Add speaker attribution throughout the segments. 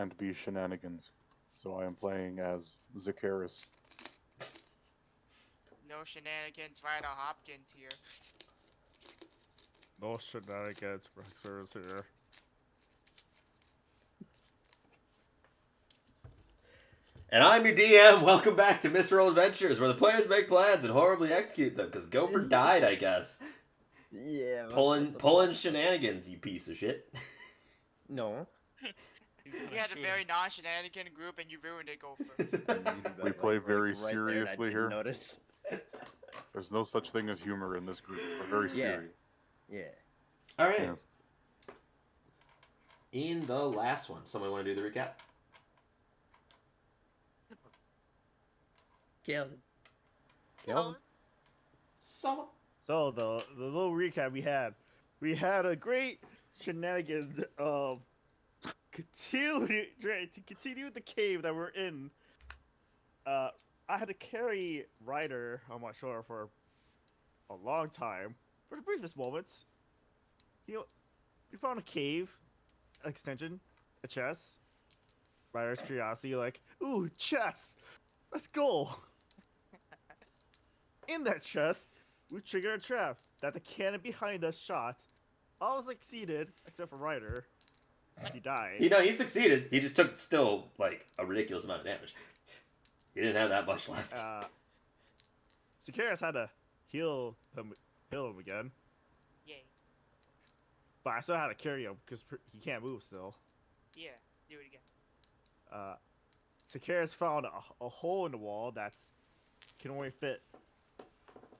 Speaker 1: can't be shenanigans. So I am playing as Zakaris.
Speaker 2: No shenanigans, Ryder Hopkins here.
Speaker 3: No shenanigans, Brexers here.
Speaker 4: And I'm your DM. Welcome back to Misroll Adventures, where the players make plans and horribly execute them. Because Gopher died, I guess.
Speaker 5: Yeah.
Speaker 4: Pulling shenanigans, you piece of shit.
Speaker 5: No.
Speaker 2: We had a very non-shenanigan group and you ruined it, Gopher.
Speaker 1: We play very
Speaker 5: right there, and I
Speaker 1: seriously
Speaker 5: didn't
Speaker 1: here.
Speaker 5: Notice.
Speaker 1: There's no such thing as humor in this group. We're very
Speaker 5: Yeah.
Speaker 1: serious.
Speaker 5: Yeah.
Speaker 4: All right.
Speaker 1: Yes.
Speaker 4: In the last one, someone want to do the recap?
Speaker 5: Calvin.
Speaker 1: Calvin?
Speaker 4: Someone.
Speaker 3: So the little recap we had a great shenanigans of continue the cave that we're in. I had to carry Ryder on my shoulder for a long time. For the briefest moments, we found a cave extension, a chest. Ryder's curiosity, like, ooh, chest, let's go. In that chest, we triggered a trap that the cannon behind us shot. All succeeded except for Ryder. He died.
Speaker 4: He succeeded. He just took still like a ridiculous amount of damage. He didn't have that much left.
Speaker 3: Sakaris had to heal him again,
Speaker 2: Yay.
Speaker 3: but I still had to carry him because he can't move still.
Speaker 2: Yeah, do it again.
Speaker 3: Sakaris found a hole in the wall that can only fit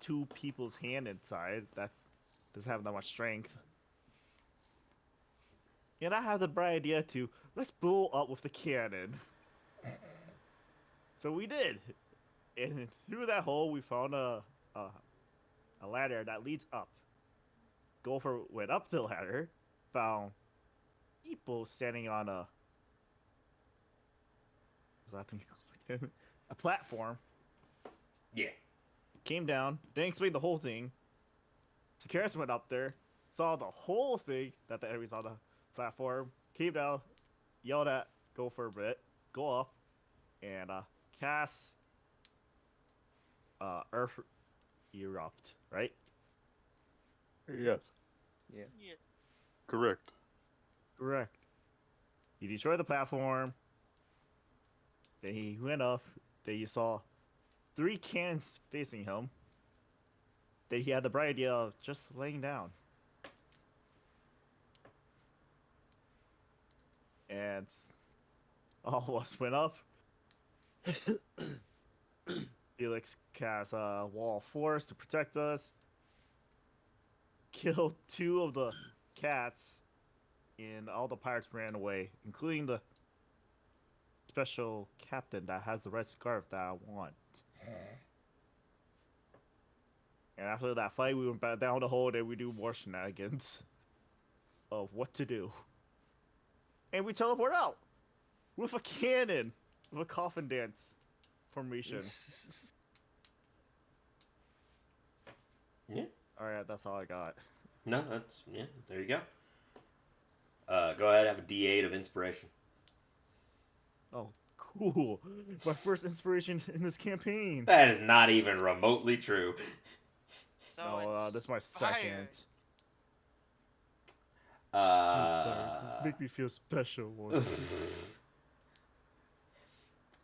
Speaker 3: 2 people's hand inside. That doesn't have that much strength. And I had the bright idea to let's blow up with the cannon. So we did, and through that hole we found a ladder that leads up. Gopher went up the ladder, found people standing on a a platform.
Speaker 4: Yeah.
Speaker 3: Came down, didn't explain the whole thing. Sakaris went up there, saw the whole thing that the enemies on the platform, came down, yelled at Gopher a bit, go up, and cast Earth Erupt, right?
Speaker 1: Yes.
Speaker 5: Yeah.
Speaker 2: Yeah.
Speaker 1: Correct.
Speaker 3: Correct. He destroyed the platform. Then he went up. Then you saw 3 cannons facing him. Then he had the bright idea of just laying down. And all of us went up. Felix cast a wall of force to protect us. Killed 2 of the cats. And all the pirates ran away, including the special captain that has the red scarf that I want. And after that fight, we went back down the hole and we do more shenanigans of what to do. And we teleport out with a cannon, with a coffin dance formation.
Speaker 4: Yeah.
Speaker 3: Alright, that's all I got.
Speaker 4: No, that's yeah. There you go. Go ahead, have a D8 of inspiration.
Speaker 3: Oh, cool. My first inspiration in this campaign.
Speaker 4: That is not even remotely true.
Speaker 2: So
Speaker 3: No,
Speaker 2: it's
Speaker 3: this is my
Speaker 2: fire.
Speaker 3: second.
Speaker 4: Uh,
Speaker 3: Just make me feel special.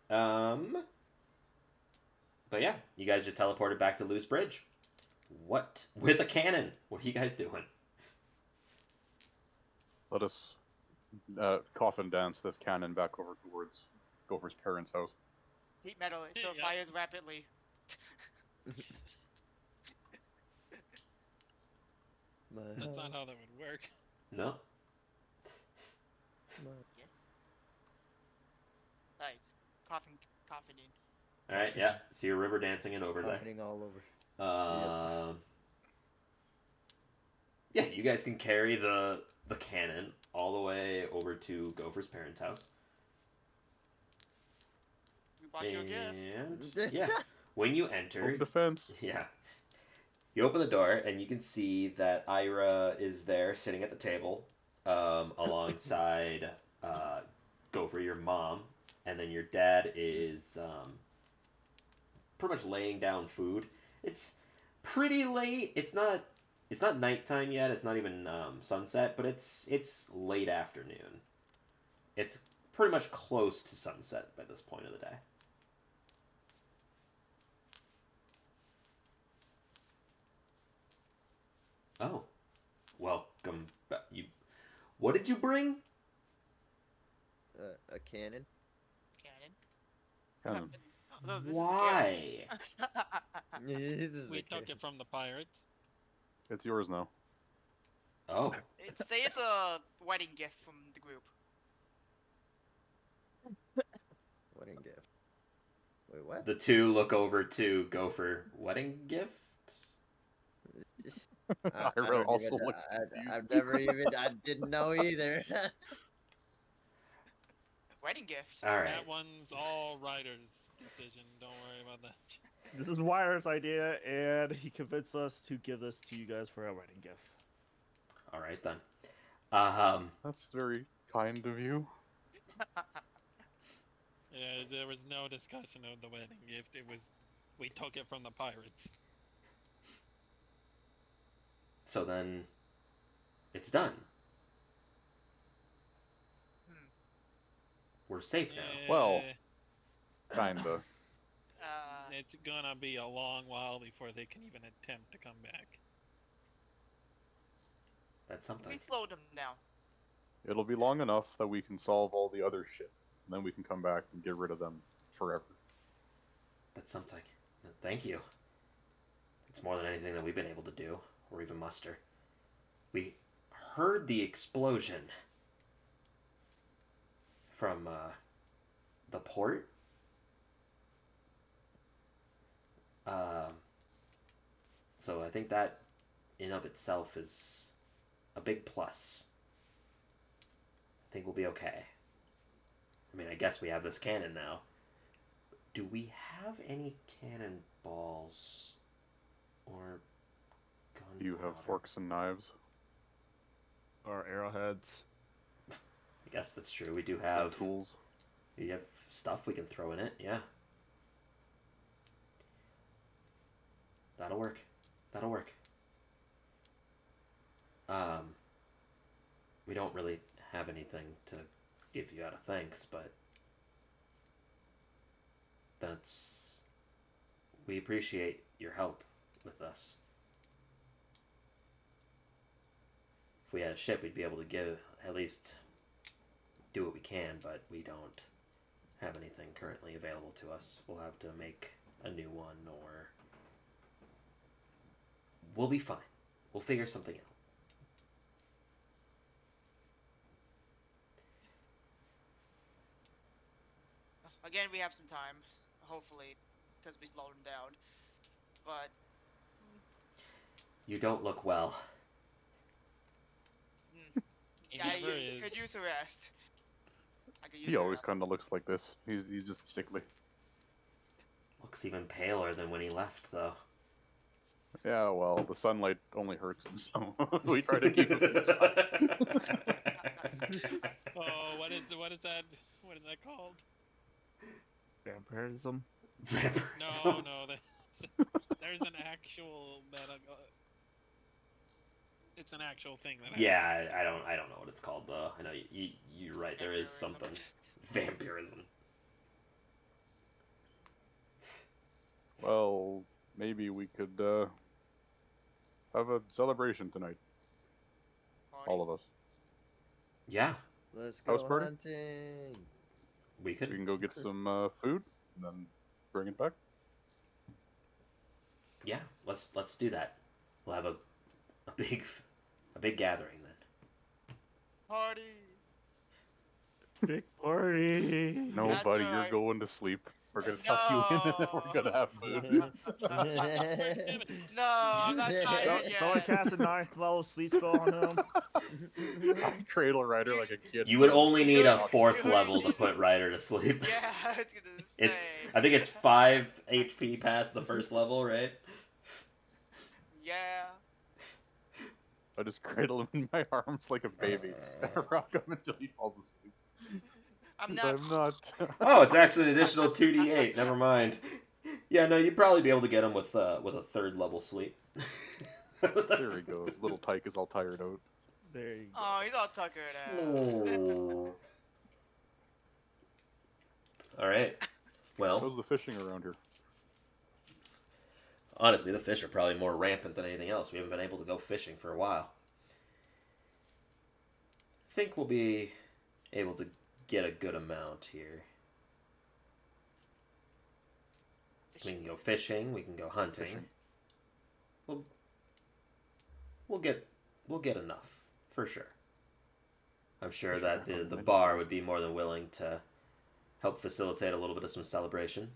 Speaker 4: But yeah, you guys just teleported back to Loose Bridge. What? With a cannon? What are you guys doing?
Speaker 1: Let us coffin dance this cannon back over towards Gopher's parents' house.
Speaker 2: Heat metal, it so
Speaker 6: Yeah.
Speaker 2: fires rapidly.
Speaker 6: That's not how that would work.
Speaker 4: No?
Speaker 2: Yes. Nice. Coffining.
Speaker 4: Alright, yeah. So you're river dancing it over there.
Speaker 5: Happening all over.
Speaker 4: Yeah, you guys can carry the cannon all the way over to Gopher's parents' house.
Speaker 2: We bought you a gift.
Speaker 4: And yeah, when you enter,
Speaker 1: Home defense.
Speaker 4: yeah, you open the door and you can see that Ira is there sitting at the table, alongside Gopher, your mom, and then your dad is pretty much laying down food. It's pretty late. It's not nighttime yet. It's not even sunset, but it's late afternoon. It's pretty much close to sunset by this point of the day. Oh, welcome back. What did you bring?
Speaker 5: A cannon.
Speaker 2: Cannon.
Speaker 1: Cannon.
Speaker 2: Oh, this
Speaker 4: Why?
Speaker 5: This is
Speaker 6: We
Speaker 5: a
Speaker 6: took it from the pirates.
Speaker 1: It's yours now.
Speaker 4: Oh,
Speaker 2: Say it's a wedding gift from the group.
Speaker 5: wedding gift. Wait, what?
Speaker 4: the two look over to Gopher. Wedding gift?
Speaker 5: I
Speaker 1: Ira
Speaker 5: don't
Speaker 1: also
Speaker 5: even,
Speaker 1: looks confused.
Speaker 5: I've never even. I didn't know either.
Speaker 2: Wedding gift.
Speaker 4: All right.
Speaker 6: That one's all Ryder's decision. Don't worry about that.
Speaker 3: This is Wire's idea, and he convinced us to give this to you guys for a wedding gift.
Speaker 4: All right then.
Speaker 1: That's very kind of you.
Speaker 6: Yeah, there was no discussion of the wedding gift. It was, we took it from the pirates.
Speaker 4: So then, it's done.
Speaker 2: Hmm.
Speaker 4: We're safe now.
Speaker 1: Well-
Speaker 6: Eh,
Speaker 1: Kinda.
Speaker 6: it's gonna be a long while before they can even attempt to come back.
Speaker 4: That's
Speaker 2: We
Speaker 4: something.
Speaker 2: slowed them down.
Speaker 1: It'll be long enough that we can solve all the other shit. And then we can come back and get rid of them forever.
Speaker 4: That's something. Thank you. It's more than anything that we've been able to do, or even muster. We heard the explosion from the port. So I think that in of itself is a big plus. I think we'll be okay. I mean, I guess we have this cannon now. Do we have any cannonballs or gunpowder?
Speaker 1: Do you have forks and knives?
Speaker 3: Or arrowheads.
Speaker 4: I guess that's true. We do
Speaker 1: And
Speaker 4: have
Speaker 1: tools?
Speaker 4: we have stuff we can throw in it. Yeah. That'll work. That'll work. We don't really have anything to give you out of thanks, but we appreciate your help with us. If we had a ship, we'd be able to give at least do what we can, but we don't have anything currently available to us. We'll have to make a new one, or we'll be fine. We'll figure something out.
Speaker 2: Again, we have some time, hopefully, because we slowed them down. But
Speaker 4: You don't look well.
Speaker 6: He
Speaker 2: I
Speaker 6: never is.
Speaker 2: could use a rest. I could use
Speaker 1: He
Speaker 2: a
Speaker 1: always
Speaker 2: rest.
Speaker 1: kind of looks like this. He's just sickly.
Speaker 4: Looks even paler than when he left, though.
Speaker 1: Yeah, well, the sunlight only hurts him, so we try to keep him inside.
Speaker 6: Oh, what is that? What is that called?
Speaker 3: Vampirism.
Speaker 6: No, there's an actual it's an actual thing that.
Speaker 4: Yeah, I don't know what it's called though. I know you're right. There is something. Vampirism.
Speaker 1: Well, maybe we could have a celebration tonight,
Speaker 2: Party.
Speaker 1: all of us.
Speaker 4: Yeah,
Speaker 5: Let's
Speaker 1: House
Speaker 5: go
Speaker 1: party?
Speaker 5: hunting.
Speaker 4: we
Speaker 1: We
Speaker 4: could.
Speaker 1: can go get some food and then bring it back.
Speaker 4: Yeah, let's do that. We'll have a big gathering then.
Speaker 2: Party.
Speaker 3: Big party.
Speaker 1: No,
Speaker 2: That's
Speaker 1: buddy,
Speaker 2: alright.
Speaker 1: you're going to sleep. We're gonna tuck you in and then we're gonna have food.
Speaker 2: No, I'm not tired
Speaker 3: Someone
Speaker 2: yet.
Speaker 3: cast a 9th level sleep spell on him.
Speaker 1: Cradle Rider like a kid.
Speaker 4: You would only need a
Speaker 2: You-
Speaker 4: 4th
Speaker 2: you-
Speaker 4: level to put Ryder to sleep.
Speaker 2: Yeah, I was gonna say.
Speaker 4: I think it's 5 HP past the 1st level, right?
Speaker 2: Yeah.
Speaker 1: I just cradle him in my arms like a baby. and rock him until he falls asleep.
Speaker 2: I'm
Speaker 1: 'Cause
Speaker 2: not.
Speaker 1: I'm not.
Speaker 4: Oh, it's actually an additional 2d8. Never mind. Yeah, no, you'd probably be able to get him with a third level sleep.
Speaker 1: There he goes. Little Tyke is all tired out.
Speaker 3: There you go.
Speaker 2: Oh, he's all tuckered out.
Speaker 4: Oh. All right. Well,
Speaker 1: How's the fishing around here?
Speaker 4: honestly, the fish are probably more rampant than anything else. We haven't been able to go fishing for a while. I think we'll be able to get a good amount here. We can go fishing. We can go hunting.
Speaker 1: Fishing.
Speaker 4: We'll get enough for sure. I'm sure
Speaker 1: For
Speaker 4: that
Speaker 1: sure.
Speaker 4: the bar would be more than willing to help facilitate a little bit of some celebration.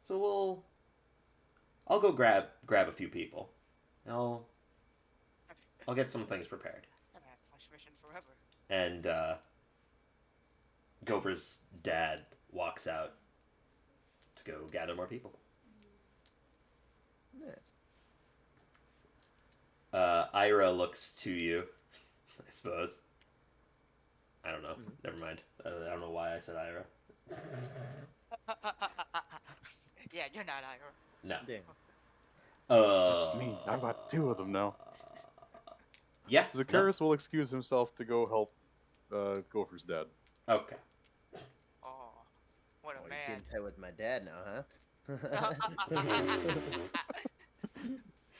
Speaker 4: So I'll go grab a few people. I'll get some things prepared.
Speaker 2: I've had flash vision forever.
Speaker 4: And Gopher's dad walks out to go gather more people.
Speaker 5: Yeah.
Speaker 4: Ira looks to you, I suppose. I don't know.
Speaker 5: Mhm.
Speaker 4: Never mind. I don't know why I said Ira.
Speaker 2: Yeah, you're not Ira.
Speaker 4: No.
Speaker 5: Damn.
Speaker 1: That's me. I've got two of them now.
Speaker 4: Yeah.
Speaker 1: Zacharias will excuse himself to go help Gopher's dad.
Speaker 4: No? Okay.
Speaker 2: Oh, what
Speaker 5: Oh,
Speaker 2: a
Speaker 5: you're
Speaker 2: man.
Speaker 5: getting tight with my dad now, huh?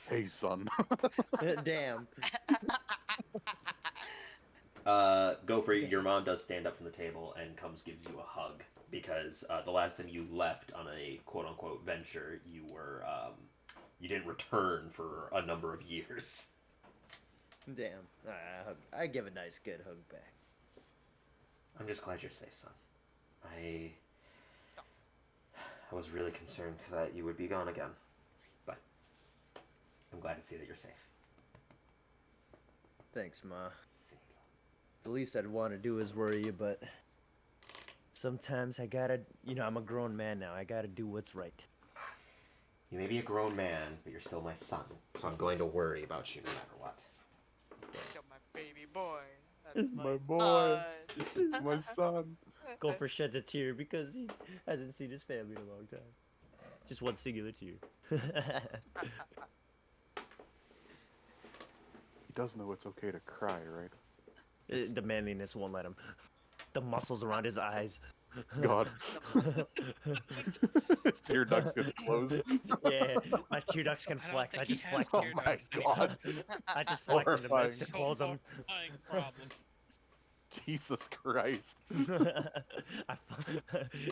Speaker 1: Hey, son.
Speaker 5: Damn.
Speaker 4: Gopher, your mom does stand up from the table and gives you a hug because the last time you left on a quote unquote venture, you were you didn't return for a number of years.
Speaker 5: Damn. I give a nice good hug back.
Speaker 4: I'm just glad you're safe, son. I was really concerned that you would be gone again, but I'm glad to see that you're safe.
Speaker 5: Thanks, Ma. The least I'd want to do is worry you, but sometimes I gotta, I'm a grown man now. I gotta do what's right.
Speaker 4: You may be a grown man, but you're still my son, so I'm going to worry about you no matter what.
Speaker 2: You're my baby boy. That's
Speaker 1: My boy.
Speaker 2: son.
Speaker 1: My son.
Speaker 3: Gopher sheds a tear because he hasn't seen his family in a long time. Just one singular tear.
Speaker 1: He does know it's okay to cry, right?
Speaker 3: The manliness won't let him. The muscles around his eyes.
Speaker 1: God. His tear ducts get closed.
Speaker 3: Yeah, my tear ducts can
Speaker 6: I don't
Speaker 3: flex. I
Speaker 6: think he
Speaker 3: just
Speaker 6: has
Speaker 3: flex
Speaker 1: Oh
Speaker 3: them.
Speaker 6: tear
Speaker 1: my
Speaker 6: ducts anymore.
Speaker 1: God.
Speaker 3: I just flex them to
Speaker 1: Horrifying.
Speaker 3: close them.
Speaker 6: Horrifying problem.
Speaker 1: Jesus Christ.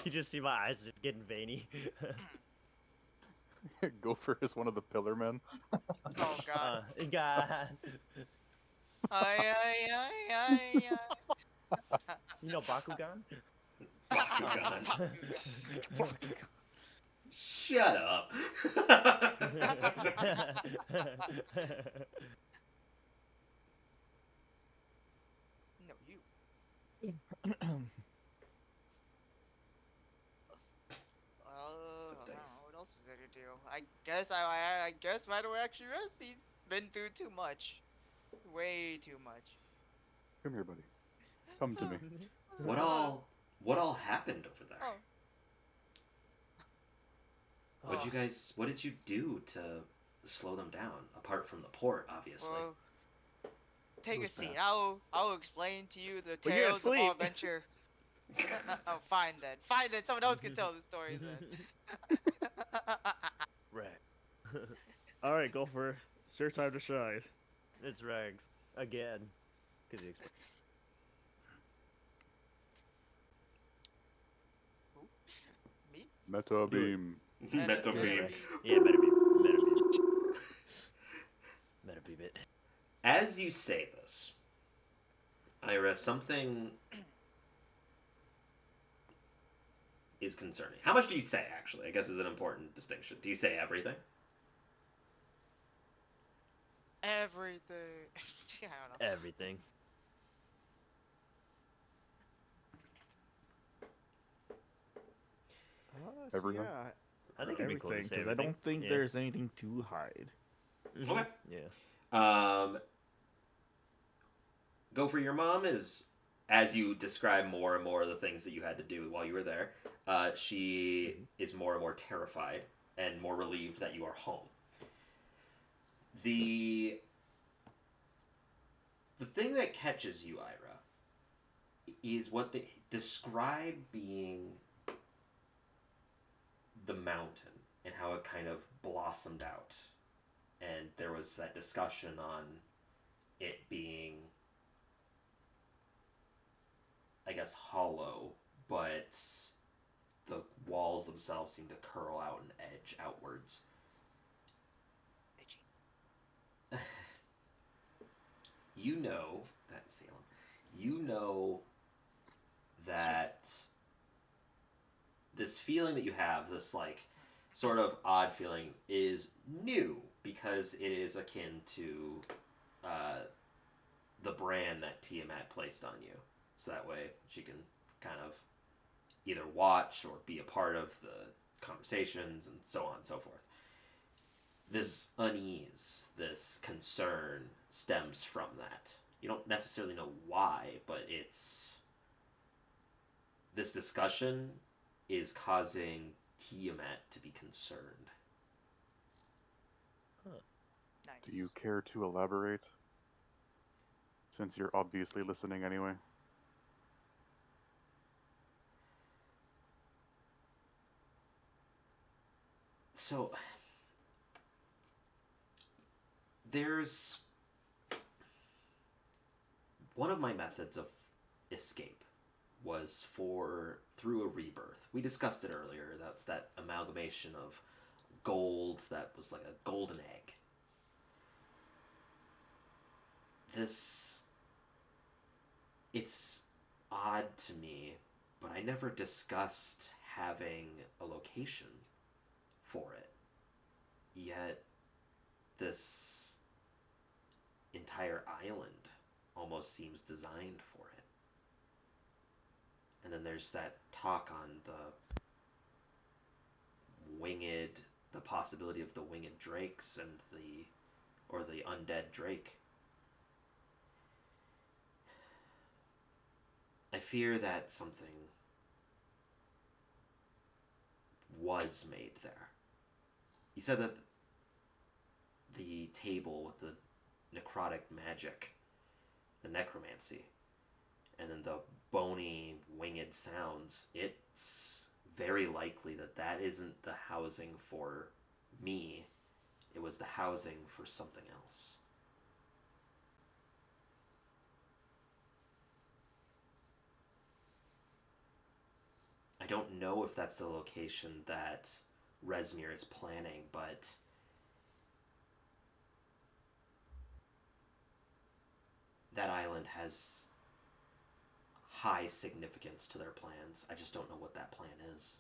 Speaker 3: You just see my eyes just getting veiny.
Speaker 1: Gopher is one of the pillar men.
Speaker 2: Oh god.
Speaker 3: God.
Speaker 2: Ay.
Speaker 3: You know Bakugan?
Speaker 4: Bakugan. Shut up.
Speaker 2: No, you.
Speaker 4: It's a dice.
Speaker 2: What else is there to do? I guess Ryder actually rests. He's been through too much. Way too much.
Speaker 1: Come here, buddy. Come to me.
Speaker 4: What all happened over there?
Speaker 2: Oh.
Speaker 4: What did you do to slow them down? Apart from the port, obviously.
Speaker 2: Well, take a
Speaker 1: Who's
Speaker 2: seat.
Speaker 1: that?
Speaker 2: I'll explain to you the
Speaker 3: Well, you're
Speaker 2: tales of our
Speaker 3: asleep.
Speaker 2: adventure. Oh, fine then. Fine then. Someone else can tell the story then.
Speaker 3: Right. All right, Gopher. It's your time to shine. It's Rags again. Cause he
Speaker 2: Me?
Speaker 1: Meta beam.
Speaker 4: Meta
Speaker 2: Meta
Speaker 4: beam.
Speaker 2: beam.
Speaker 3: Yeah, better be. Better be bit.
Speaker 4: As you say this, Ira, something is concerning. How much do you say, actually? I guess is an important distinction. Do you say everything?
Speaker 2: Everything. Yeah, I don't know.
Speaker 3: Everything.
Speaker 1: Everything?
Speaker 3: Yeah, I think it'd be cool to
Speaker 5: Everything,
Speaker 3: say
Speaker 5: because I don't think
Speaker 3: Yeah.
Speaker 5: there's anything to hide.
Speaker 3: Mhm.
Speaker 4: Okay.
Speaker 3: Yeah.
Speaker 4: Gopher, your mom is as you describe more and more of the things that you had to do while you were there, she is more and more terrified and more relieved that you are home. The thing that catches you, Ira, is what they describe being the mountain and how it kind of blossomed out. And there was that discussion on it being, I guess, hollow, but the walls themselves seem to curl out and edge outwards. You know that, Salem. You know that this feeling that you have, this like sort of odd feeling, is new because it is akin to the brand that Tiamat placed on you. So that way she can kind of either watch or be a part of the conversations and so on and so forth. This unease, this concern stems from that. You don't necessarily know why, but it's... This discussion is causing Tiamat to be concerned.
Speaker 2: Nice.
Speaker 1: Do you care to elaborate? Since you're obviously listening anyway.
Speaker 4: So, there's one of my methods of escape was through a rebirth. We discussed it earlier. That's that amalgamation of gold that was like a golden egg. It's odd to me, but I never discussed having a location for it. Yet, this entire island almost seems designed for it. And then there's that talk on the possibility of the winged drakes and the undead drake. I fear that something was made there. You said that the table with the necrotic magic, the necromancy, and then the bony, winged sounds, it's very likely that isn't the housing for me. It was the housing for something else. I don't know if that's the location that Rezmir is planning, but that island has high significance to their plans. I just don't know what that plan is.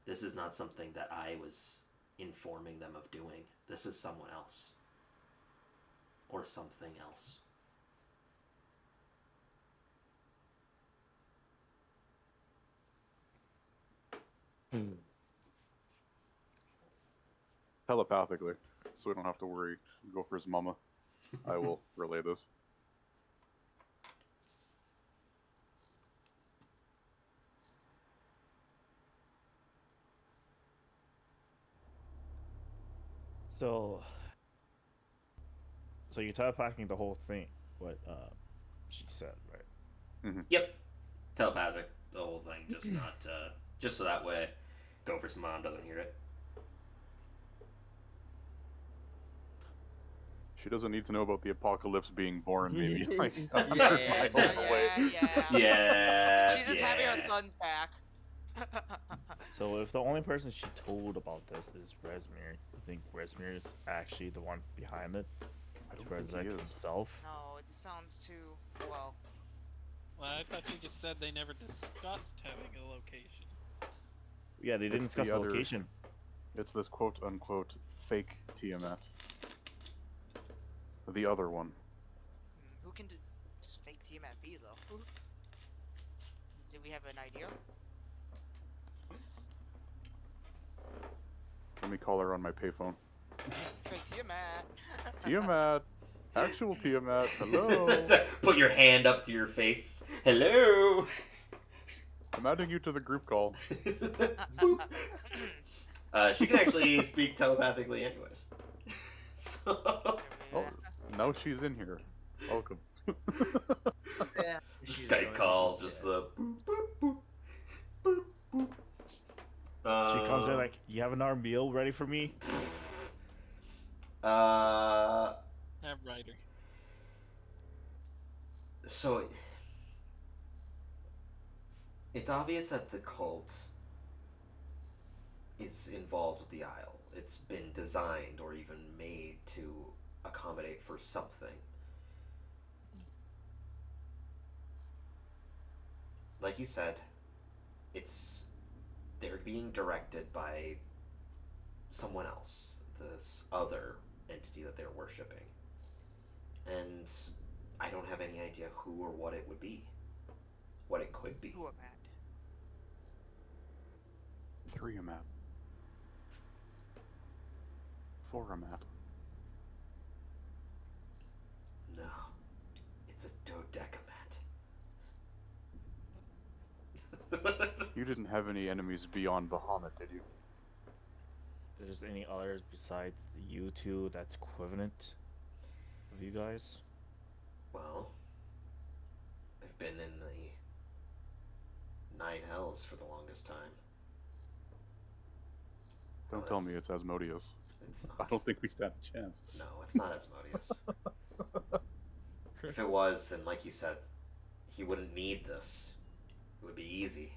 Speaker 4: This is not something that I was informing them of doing. This is someone else. Or something else.
Speaker 1: Telepathically, so we don't have to worry. Gopher's mama. I will relay this.
Speaker 3: So you're telepathing the whole thing, what she said, right?
Speaker 4: Yep. Telepathic, the whole thing, just not, just so that way Gopher's mom doesn't hear it.
Speaker 1: She doesn't need to know about the apocalypse being born, maybe. Like,
Speaker 5: Yeah.
Speaker 1: miles away.
Speaker 4: Yeah.
Speaker 2: She's just having her sons back.
Speaker 3: So if the only person she told about this is Rezmir, you think Rezmir is actually the one behind it?
Speaker 1: I
Speaker 3: To
Speaker 1: don't think
Speaker 3: resurrect
Speaker 1: he is.
Speaker 2: No,
Speaker 3: himself?
Speaker 2: it sounds too well.
Speaker 6: Well, I thought you just said they never discussed having a location.
Speaker 3: Yeah, they didn't
Speaker 1: It's
Speaker 3: discuss
Speaker 1: the
Speaker 3: the
Speaker 1: other-
Speaker 3: location.
Speaker 1: It's this quote-unquote fake Tiamat. The other one.
Speaker 2: Who can just fake Tiamat be though? Do we have an idea?
Speaker 1: Let me call her on my payphone.
Speaker 2: Fake Tiamat.
Speaker 1: Tiamat! Actual Tiamat, hello.
Speaker 4: Put your hand up to your face. Hello.
Speaker 1: I'm adding you to the group call.
Speaker 4: Boop. She can actually speak telepathically, anyways. So.
Speaker 1: Oh, now she's in here. Welcome.
Speaker 2: Yeah.
Speaker 4: The Skype call, just the boop boop boop boop boop.
Speaker 3: She comes in like, you have another meal ready for me?
Speaker 6: Have Ryder.
Speaker 4: So it's obvious that the cult is involved with the Isle. It's been designed or even made to accommodate for something. Like you said, they're being directed by someone else, this other entity that they're worshipping. And I don't have any idea who or what it would be. What it could be.
Speaker 2: Who am I?
Speaker 1: 3 a map. 4 a map.
Speaker 4: No. It's a dodecamat.
Speaker 1: You didn't have any enemies beyond Bahamut, did you?
Speaker 3: Is there any others besides you two that's equivalent of you guys?
Speaker 4: Well, I've been in the 9 hells for the longest time.
Speaker 1: Don't tell me it's Asmodeus.
Speaker 4: It's
Speaker 1: I
Speaker 4: not.
Speaker 1: don't think we stand a chance.
Speaker 4: No, it's not Asmodeus. If it was, then like you said, he wouldn't need this. It would be easy.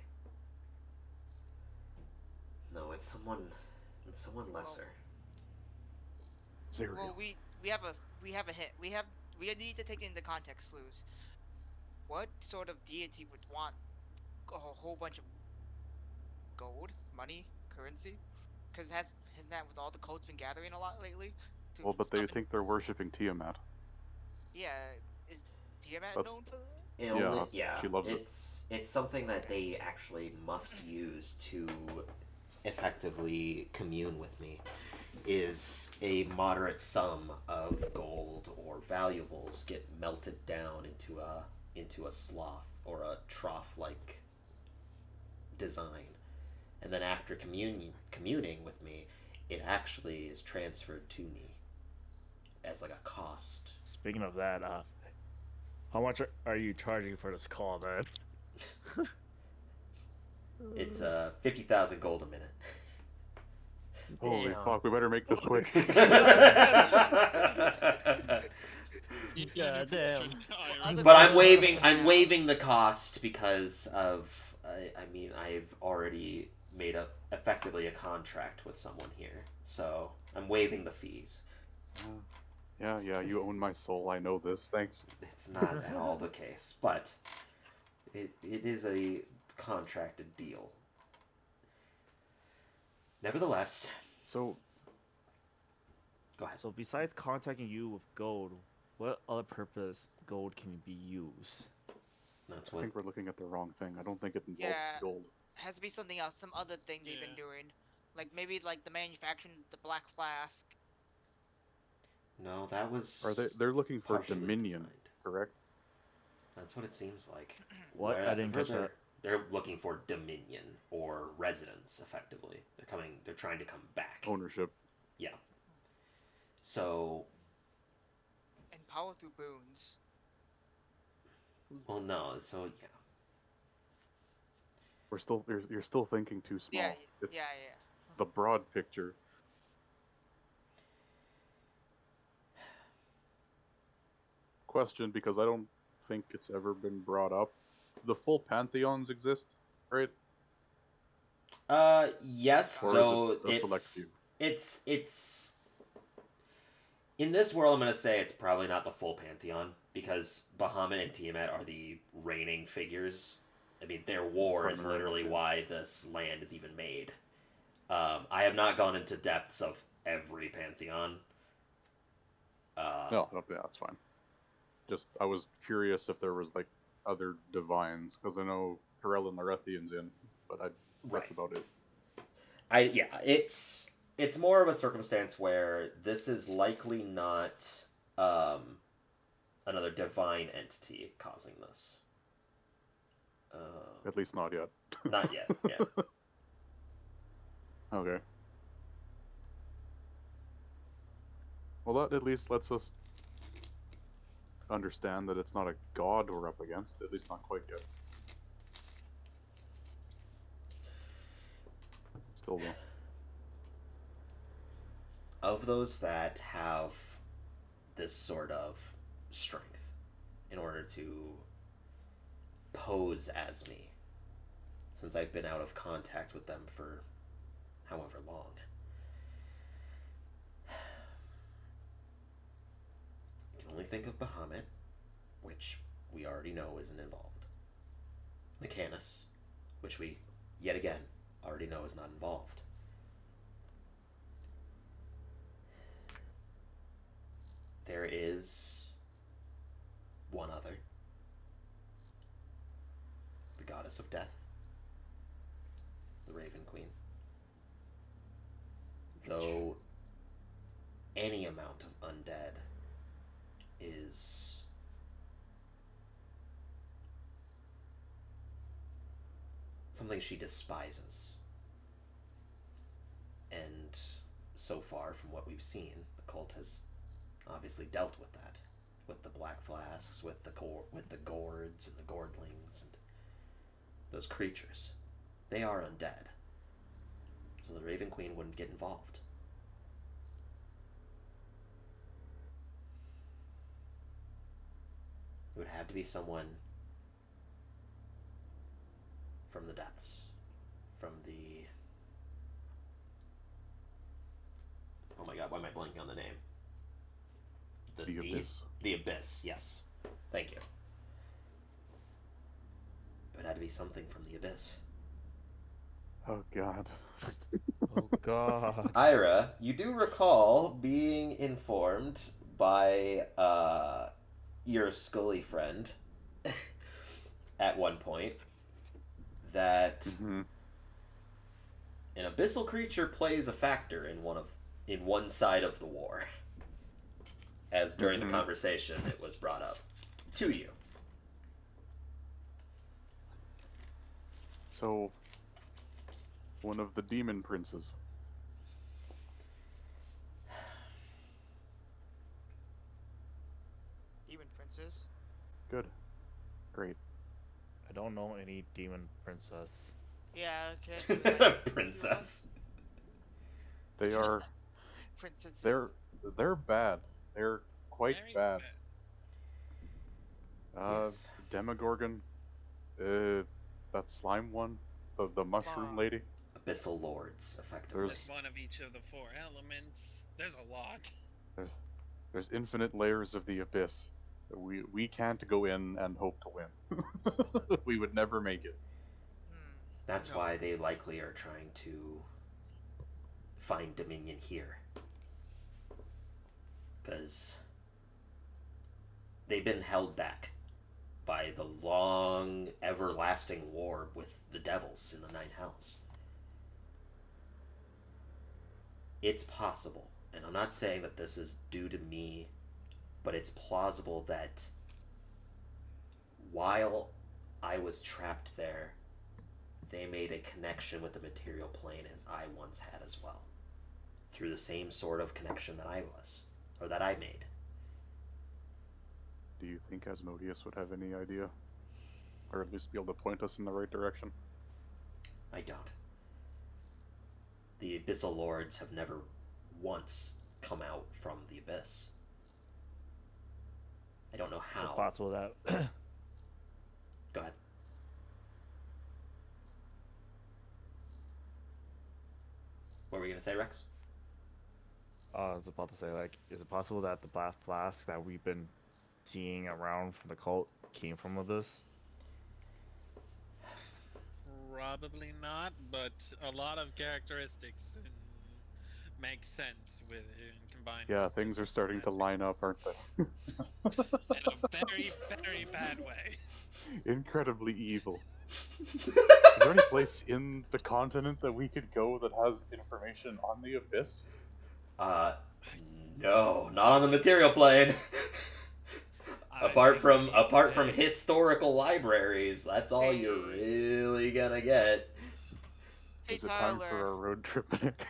Speaker 4: No, it's someone lesser.
Speaker 1: Zerial.
Speaker 2: Well, we have a hit. We need to take into context clues. What sort of deity would want a whole bunch of gold, money, currency? Because hasn't that with all the cults been gathering a lot lately? To
Speaker 1: Well, but they
Speaker 2: stuff in-
Speaker 1: think they're worshipping Tiamat.
Speaker 2: Yeah, is Tiamat
Speaker 1: That's-
Speaker 2: known for that?
Speaker 4: It
Speaker 1: Yeah,
Speaker 4: only,
Speaker 1: that's-
Speaker 4: yeah,
Speaker 1: she loves it.
Speaker 4: it's something that they actually must use to effectively commune with me. Is a moderate sum of gold or valuables get melted down into a sloth or a trough-like design, and then after communing with me, it actually is transferred to me as like a cost.
Speaker 3: Speaking of that, how much are you charging for this call, then?
Speaker 4: It's 50,000 gold a minute.
Speaker 1: Holy
Speaker 5: Damn.
Speaker 1: fuck, we better make this quick.
Speaker 3: Yeah, damn.
Speaker 2: Other
Speaker 4: But I'm
Speaker 2: than-
Speaker 4: waiving the cost because of I mean I've already made effectively a contract with someone here, so I'm waiving the fees.
Speaker 1: Yeah, you own my soul, I know this, thanks.
Speaker 4: It's not at all the case, but it is a contracted deal. Nevertheless,
Speaker 1: So,
Speaker 4: go ahead.
Speaker 3: So besides contacting you with gold, what other purpose gold can be used?
Speaker 4: That's
Speaker 1: I
Speaker 4: what
Speaker 1: think we're looking at the wrong thing. I don't think it involves
Speaker 2: Yeah.
Speaker 1: gold.
Speaker 2: Has to be something else, some other thing they've been
Speaker 6: Yeah.
Speaker 2: doing, like maybe like the manufacturing the black flask.
Speaker 4: no, that was
Speaker 1: They're looking for
Speaker 4: partially
Speaker 1: Dominion,
Speaker 4: designed.
Speaker 1: correct?
Speaker 4: That's what it seems like.
Speaker 3: What? I didn't catch
Speaker 4: Wherever
Speaker 3: that.
Speaker 4: They're looking for dominion or residence, effectively. They're trying to come back.
Speaker 1: Ownership.
Speaker 4: Yeah. So,
Speaker 2: And power through boons.
Speaker 4: well, no. So yeah.
Speaker 1: You're still thinking too small.
Speaker 2: Yeah,
Speaker 1: It's
Speaker 2: yeah.
Speaker 1: the broad picture. Question, because I don't think it's ever been brought up. The full pantheons exist, right?
Speaker 4: Yes,
Speaker 1: Or
Speaker 4: though
Speaker 1: is it a select
Speaker 4: it's
Speaker 1: few?
Speaker 4: it's in this world. I'm gonna say it's probably not the full pantheon because Bahamut and Tiamat are the reigning figures. I mean, their war is
Speaker 1: Primary,
Speaker 4: literally
Speaker 1: yeah.
Speaker 4: why this land is even made. I have not gone into depths of every pantheon.
Speaker 1: No, yeah, that's fine. Just I was curious if there was like other divines, because I know Harel and Larethian's in, but that's
Speaker 4: Right.
Speaker 1: about it.
Speaker 4: It's more of a circumstance where this is likely not another divine entity causing this.
Speaker 1: At least not yet.
Speaker 4: Not yet. Yeah.
Speaker 1: Okay. Well, that at least lets us understand that it's not a god we're up against. At least not quite yet. Still though.
Speaker 4: Of those that have this sort of strength in order to pose as me, since I've been out of contact with them for however long, I can only think of Bahamut, which we already know isn't involved. Mechanus, which we, yet again, already know is not involved. There is one other. The goddess of death. The Raven Queen. Though any amount of undead is something she despises. And so far, from what we've seen, the cult has obviously dealt with that, with the black flasks, with the gourds and the gourdlings and those creatures. They are undead, so the Raven Queen wouldn't get involved. It would have to be someone from the depths, from the... Oh my god, why am I blanking on the name?
Speaker 1: The Abyss.
Speaker 4: The Abyss, yes. Thank you. It would have to be something from the Abyss.
Speaker 1: Oh god.
Speaker 3: Oh god.
Speaker 4: Ira, you do recall being informed by your Scully friend at one point that
Speaker 1: Mm-hmm.
Speaker 4: an abyssal creature plays a factor in one side of the war. As during the conversation it was brought up to you.
Speaker 1: So, one of the demon princes.
Speaker 2: Demon Princess.
Speaker 1: Good. Great.
Speaker 3: I don't know any demon princess.
Speaker 2: Yeah, okay.
Speaker 4: Princess.
Speaker 1: They are.
Speaker 2: Princesses.
Speaker 1: They're bad. They're quite
Speaker 6: Very
Speaker 1: bad.
Speaker 4: Yes.
Speaker 1: Demogorgon. That slime one. The mushroom
Speaker 2: Ah.
Speaker 1: lady.
Speaker 4: Abyssal lords, effectively.
Speaker 1: There's-
Speaker 6: One of each of the four elements. There's a lot.
Speaker 1: There's infinite layers of the abyss. We can't go in and hope to win. We would never make it.
Speaker 2: Hmm.
Speaker 4: That's
Speaker 2: No.
Speaker 4: why they likely are trying to find dominion here. Because they've been held back by the long, everlasting war with the devils in the Nine Hells. It's possible, and I'm not saying that this is due to me, but it's plausible that while I was trapped there, they made a connection with the material plane as I once had as well. Through the same sort of connection that I was, or that I made.
Speaker 1: Do you think Asmodeus would have any idea? Or at least be able to point us in the right direction?
Speaker 4: I don't. The Abyssal Lords have never once come out from the Abyss. I don't know
Speaker 3: Is
Speaker 4: how.
Speaker 3: it possible that
Speaker 4: Go ahead. What were you gonna say, Rex?
Speaker 3: I was about to say, like, is it possible that the black flask that we've been seeing around from the cult came from Abyss?
Speaker 6: Probably not, but a lot of characteristics make sense with it combined.
Speaker 1: Yeah, things are starting to line up, aren't they?
Speaker 6: In a very, very bad way.
Speaker 1: Incredibly evil. Is there any place in the continent that we could go that has information on the
Speaker 4: No, not on the material plane. Apart from
Speaker 6: think
Speaker 4: historical libraries, that's all you're really gonna get.
Speaker 2: Hey
Speaker 1: Is it time for
Speaker 2: Tyler.
Speaker 1: our road trip, Nick?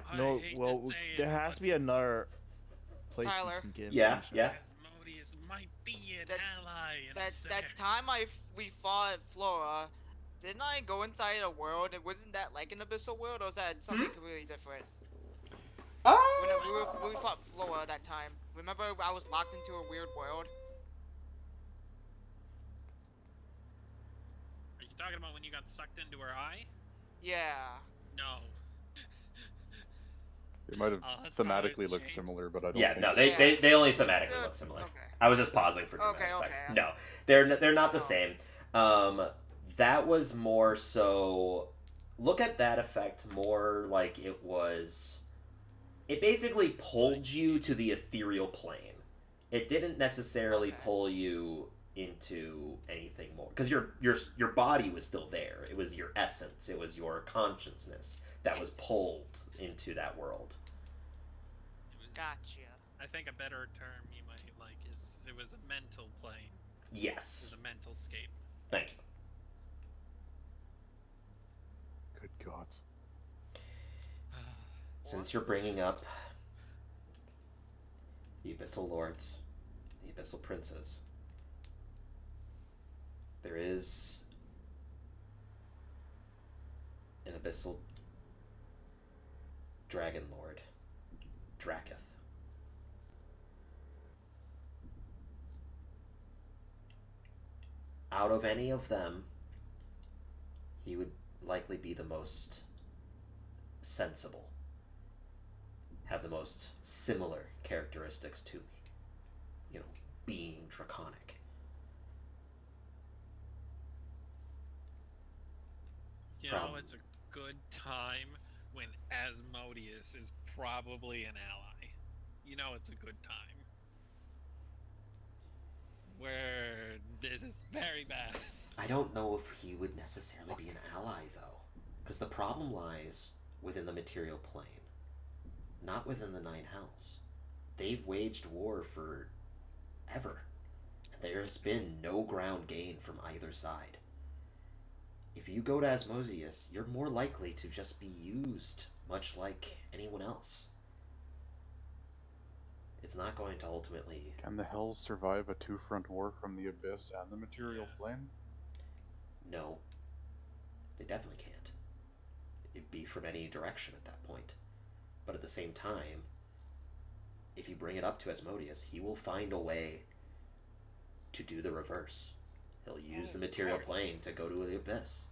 Speaker 6: I
Speaker 3: No,
Speaker 6: hate
Speaker 3: well,
Speaker 6: to say
Speaker 3: there
Speaker 6: it,
Speaker 3: has
Speaker 6: but
Speaker 3: to be another place
Speaker 2: Tyler.
Speaker 3: you can get
Speaker 4: Yeah,
Speaker 3: information.
Speaker 4: yeah.
Speaker 6: Asmodeus might be an
Speaker 2: That-
Speaker 6: ally in
Speaker 2: That
Speaker 6: this
Speaker 2: that time we fought Flora, didn't I go inside a world? And wasn't that like an abyssal world, or was that something completely different? When we fought Flora that time, remember I was locked into a weird world?
Speaker 6: Are you talking about when you got sucked into her eye?
Speaker 2: Yeah.
Speaker 6: No.
Speaker 1: They might have
Speaker 6: That's how it's
Speaker 1: thematically looked
Speaker 6: changed.
Speaker 1: similar, but I don't
Speaker 4: Yeah,
Speaker 1: think
Speaker 4: no,
Speaker 1: they-
Speaker 4: they only
Speaker 2: Was-
Speaker 4: thematically look similar.
Speaker 2: Okay.
Speaker 4: I was just pausing for dramatic
Speaker 2: Okay,
Speaker 4: effect.
Speaker 2: okay.
Speaker 4: No, they're not the
Speaker 2: Oh.
Speaker 4: same. That was more so. Look at that effect more like it was. It basically pulled you to the ethereal plane. It didn't necessarily
Speaker 2: Okay.
Speaker 4: pull you into anything more because your body was still there. It was your essence. It was your consciousness that was
Speaker 2: Essence.
Speaker 4: pulled into that world.
Speaker 6: It was,
Speaker 2: Gotcha.
Speaker 6: I think a better term you might like is it was a mental plane. It
Speaker 4: Yes.
Speaker 6: was a mental scape.
Speaker 4: Thank you.
Speaker 1: Good gods.
Speaker 4: Since you're bringing up the Abyssal Lords, the Abyssal Princes, there is an Abyssal Dragon Lord, Draketh. Out of any of them, he would likely be the most sensible, have the most similar characteristics to me. You know, being draconic.
Speaker 6: You know,
Speaker 4: Problem.
Speaker 6: it's a good time when Asmodeus is probably an ally. You know, it's a good time. Where this is very bad.
Speaker 4: I don't know if he would necessarily be an ally, though. Because the problem lies within the material plane, not within the Nine Hells. They've waged war for ever, and there has been no ground gain from either side. If you go to Asmodeus, you're more likely to just be used, much like anyone else. It's not going to ultimately...
Speaker 1: Can the Hells survive a two-front war from the Abyss and the material plane?
Speaker 4: No. They definitely can't. It'd be from any direction at that point. But at the same time, if you bring it up to Asmodeus, he will find a way to do the reverse. He'll use the material plane to go to the Abyss.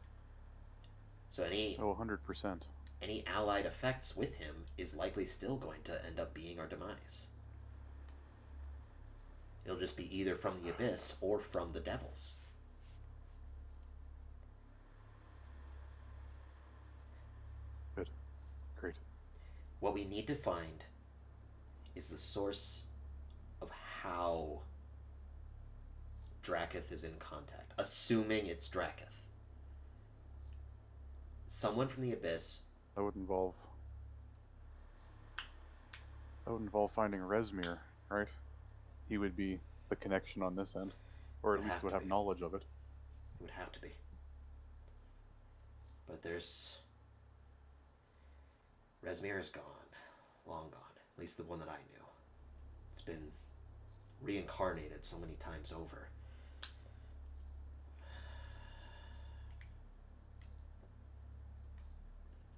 Speaker 4: So any
Speaker 1: Oh, 100%.
Speaker 4: any allied effects with him is likely still going to end up being our demise. It'll just be either from the Abyss or from the Devils.
Speaker 1: Good. Great.
Speaker 4: What we need to find is the source of how Draketh is in contact, assuming it's Draketh. Someone from the Abyss.
Speaker 1: That would involve finding Resmir, right? He would be the connection on this end, or at
Speaker 4: Would
Speaker 1: least
Speaker 4: have
Speaker 1: would
Speaker 4: to
Speaker 1: have
Speaker 4: be.
Speaker 1: knowledge of it.
Speaker 4: It would have to be. But there's... Resmir is gone. Long gone. At least the one that I knew. It's been reincarnated so many times over.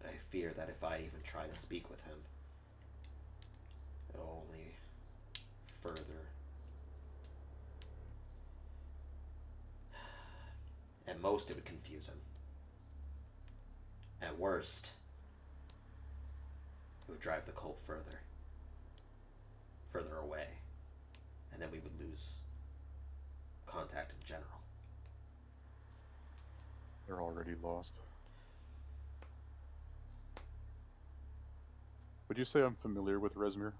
Speaker 4: I fear that if I even try to speak with him, it'll only further... At most, it would confuse him. At worst, it would drive the cult further away, and then we would lose contact in general.
Speaker 1: They're already lost. Would you say I'm familiar with Resmir?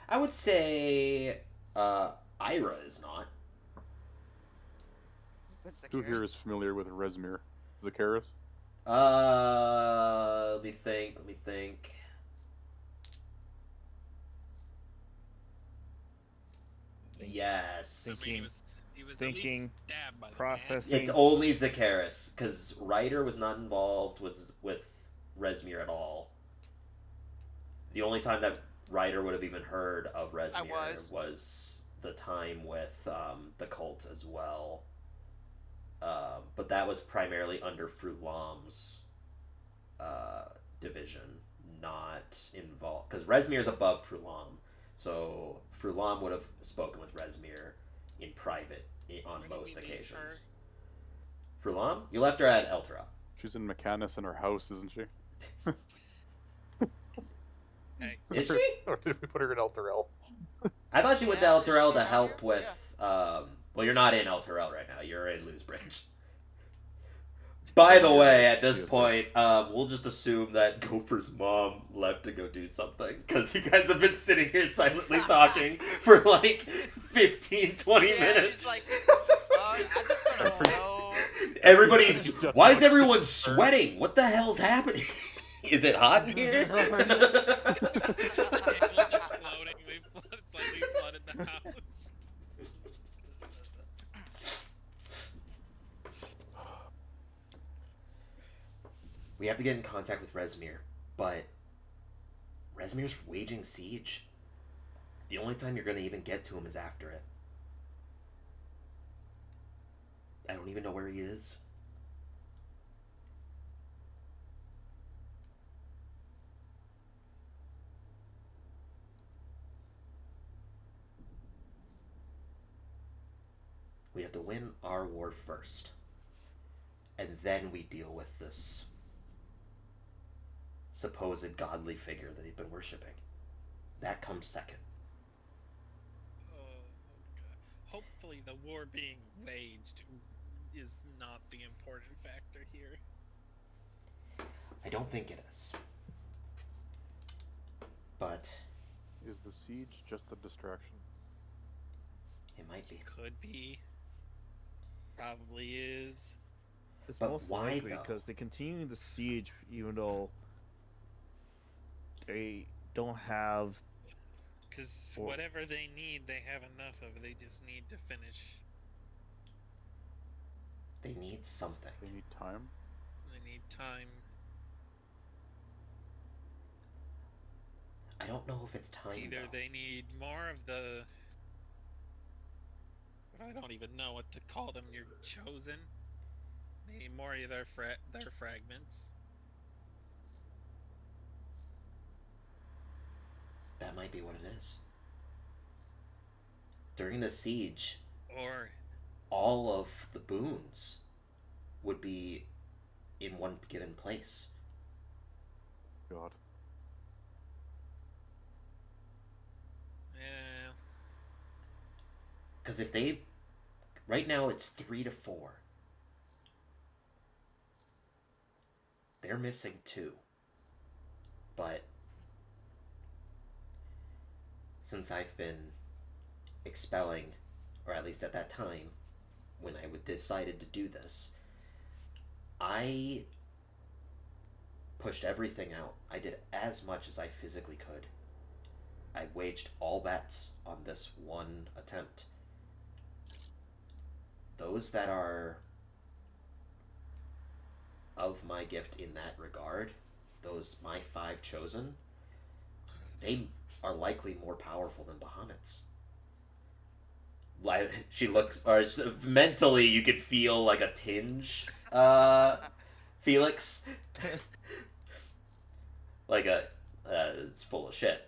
Speaker 4: I would say Ira is not.
Speaker 2: What's the
Speaker 1: Who here is familiar with Resmir? Zakaris?
Speaker 4: Let me think. Yes.
Speaker 6: I mean,
Speaker 3: Thinking,
Speaker 6: he was at
Speaker 3: thinking,
Speaker 6: least stabbed by the
Speaker 3: processing.
Speaker 4: It's only Zakaris, because Ryder was not involved with Resmir at all. The only time that Ryder would have even heard of Resmir was the time with the cult as well. But that was primarily under Frulam's division, not involved. Because Resmir is above Frulam. So Frulam would have spoken with Resmir in private on
Speaker 6: Where did
Speaker 4: most
Speaker 6: we leave
Speaker 4: occasions. Frulam? You left her at Eltura.
Speaker 1: She's in Mechanus in her house, isn't she?
Speaker 6: Hey,
Speaker 4: Is she?
Speaker 1: Or did we put her in Elturel?
Speaker 4: I thought you went to
Speaker 2: Yeah,
Speaker 4: Elturel
Speaker 2: is she
Speaker 4: to
Speaker 2: not
Speaker 4: help
Speaker 2: here?
Speaker 4: with. Well, you're not in Elturel right now. You're in Losebridge. By the way, at this
Speaker 1: She is
Speaker 4: point, we'll just assume that Gopher's mom left to go do something, because you guys have been sitting here silently talking for like 15, 20
Speaker 2: Yeah,
Speaker 4: minutes.
Speaker 2: she's like, I'm just gonna go.
Speaker 4: Everybody's.
Speaker 1: Just
Speaker 4: Why is
Speaker 1: watched
Speaker 4: everyone
Speaker 1: it.
Speaker 4: sweating? What the hell's happening? Is it hot in here?
Speaker 6: it was just floating. We slightly flooded the house.
Speaker 4: We have to get in contact with Resmir, but Resmir's waging siege. The only time you're going to even get to him is after it. I don't even know where he is. We have to win our war first. And then we deal with this supposed godly figure that they've been worshipping. That comes second.
Speaker 6: Oh, God. Hopefully, the war being waged is not the important factor here.
Speaker 4: I don't think it is. But
Speaker 1: Is the siege just a distraction?
Speaker 4: it might be.
Speaker 6: Could be. Probably is.
Speaker 3: It's
Speaker 4: But
Speaker 3: most
Speaker 4: why,
Speaker 3: likely
Speaker 4: though?
Speaker 3: because they continue the siege even though they don't have.
Speaker 6: Because
Speaker 3: Or-
Speaker 6: whatever they need, they have enough of. They just need to finish.
Speaker 4: They need something.
Speaker 1: They need time.
Speaker 6: They need time.
Speaker 4: I don't know if it's time,
Speaker 6: It's either
Speaker 4: though.
Speaker 6: they need more of the. I don't even know what to call them. Your chosen. They need more of their fragments.
Speaker 4: That might be what it is. During the siege,
Speaker 6: Or
Speaker 4: all of the boons would be in one given place.
Speaker 1: God.
Speaker 6: yeah,
Speaker 4: Because if they... Right now it's 3 to 4. They're missing 2. But since I've been expelling, or at least at that time, when I decided to do this, I pushed everything out. I did as much as I physically could. I waged all bets on this one attempt. Those that are of my gift in that regard, those my 5 chosen, they are likely more powerful than Bahamut's. Like, she looks, or mentally you could feel like a tinge, Felix. Like it's full of shit.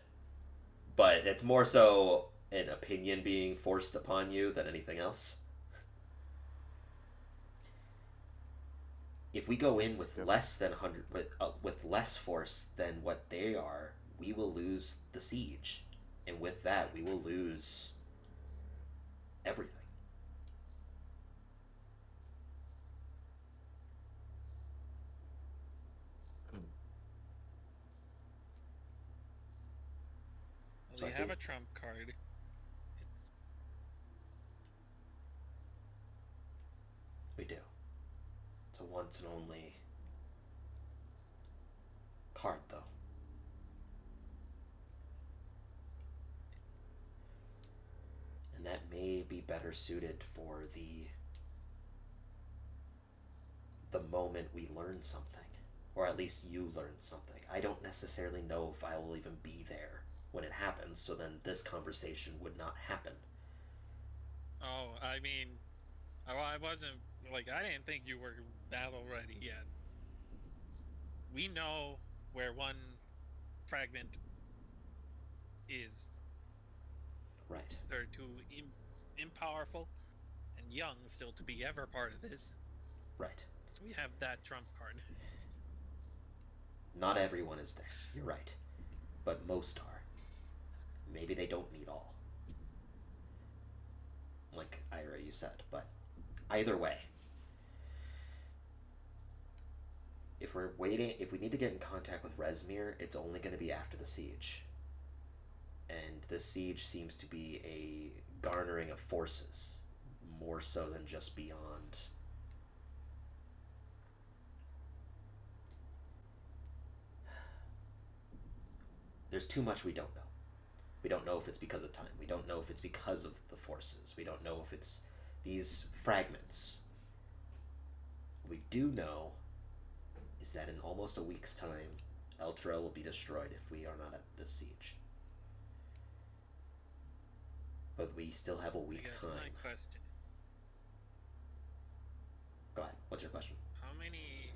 Speaker 4: But it's more so an opinion being forced upon you than anything else. If we go in with less than 100, with less force than what they are, we will lose the siege, and with that, we will lose everything.
Speaker 6: well,
Speaker 4: So
Speaker 6: you
Speaker 4: I
Speaker 6: have
Speaker 4: think-
Speaker 6: a trump card.
Speaker 4: We do. It's a once and only card, though. And that may better suited for the moment we learn something, or at least you learn something. I don't necessarily know if I will even be there when it happens, so then this conversation would not happen.
Speaker 6: Oh, I mean, I wasn't like I didn't think you were battle ready yet. We know where one fragment is.
Speaker 4: Right.
Speaker 6: They're too impowerful and young still to be ever part of this.
Speaker 4: Right.
Speaker 6: So we have that trump card.
Speaker 4: Not everyone is there. You're right. But most are. Maybe they don't need all. Like Ira, you said. But either way, if we need to get in contact with Rezmir, it's only going to be after the siege. And the siege seems to be a garnering of forces, more so than just beyond. There's too much we don't know. We don't know if it's because of time. We don't know if it's because of the forces. We don't know if it's these fragments. What we do know is that in almost a week's time, Elturel will be destroyed if we are not at the siege. But we still have a
Speaker 6: I
Speaker 4: week
Speaker 6: guess
Speaker 4: time.
Speaker 6: my question is,
Speaker 4: Go ahead. What's your question?
Speaker 6: how many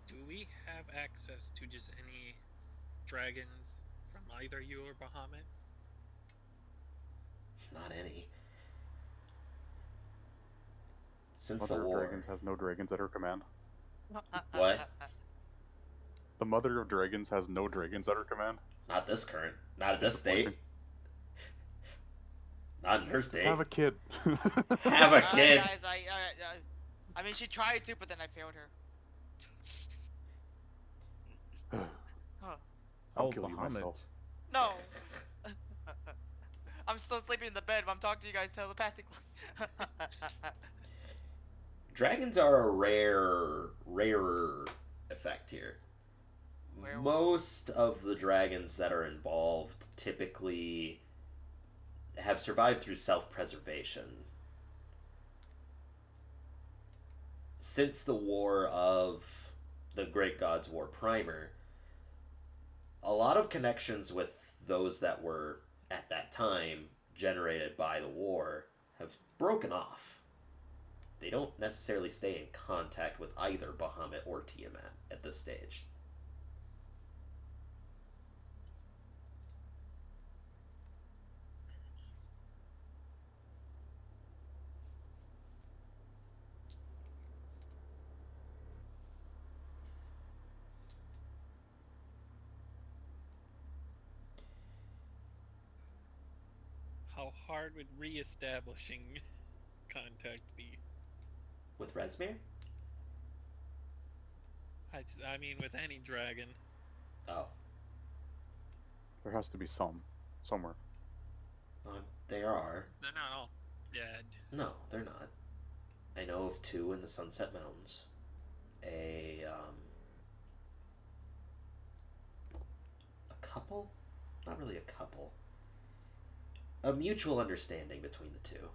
Speaker 6: do we have access to just any dragons from either you or Bahamut?
Speaker 4: Not any. Since
Speaker 1: Mother
Speaker 4: the
Speaker 1: of
Speaker 4: war.
Speaker 1: Dragons has no dragons at her command.
Speaker 4: What?
Speaker 1: The Mother of Dragons has no dragons at her command.
Speaker 4: Not this current. Not at this state.
Speaker 1: Disappointing.
Speaker 4: Not in her state.
Speaker 1: Have a kid.
Speaker 4: Have a kid.
Speaker 2: Guys, I mean, she tried to, but then I failed her. Huh.
Speaker 1: I'll
Speaker 3: Oh,
Speaker 1: kill you
Speaker 3: Bahamut.
Speaker 1: myself.
Speaker 2: No. I'm still sleeping in the bed, but I'm talking to you guys telepathically.
Speaker 4: Dragons are a rarer effect here.
Speaker 2: Werewolf.
Speaker 4: Most of the dragons that are involved typically have survived through self-preservation. Since the War of the Great Gods War Primer, a lot of connections with those that were at that time generated by the war have broken off. They don't necessarily stay in contact with either Bahamut or Tiamat at this stage.
Speaker 6: How hard would re-establishing contact be?
Speaker 4: With Rezmir?
Speaker 6: I mean, with any dragon.
Speaker 4: Oh.
Speaker 1: There has to be some. Somewhere.
Speaker 4: They are.
Speaker 6: They're not all dead.
Speaker 4: No, they're not. I know of two in the Sunset Mountains. A couple? Not really a couple. A mutual understanding between the two.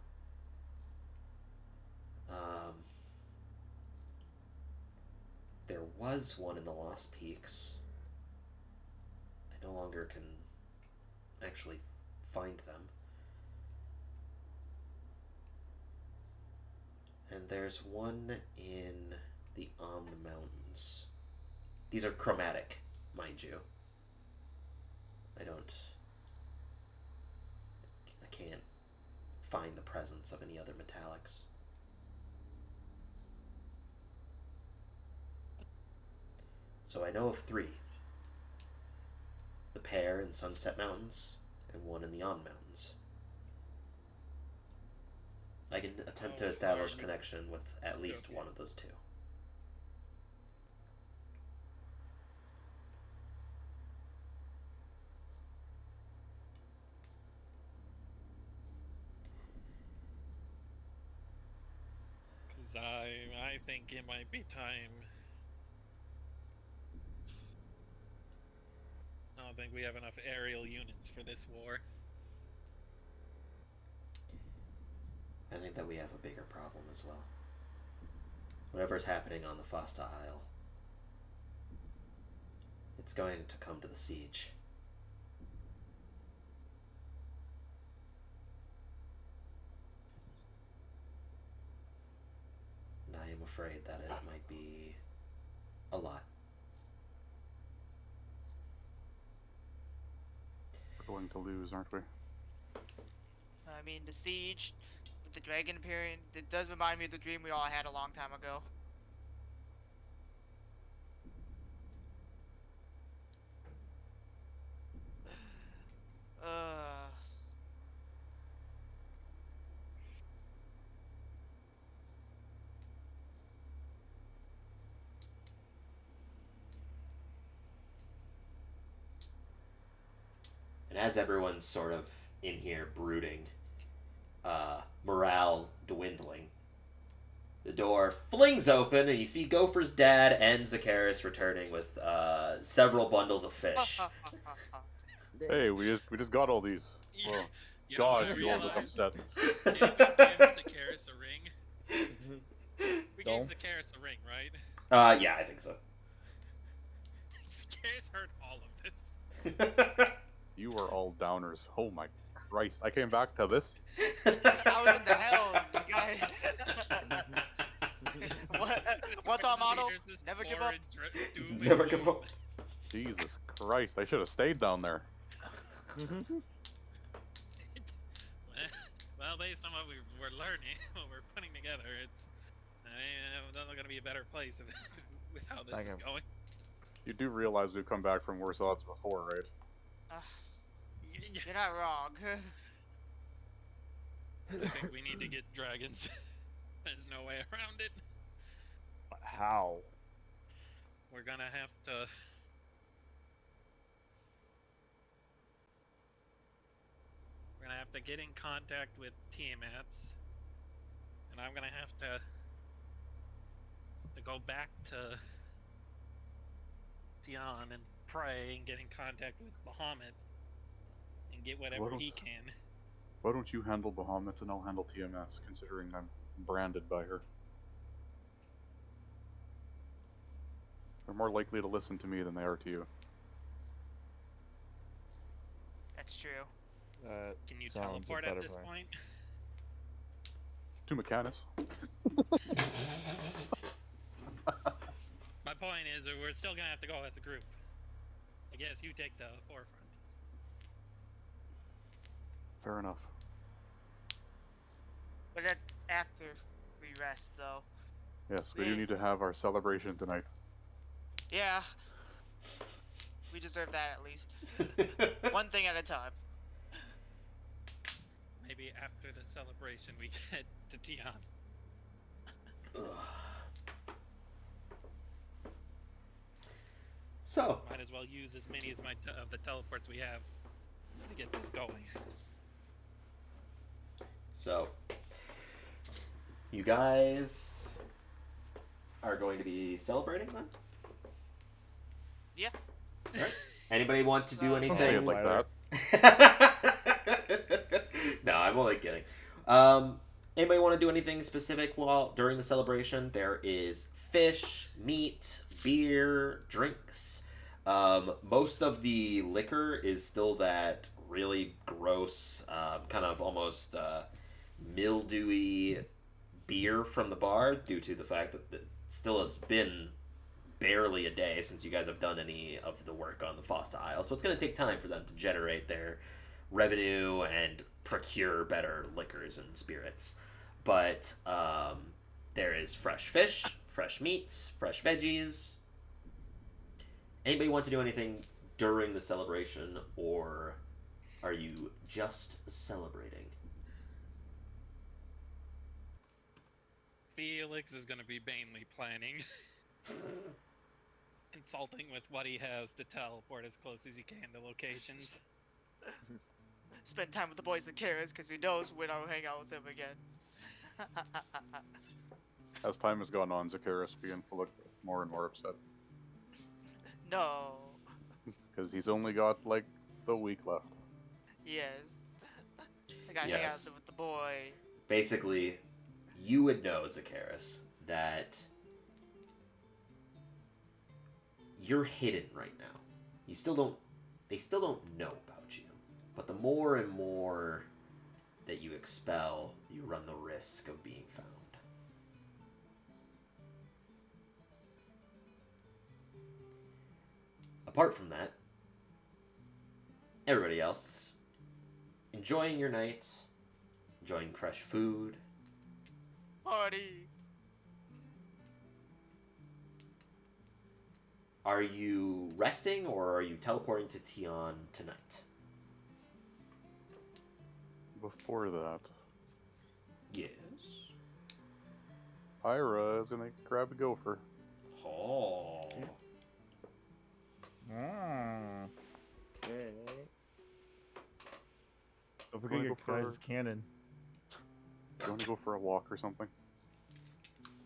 Speaker 4: There was one in the Lost Peaks. I no longer can actually find them. And there's one in the Omn Mountains. These are chromatic, mind you. I can't find the presence of any other metallics. So I know of three. The pair in Sunset Mountains, and one in the Omn Mountains. I can attempt to establish connection with at least one of those two.
Speaker 6: Because I think it might be time. I don't think we have enough aerial units for this war.
Speaker 4: I think that we have a bigger problem as well. Whatever's happening on the Fosta Isle, it's going to come to the siege. And I am afraid that it might be a lot.
Speaker 1: We're going to lose, aren't we?
Speaker 2: I mean, the siege with the dragon appearing, it does remind me of the dream we all had a long time ago. Uh,
Speaker 4: And as everyone's sort of in here brooding, morale dwindling, the door flings open and you see Gopher's dad and Zacchaeus returning with several bundles of fish.
Speaker 1: Hey, we just got all these.
Speaker 6: You-
Speaker 1: Well,
Speaker 6: you know what I
Speaker 1: God, you all look
Speaker 6: realized?
Speaker 1: upset.
Speaker 6: Gave Zacchaeus a ring. We gave
Speaker 3: Don't.
Speaker 6: Zacchaeus a ring, right?
Speaker 4: Yeah, I think so.
Speaker 6: Zacchaeus heard all of this.
Speaker 1: You are all downers. Oh my Christ! I came back to this.
Speaker 2: I was in the hells, you guys. What's our motto?
Speaker 6: There's this
Speaker 2: Never give up.
Speaker 6: horrid doom and
Speaker 4: Never give
Speaker 6: gloom.
Speaker 4: up.
Speaker 1: Jesus Christ! I should have stayed down there.
Speaker 6: Well, based on what we're learning, what we're putting together, it's not going to be a better place with how this is going.
Speaker 1: You do realize we've come back from worse odds before, right?
Speaker 2: You're not wrong.
Speaker 6: I think we need to get dragons. There's no way around it.
Speaker 3: But how?
Speaker 6: We're gonna have to. We're gonna have to get in contact with Tiamat's, and I'm gonna have to go back to Tian and pray and get in contact with Bahamut and get whatever
Speaker 1: What
Speaker 6: he
Speaker 1: else?
Speaker 6: can.
Speaker 1: Why don't you handle Bahamut and I'll handle TMS, considering I'm branded by her? They're more likely to listen to me than they are to you.
Speaker 2: That's true.
Speaker 6: Can you
Speaker 3: Sounds a
Speaker 6: teleport at
Speaker 3: better
Speaker 6: this
Speaker 3: plan.
Speaker 6: point?
Speaker 1: To Mechanus.
Speaker 6: My point is, that we're still gonna have to go as a group. I guess you take the forefront.
Speaker 1: Fair enough.
Speaker 2: But that's after we rest, though.
Speaker 1: Yes, we do
Speaker 2: Yeah.
Speaker 1: need to have our celebration tonight.
Speaker 2: Yeah. We deserve that at least. One thing at a time.
Speaker 6: Maybe after the celebration, we get to Tian.
Speaker 4: So,
Speaker 6: Might as well use as many as of the teleports we have to get this going.
Speaker 4: you guys are going to be celebrating then?
Speaker 2: Yeah.
Speaker 4: Alright. Anybody want to do
Speaker 2: Don't
Speaker 1: Don't say it
Speaker 4: anything?
Speaker 1: like
Speaker 3: Tyler.
Speaker 1: that.
Speaker 4: No, I'm only kidding. Anybody want to do anything specific while during the celebration? There is fish, meat, beer, drinks. Most of the liquor is still that really gross, kind of almost mildewy beer from the bar, due to the fact that it still has been barely a day since you guys have done any of the work on the Fosta Isle. So it's going to take time for them to generate their revenue and procure better liquors and spirits. But there is fresh fish, fresh meats, fresh veggies. Anybody want to do anything during the celebration, or are you just celebrating?
Speaker 6: Felix is going to be mainly planning, consulting with what he has to teleport as close as he can to locations.
Speaker 2: Spend time with the boys and Karas, because who knows when I'll hang out with them again.
Speaker 1: As time has gone on, Zacchaeus begins to look more and more upset.
Speaker 2: No.
Speaker 1: Because he's only got, like, the week left.
Speaker 2: Yes. I gotta hang out
Speaker 4: Yes.
Speaker 2: with the boy.
Speaker 4: basically, you would know, Zakaris, that you're hidden right now. They still don't know about you. But the more and more that you expel, you run the risk of being found. Apart from that, everybody else enjoying your night, enjoying fresh food.
Speaker 2: Party.
Speaker 4: Are you resting or are you teleporting to Tion tonight?
Speaker 1: Before that,
Speaker 4: Yes.
Speaker 1: Ira is gonna grab a gopher.
Speaker 4: Oh.
Speaker 3: Mm.
Speaker 5: Okay.
Speaker 3: Don't
Speaker 1: Wanna
Speaker 3: forget your
Speaker 1: go for-
Speaker 3: guys' cannon.
Speaker 1: Do you want to go for a walk or something?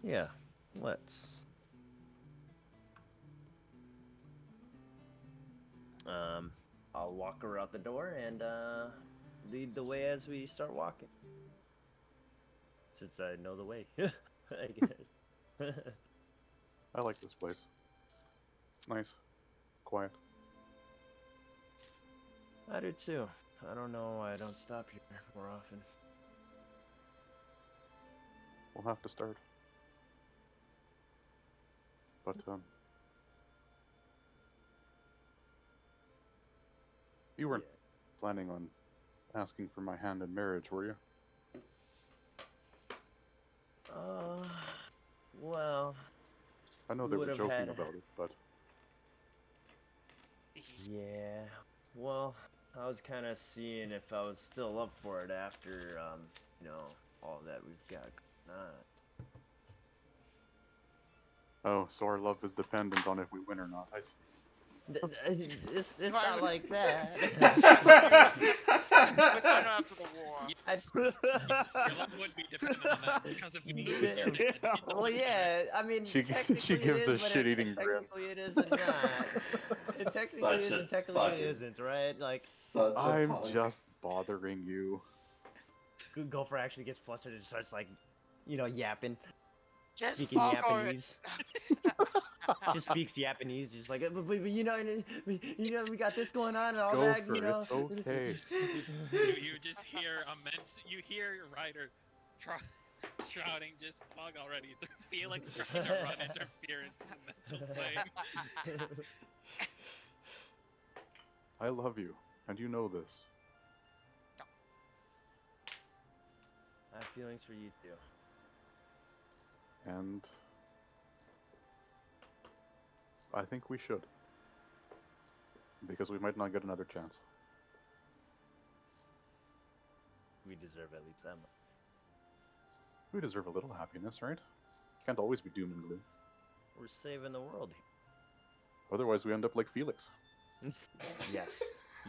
Speaker 5: Yeah, let's. I'll walk her out the door and lead the way as we start walking. Since I know the way, I guess.
Speaker 1: I like this place. It's nice. Quiet.
Speaker 5: I do too. I don't know why I don't stop here more often.
Speaker 1: We'll have to start. But, you weren't planning on asking for my hand in marriage, were you?
Speaker 5: Well,
Speaker 1: I know they were
Speaker 5: Would've
Speaker 1: joking
Speaker 5: had-
Speaker 1: about it, but
Speaker 5: yeah. Well, I was kind of seeing if I was still up for it after, all that we've got going on.
Speaker 1: oh, so our love is dependent on if we win or not. I see.
Speaker 5: It's not like that.
Speaker 2: What's going on after the war?
Speaker 6: Your love would be dependent on that because if you lose, you're dead. It
Speaker 5: Well,
Speaker 6: doesn't
Speaker 5: yeah. I mean,
Speaker 1: She
Speaker 5: technically
Speaker 1: gives
Speaker 5: it
Speaker 1: a
Speaker 5: is, but
Speaker 1: shit-eating grin.
Speaker 5: technically it is and not. It technically
Speaker 4: Such
Speaker 5: is
Speaker 4: a
Speaker 5: and technically
Speaker 4: fucking-
Speaker 5: it isn't, right? Like,
Speaker 4: Such a
Speaker 1: I'm
Speaker 4: punk.
Speaker 1: just bothering you.
Speaker 5: Gopher actually gets flustered and starts like, yapping,
Speaker 2: Just
Speaker 5: speaking
Speaker 2: fuck
Speaker 5: Japanese. Just speaks Japanese, just like, but we got this going on and all that,
Speaker 1: Gopher, it's okay.
Speaker 6: You just hear you hear your rider shouting, just fuck already. Felix trying to run interference in mental plane.
Speaker 1: I love you, and you know this.
Speaker 5: I have feelings for you too.
Speaker 1: And I think we should. Because we might not get another chance.
Speaker 5: We deserve at least that much.
Speaker 1: We deserve a little happiness, right? Can't always be doom and gloom.
Speaker 5: We're saving the world
Speaker 1: Otherwise we end up like Felix.
Speaker 5: here. Yes.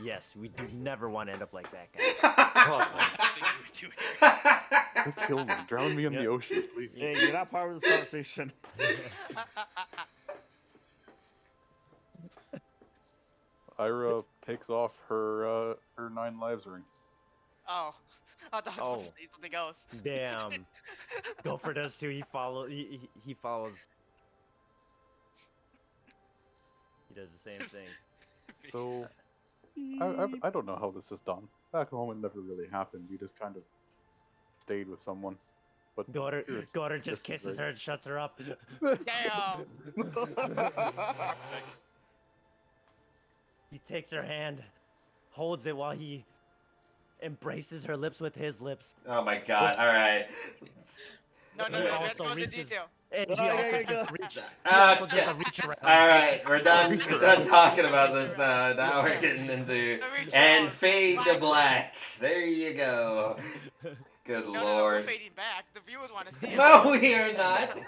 Speaker 5: Yes, we do never want to end up like that guy.
Speaker 1: Just kill me. Drown me in the
Speaker 3: Yep.
Speaker 1: ocean, please.
Speaker 3: Hey, you're not part of this conversation.
Speaker 1: Ira takes off her 9 lives ring.
Speaker 2: Oh, I thought I was supposed to say something else.
Speaker 5: Damn. Gopher does too. He follows. He follows. He does the same thing.
Speaker 1: So I don't know how this is done. Back home it never really happened. We just kind of stayed with someone. But
Speaker 5: Gopher
Speaker 1: here it's-
Speaker 5: just
Speaker 1: it's
Speaker 5: kisses
Speaker 1: great.
Speaker 5: her and shuts her up.
Speaker 2: Damn.
Speaker 5: He takes her hand, holds it while he embraces her lips with his lips,
Speaker 4: Oh my god, alright.
Speaker 2: No,
Speaker 4: He
Speaker 2: let's
Speaker 5: also
Speaker 2: go into
Speaker 5: reaches-
Speaker 2: detail.
Speaker 5: and he
Speaker 3: Oh, yeah,
Speaker 5: also
Speaker 3: yeah,
Speaker 5: does
Speaker 3: yeah.
Speaker 5: the reach. He also does
Speaker 4: Okay.
Speaker 5: the reach around.
Speaker 4: Alright, we're done
Speaker 1: around.
Speaker 4: talking about this now. Now we're getting into
Speaker 2: The reach
Speaker 4: and
Speaker 2: around.
Speaker 4: fade to
Speaker 2: Flash.
Speaker 4: black. There you go. Good
Speaker 2: No, we're
Speaker 4: lord.
Speaker 2: fading back. The viewers want to see it.
Speaker 4: No, we are not.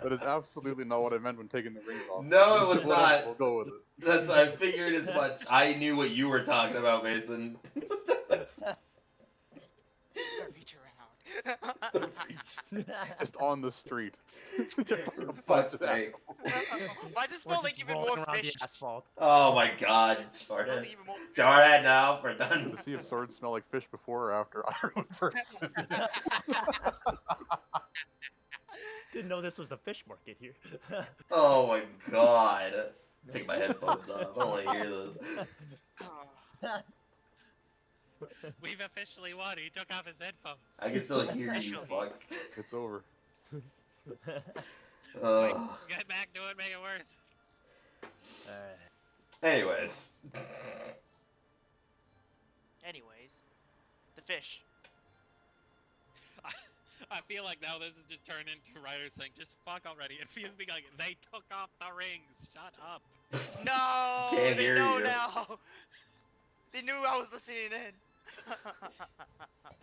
Speaker 1: That is absolutely not what I meant when taking the rings off.
Speaker 4: No, it was
Speaker 1: Whatever,
Speaker 4: not.
Speaker 1: We'll go with it.
Speaker 4: That's I figured as much. I knew what you were talking about, Mason.
Speaker 2: The reach around.
Speaker 4: The fish.
Speaker 1: Just on the street. Just like
Speaker 4: For
Speaker 1: a
Speaker 4: fuck's
Speaker 1: bunch of
Speaker 4: sakes.
Speaker 2: Why does it
Speaker 5: Or
Speaker 2: smell like
Speaker 5: just
Speaker 2: even
Speaker 5: rolling
Speaker 2: more
Speaker 5: around
Speaker 2: fish?
Speaker 5: the asphalt.
Speaker 4: Oh my god,
Speaker 2: Smells
Speaker 4: Jordan.
Speaker 2: even more.
Speaker 4: Jordan, no, we're
Speaker 1: Did
Speaker 4: done.
Speaker 1: the Sea of Swords smell like fish before or after Iron first?
Speaker 5: Didn't know this was the fish market here.
Speaker 4: Oh my god. Take my headphones off. I don't want to hear this.
Speaker 2: Oh,
Speaker 6: We've officially won. He took off his headphones.
Speaker 4: I can still hear you,
Speaker 2: Officially.
Speaker 4: fucks.
Speaker 1: It's over.
Speaker 6: Wait,
Speaker 4: Ugh.
Speaker 6: get back to it, make it worse.
Speaker 4: Anyways.
Speaker 2: anyways, the fish.
Speaker 6: I feel like now this has just turned into writers saying, just fuck already. It feels like they took off the rings. Shut up.
Speaker 2: No,
Speaker 4: Can't
Speaker 2: they
Speaker 4: hear
Speaker 2: know
Speaker 4: you.
Speaker 2: now. They knew I was listening in.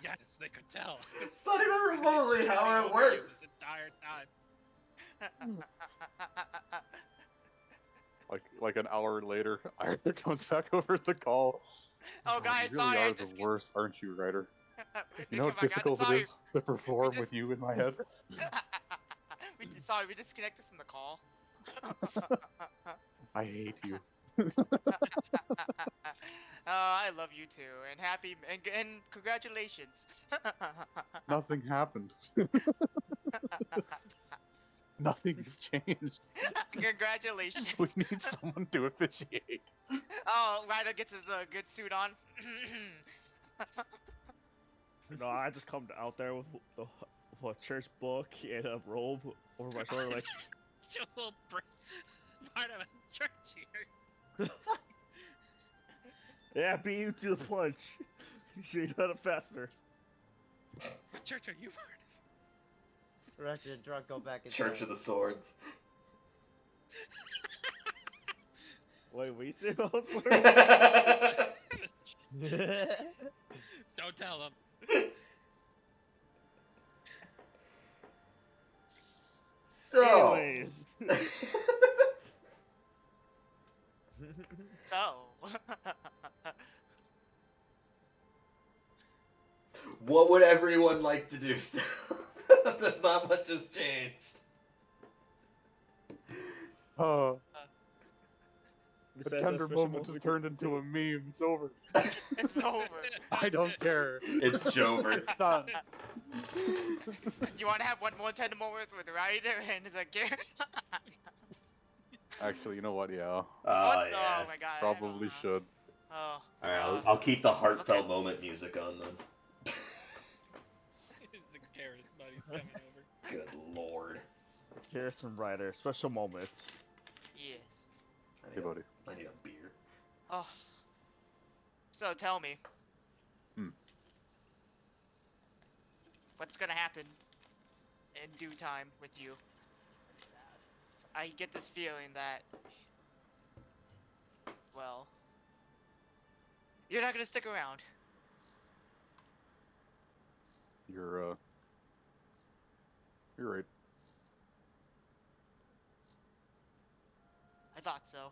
Speaker 6: Yes, they could tell.
Speaker 4: It's not even remotely how
Speaker 6: Over
Speaker 4: it
Speaker 6: you
Speaker 4: works.
Speaker 6: This entire time.
Speaker 1: Like an hour later, Iron comes back over the call.
Speaker 2: Oh, guys,
Speaker 1: you really
Speaker 2: sorry, I
Speaker 1: are the
Speaker 2: just
Speaker 1: worst, aren't you, Ryder? You know
Speaker 2: Oh
Speaker 1: how
Speaker 2: my God,
Speaker 1: difficult
Speaker 2: sorry.
Speaker 1: it is to perform
Speaker 2: just-
Speaker 1: with you in my head?
Speaker 2: Sorry, we disconnected from the call.
Speaker 1: I hate you.
Speaker 2: I love you too, and and congratulations.
Speaker 1: Nothing happened. Nothing's changed.
Speaker 2: Congratulations.
Speaker 1: We need someone to officiate.
Speaker 2: Oh, Ryder gets his good suit on.
Speaker 3: No, I just come out there with a church book and a robe over my shoulder, like,
Speaker 6: Just a little part of a church here.
Speaker 3: yeah, beat you to the punch. You should have done it faster.
Speaker 6: What church are you part
Speaker 5: Ratchet drunk, go back and
Speaker 4: Church of the Swords.
Speaker 3: Wait, we see about
Speaker 6: of? Don't tell them.
Speaker 4: So.
Speaker 3: Anyways.
Speaker 2: So.
Speaker 4: What would everyone like to do still? Not much has changed.
Speaker 1: The
Speaker 3: Besides
Speaker 1: tender
Speaker 3: that special
Speaker 1: moment has
Speaker 3: we
Speaker 1: turned
Speaker 3: can
Speaker 1: into
Speaker 3: do.
Speaker 1: a meme. It's over.
Speaker 2: It's over.
Speaker 1: I don't care.
Speaker 4: It's Jover.
Speaker 1: It's done.
Speaker 2: You want to have one more tender moment with Ryder and his
Speaker 1: Actually, you know what? Yeah,
Speaker 4: Oh,
Speaker 2: What?
Speaker 4: yeah.
Speaker 2: Oh my god.
Speaker 1: probably should.
Speaker 2: Oh.
Speaker 4: Alright, I'll keep the heartfelt moment music on then.
Speaker 6: Zacchaeus buddy's coming over.
Speaker 4: Good lord.
Speaker 3: Garrison Rider, special moment.
Speaker 2: Yes.
Speaker 1: Hey, buddy.
Speaker 4: I need a beer.
Speaker 2: Oh. So tell me.
Speaker 1: Hmm.
Speaker 2: What's gonna happen in due time with you? I get this feeling that, well, you're not gonna stick around.
Speaker 1: You're right.
Speaker 2: I thought so.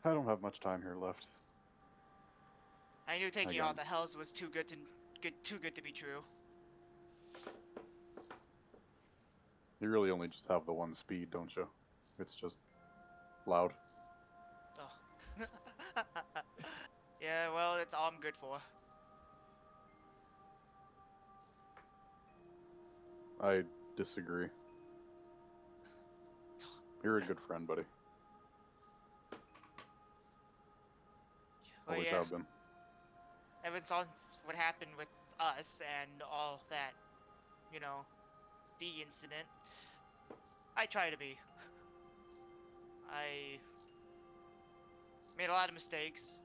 Speaker 1: I don't have much time here left.
Speaker 2: I knew taking you
Speaker 1: got
Speaker 2: out the hells was too good to be true.
Speaker 1: You really only just have the one speed, don't you? It's just loud.
Speaker 2: Oh. Yeah, well, it's all I'm good for.
Speaker 1: I disagree. You're a good friend, buddy.
Speaker 2: Well,
Speaker 1: Always
Speaker 2: yeah,
Speaker 1: have been.
Speaker 2: ever since what happened with us and all that, you know, the incident, I try to be. I made a lot of mistakes.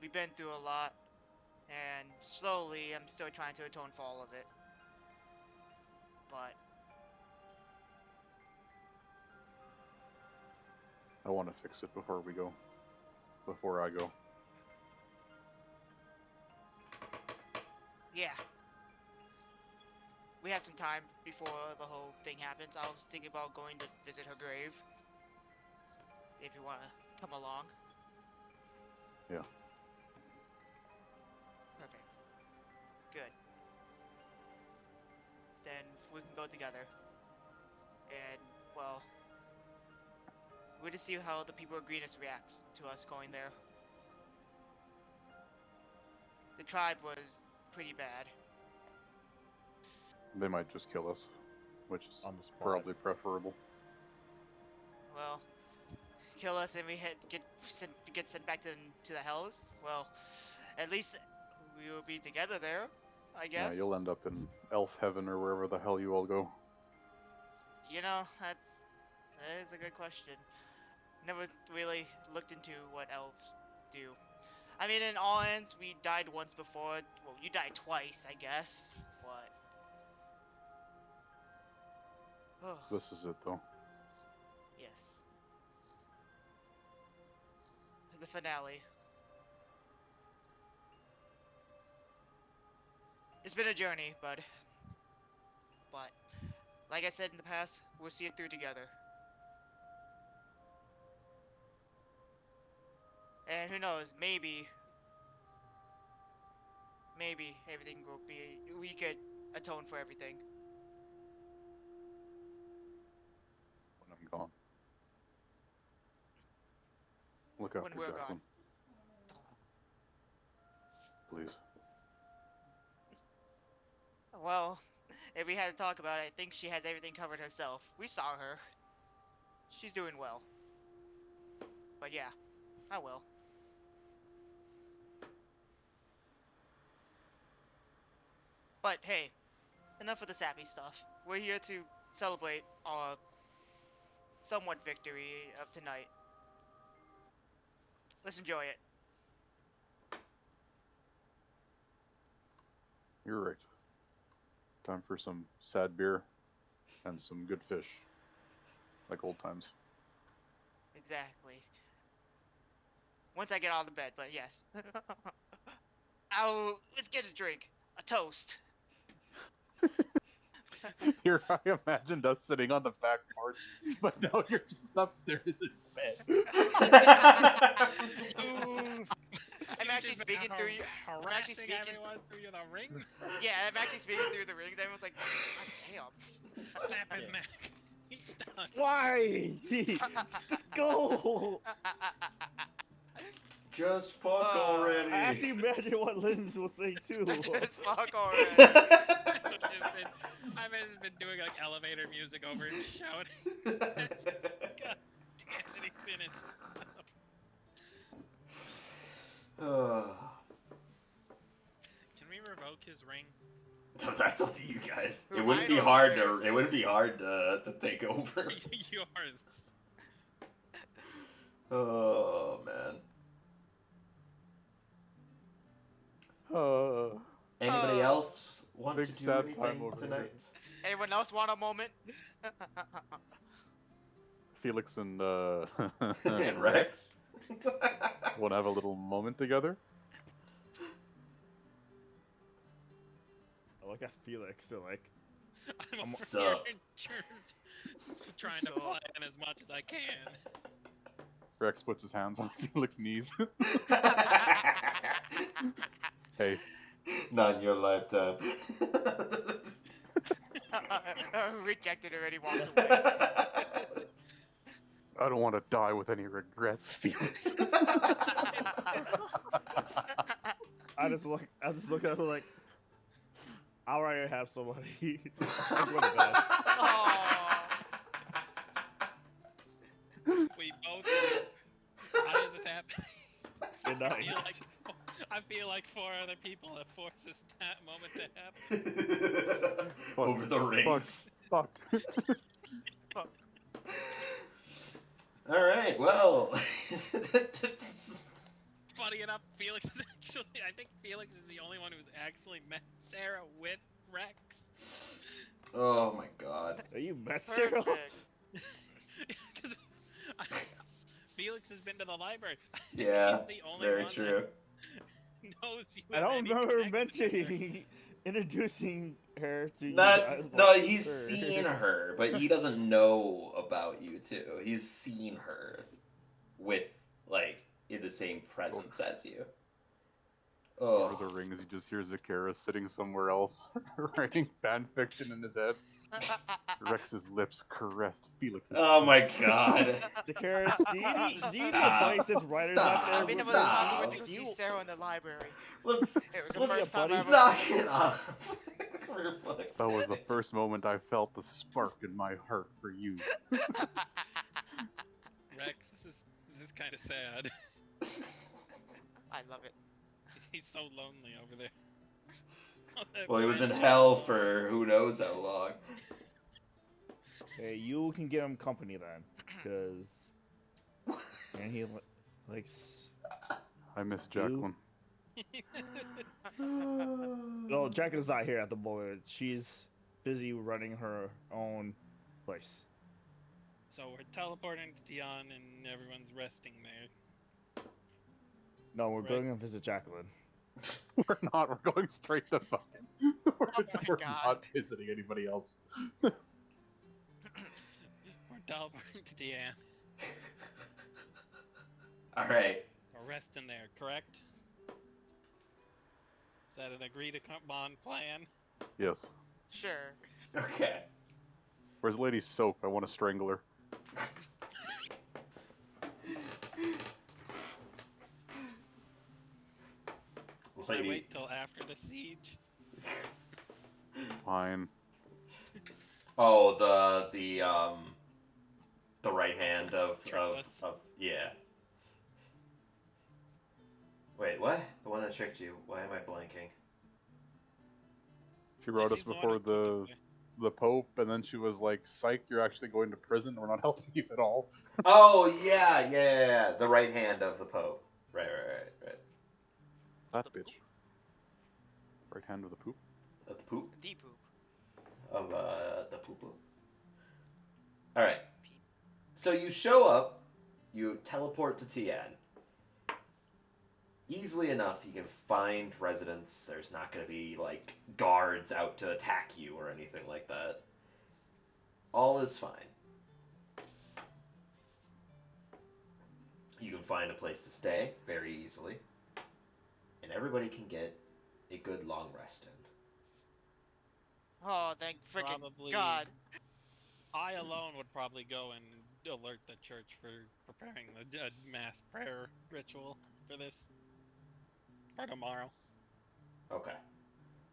Speaker 2: We've been through a lot, and slowly I'm still trying to atone for all of it. But
Speaker 1: I want to fix it before we go. Before I go.
Speaker 2: yeah, we have some time before the whole thing happens. I was thinking about going to visit her grave. If you want to come along.
Speaker 1: Yeah.
Speaker 2: Perfect. Good. Then we can go together. And, well, we're to see how the people of Greenest reacts to us going there. The tribe was pretty bad.
Speaker 1: They might just kill us, which is
Speaker 3: On the spot.
Speaker 1: probably preferable.
Speaker 2: Well, kill us and we get sent back to the hells. Well, at least we will be together there, I
Speaker 1: Yeah,
Speaker 2: guess.
Speaker 1: you'll end up in elf heaven or wherever the hell you all go.
Speaker 2: You know, that is a good question. Never really looked into what elves do. I mean, in all ends, we died once before. Well, you died twice, I guess. What? Oh,
Speaker 1: This is it, though.
Speaker 2: yes. The finale. It's been a journey, bud. But, like I said in the past, we'll see it through together. And who knows, maybe everything will be, we could atone for everything.
Speaker 1: When I'm gone. Look after
Speaker 2: When we're
Speaker 1: Jacqueline.
Speaker 2: gone.
Speaker 1: Please.
Speaker 2: Well, if we had to talk about it, I think she has everything covered herself. We saw her. She's doing well. But yeah, I will. But hey, enough of the sappy stuff. We're here to celebrate our somewhat victory of tonight. Let's enjoy it.
Speaker 1: You're right. Time for some sad beer and some good fish. Like old times.
Speaker 2: Exactly. Once I get out of the bed, but yes. Let's get a drink. A toast.
Speaker 1: Here, I imagined us sitting on the back porch, but now you're just upstairs in bed.
Speaker 2: I'm actually speaking through you. I'm actually
Speaker 6: harassing
Speaker 2: speaking.
Speaker 6: everyone through the ring.
Speaker 2: Yeah, I'm actually speaking through the ring. Everyone's like, God
Speaker 6: Snap his neck. He's done.
Speaker 3: Why? Just go.
Speaker 2: damn.
Speaker 4: Just fuck
Speaker 2: Uh,
Speaker 3: I
Speaker 4: already.
Speaker 3: actually imagine what Linz will say too.
Speaker 2: Just fuck already.
Speaker 6: I've just been doing like elevator music over and shouting. God damn it, he's been in. Can we revoke his ring?
Speaker 4: So that's up to you guys.
Speaker 2: Who
Speaker 4: It wouldn't be
Speaker 2: mine or
Speaker 4: hard
Speaker 2: yours?
Speaker 4: to. It wouldn't be hard to take over.
Speaker 6: Yours.
Speaker 4: Oh man. Anybody else want
Speaker 1: big
Speaker 4: to do
Speaker 1: sad time
Speaker 4: anything
Speaker 1: over here.
Speaker 4: tonight?
Speaker 2: Anyone else want a moment?
Speaker 1: Felix and
Speaker 4: And Rex.
Speaker 1: want to have a little moment together?
Speaker 3: I look at Felix and like,
Speaker 6: I'm over
Speaker 4: Sup?
Speaker 6: here trying to
Speaker 2: Sup?
Speaker 6: plan as much as I can.
Speaker 1: Rex puts his hands on Felix's knees. Hey,
Speaker 4: Not in your lifetime.
Speaker 2: Rejected already walks away.
Speaker 1: I don't want to die with any regrets, Felix.
Speaker 3: I just look at her like, I'd rather have somebody. I go to bed.
Speaker 2: Aw.
Speaker 6: We both do. How does this happen?
Speaker 3: Good night.
Speaker 6: I feel like 4 other people have forced this moment to happen.
Speaker 4: Over the rings.
Speaker 1: Fuck.
Speaker 4: Alright, well.
Speaker 6: Funny enough, Felix is actually. I think Felix is the only one who's actually met Sarah with Rex.
Speaker 4: Oh my god.
Speaker 3: Are you met Sarah?
Speaker 2: Perfect.
Speaker 6: Because Felix has been to the library.
Speaker 4: Yeah,
Speaker 6: He's the
Speaker 4: it's
Speaker 6: only
Speaker 4: very
Speaker 6: one
Speaker 4: true.
Speaker 6: that knows you.
Speaker 3: I
Speaker 6: have
Speaker 3: don't
Speaker 6: any
Speaker 3: remember
Speaker 6: connection with her.
Speaker 3: mentioning introducing her to you
Speaker 4: Not,
Speaker 3: guys,
Speaker 4: no,
Speaker 3: but
Speaker 4: he's
Speaker 3: sure.
Speaker 4: seen her, but he doesn't know about you two. He's seen her with, like, in the same presence as you.
Speaker 1: Lord of
Speaker 4: Oh.
Speaker 1: the Rings, you just hear Zacchaeus sitting somewhere else, writing fan fiction in his head. Rex's lips caressed Felix's
Speaker 4: Oh my
Speaker 1: cheek.
Speaker 4: god.
Speaker 3: Zacchaeus, do you need
Speaker 4: Stop.
Speaker 3: advice as writers out there?
Speaker 2: I
Speaker 4: Stop.
Speaker 2: made up at
Speaker 3: Listen,
Speaker 2: the time we
Speaker 4: Stop.
Speaker 2: went to go
Speaker 3: do
Speaker 2: see
Speaker 3: you-
Speaker 2: Sarah in the library.
Speaker 4: Let's
Speaker 2: It was the
Speaker 3: Let's-
Speaker 2: first time I ever.
Speaker 4: knock it off. For fuck's
Speaker 1: That was the
Speaker 4: sake.
Speaker 1: first moment I felt the spark in my heart for you.
Speaker 6: Rex, this is kind of sad.
Speaker 2: I love it.
Speaker 6: He's so lonely over there.
Speaker 4: Well, he was in hell for who knows how long.
Speaker 3: Hey, you can give him company then, because and he likes.
Speaker 1: I miss Jacqueline.
Speaker 3: Well, Jacqueline's not here at the moment. She's busy running her own place.
Speaker 6: So we're teleporting to Dion and everyone's resting there.
Speaker 3: No, we're
Speaker 6: Right.
Speaker 3: going to visit Jacqueline.
Speaker 1: We're not. We're going straight to fucking. We're,
Speaker 2: Oh my
Speaker 1: we're
Speaker 2: God.
Speaker 1: not visiting anybody else.
Speaker 6: We're teleporting to Dion.
Speaker 4: Alright.
Speaker 6: We're resting there, correct? Is that an agreed upon plan?
Speaker 1: Yes.
Speaker 2: Sure.
Speaker 4: Okay.
Speaker 1: Where's Lady Soap? I want to strangle her.
Speaker 6: Should I
Speaker 4: Lady.
Speaker 6: wait till after the siege?
Speaker 1: Fine.
Speaker 4: Oh, the right hand of
Speaker 6: Trickless.
Speaker 4: yeah. Wait, what? The one that tricked you. Why am I blanking?
Speaker 1: She brought us
Speaker 6: She's one
Speaker 1: before
Speaker 6: who took us
Speaker 1: the Pope, and then she was like, "Psych, you're actually going to prison. We're not helping you at all."
Speaker 4: Oh yeah. The right hand of the Pope. Right.
Speaker 1: That bitch. Right hand of the poop.
Speaker 4: Of the poop.
Speaker 2: The poop.
Speaker 4: Of the poo-poo. Alright. So you show up, you teleport to Tien. Easily enough, you can find residents. There's not going to be, like, guards out to attack you or anything like that. All is fine. You can find a place to stay very easily. And everybody can get a good long rest in.
Speaker 2: Oh, thank freaking
Speaker 6: Probably.
Speaker 2: God.
Speaker 6: I alone would probably go and alert the church for preparing the mass prayer ritual for this. For tomorrow.
Speaker 4: Okay.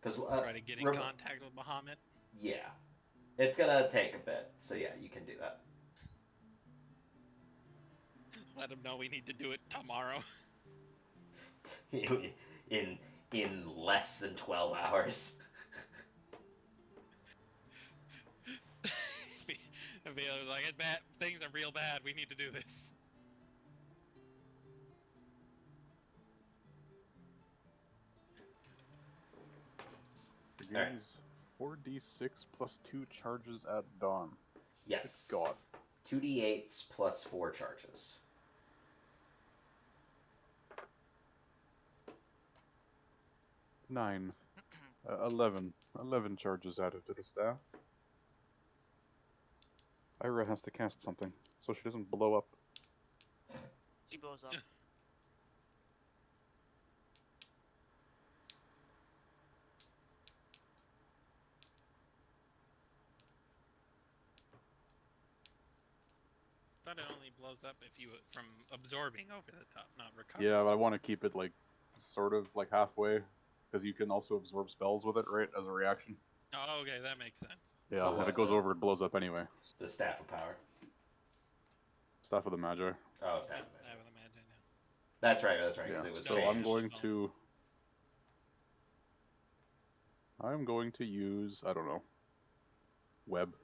Speaker 4: Because
Speaker 6: Try to get in contact with Bahamut.
Speaker 4: Yeah. It's gonna take a bit, so yeah, you can do that.
Speaker 6: Let him know we need to do it tomorrow.
Speaker 4: in less than 12 hours.
Speaker 6: If he was like, bad, things are real bad, we need to do this.
Speaker 1: The
Speaker 4: Alright.
Speaker 1: game's 4d6 plus 2 charges at dawn.
Speaker 4: Yes.
Speaker 1: God.
Speaker 4: 2d8s plus 4 charges.
Speaker 1: Nine. 11. 11 charges added to the staff. Ira has to cast something, so she doesn't blow up.
Speaker 2: She blows up.
Speaker 6: Thought it only blows up if you from absorbing over the top, not recovering.
Speaker 1: Yeah, but I want to keep it like sort of like halfway, because you can also absorb spells with it, right, as a reaction.
Speaker 6: Oh, okay, that makes sense.
Speaker 1: Yeah,
Speaker 4: Oh,
Speaker 1: if
Speaker 4: what,
Speaker 1: it goes
Speaker 4: the-
Speaker 1: over, it blows up anyway.
Speaker 4: The Staff of Power.
Speaker 1: Staff of the Magi.
Speaker 4: Oh,
Speaker 6: I
Speaker 4: Staff of
Speaker 6: would
Speaker 4: Power.
Speaker 6: imagine. Yeah.
Speaker 4: That's right, 'cause
Speaker 1: Yeah.
Speaker 4: it was
Speaker 1: So I'm
Speaker 4: changed.
Speaker 1: going to. I'm going to use, I don't know, web.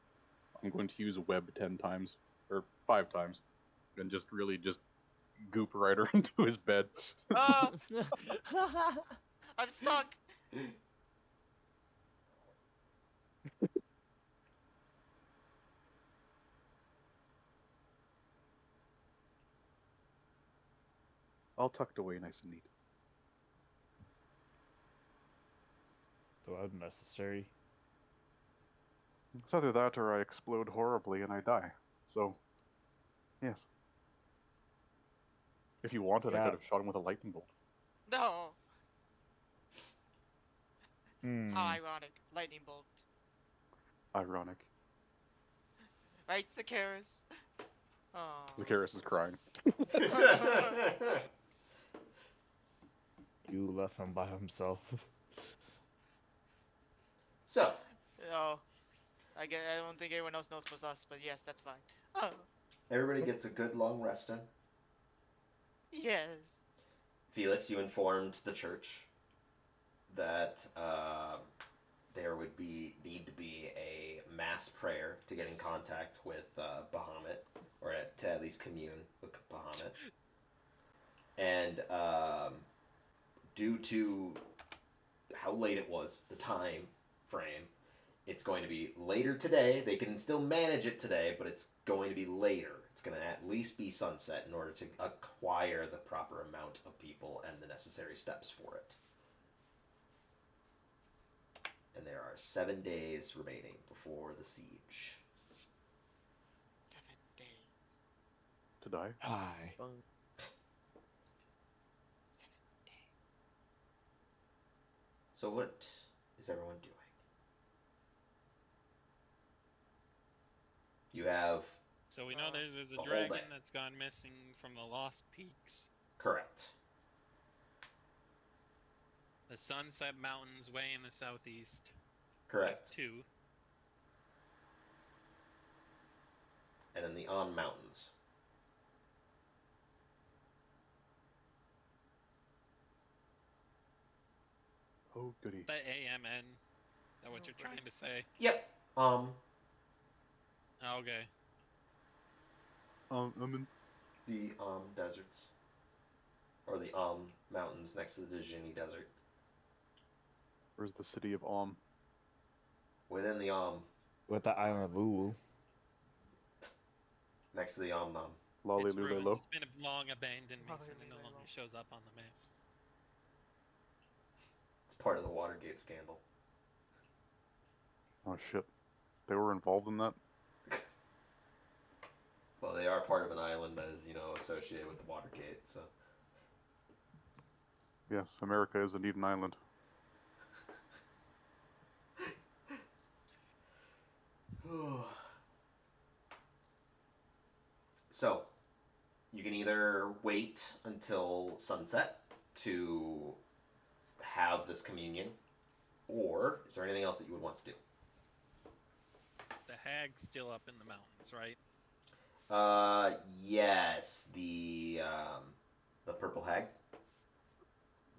Speaker 1: I'm going to use web 10 times or 5 times, and just really just goop Ryder into his bed.
Speaker 2: Oh, I'm stuck.
Speaker 1: All tucked away, nice and neat.
Speaker 3: So unnecessary.
Speaker 1: It's either that or I explode horribly and I die. So, yes. If you wanted, I
Speaker 3: Yeah.
Speaker 1: could have shot him with a lightning bolt.
Speaker 2: No.
Speaker 3: Hmm.
Speaker 2: How ironic. Lightning bolt.
Speaker 1: Ironic.
Speaker 2: Right, Sakaris? Oh.
Speaker 1: Zacharias is crying.
Speaker 3: You left him by himself.
Speaker 4: So,
Speaker 2: No. I don't think anyone else knows but us, but yes, that's fine. Oh.
Speaker 4: everybody gets a good long rest in.
Speaker 2: Yes.
Speaker 4: Felix, you informed the church that there would need to be a mass prayer to get in contact with Bahamut, or to at least commune with Bahamut. And due to how late it was, the time frame, it's going to be later today. They can still manage it today, but it's going to be later. It's going to at least be sunset in order to acquire the proper amount of people and the necessary steps for it. And there are 7 days remaining before the siege.
Speaker 2: 7 days.
Speaker 1: To die?
Speaker 3: Hi.
Speaker 2: 7 days.
Speaker 4: So what is everyone doing? You have...
Speaker 6: So we know there's
Speaker 4: the
Speaker 6: a
Speaker 4: whole
Speaker 6: dragon
Speaker 4: day.
Speaker 6: that's gone missing from the Lost Peaks.
Speaker 4: Correct.
Speaker 6: The Sunset Mountains way in the southeast.
Speaker 4: Correct.
Speaker 6: 2.
Speaker 4: And then the On Mountains.
Speaker 1: Oh, goody.
Speaker 6: The AMN. Is that what you're trying to say?
Speaker 4: Yep.
Speaker 6: Okay.
Speaker 1: I'm in.
Speaker 4: The deserts. Or the mountains next to the Djinni Desert.
Speaker 1: Where's the city of Om?
Speaker 4: Within the
Speaker 3: With the island of Ulu.
Speaker 4: next to the Nom.
Speaker 1: Lolly
Speaker 6: It's ruined.
Speaker 1: Lulelo.
Speaker 6: It's been long abandoned, Mason. It no
Speaker 2: Lolly
Speaker 6: longer
Speaker 2: Lulelo.
Speaker 6: shows up on the maps.
Speaker 4: It's part of the Watergate scandal.
Speaker 1: Oh shit. They were involved in that?
Speaker 4: Well, they are part of an island that is, associated with the Watergate, so...
Speaker 1: Yes, America is indeed an island.
Speaker 4: So, you can either wait until sunset to have this communion, or is there anything else that you would want to do?
Speaker 6: The hag's still up in the mountains, right?
Speaker 4: Yes, the purple hag,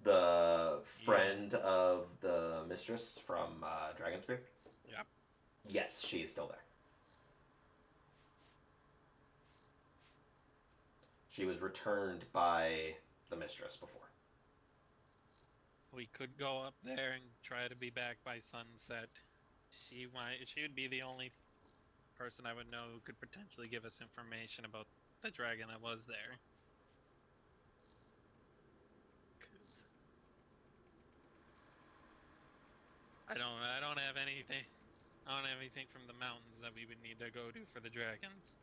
Speaker 4: the friend of the mistress from Dragonspear.
Speaker 6: Yep.
Speaker 4: Yes, she is still there. She was returned by the mistress before.
Speaker 6: We could go up there and try to be back by sunset. She would be the only person I would know who could potentially give us information about the dragon that was there. 'Cause I don't have anything. I don't have anything from the mountains that we would need to go to for the dragons.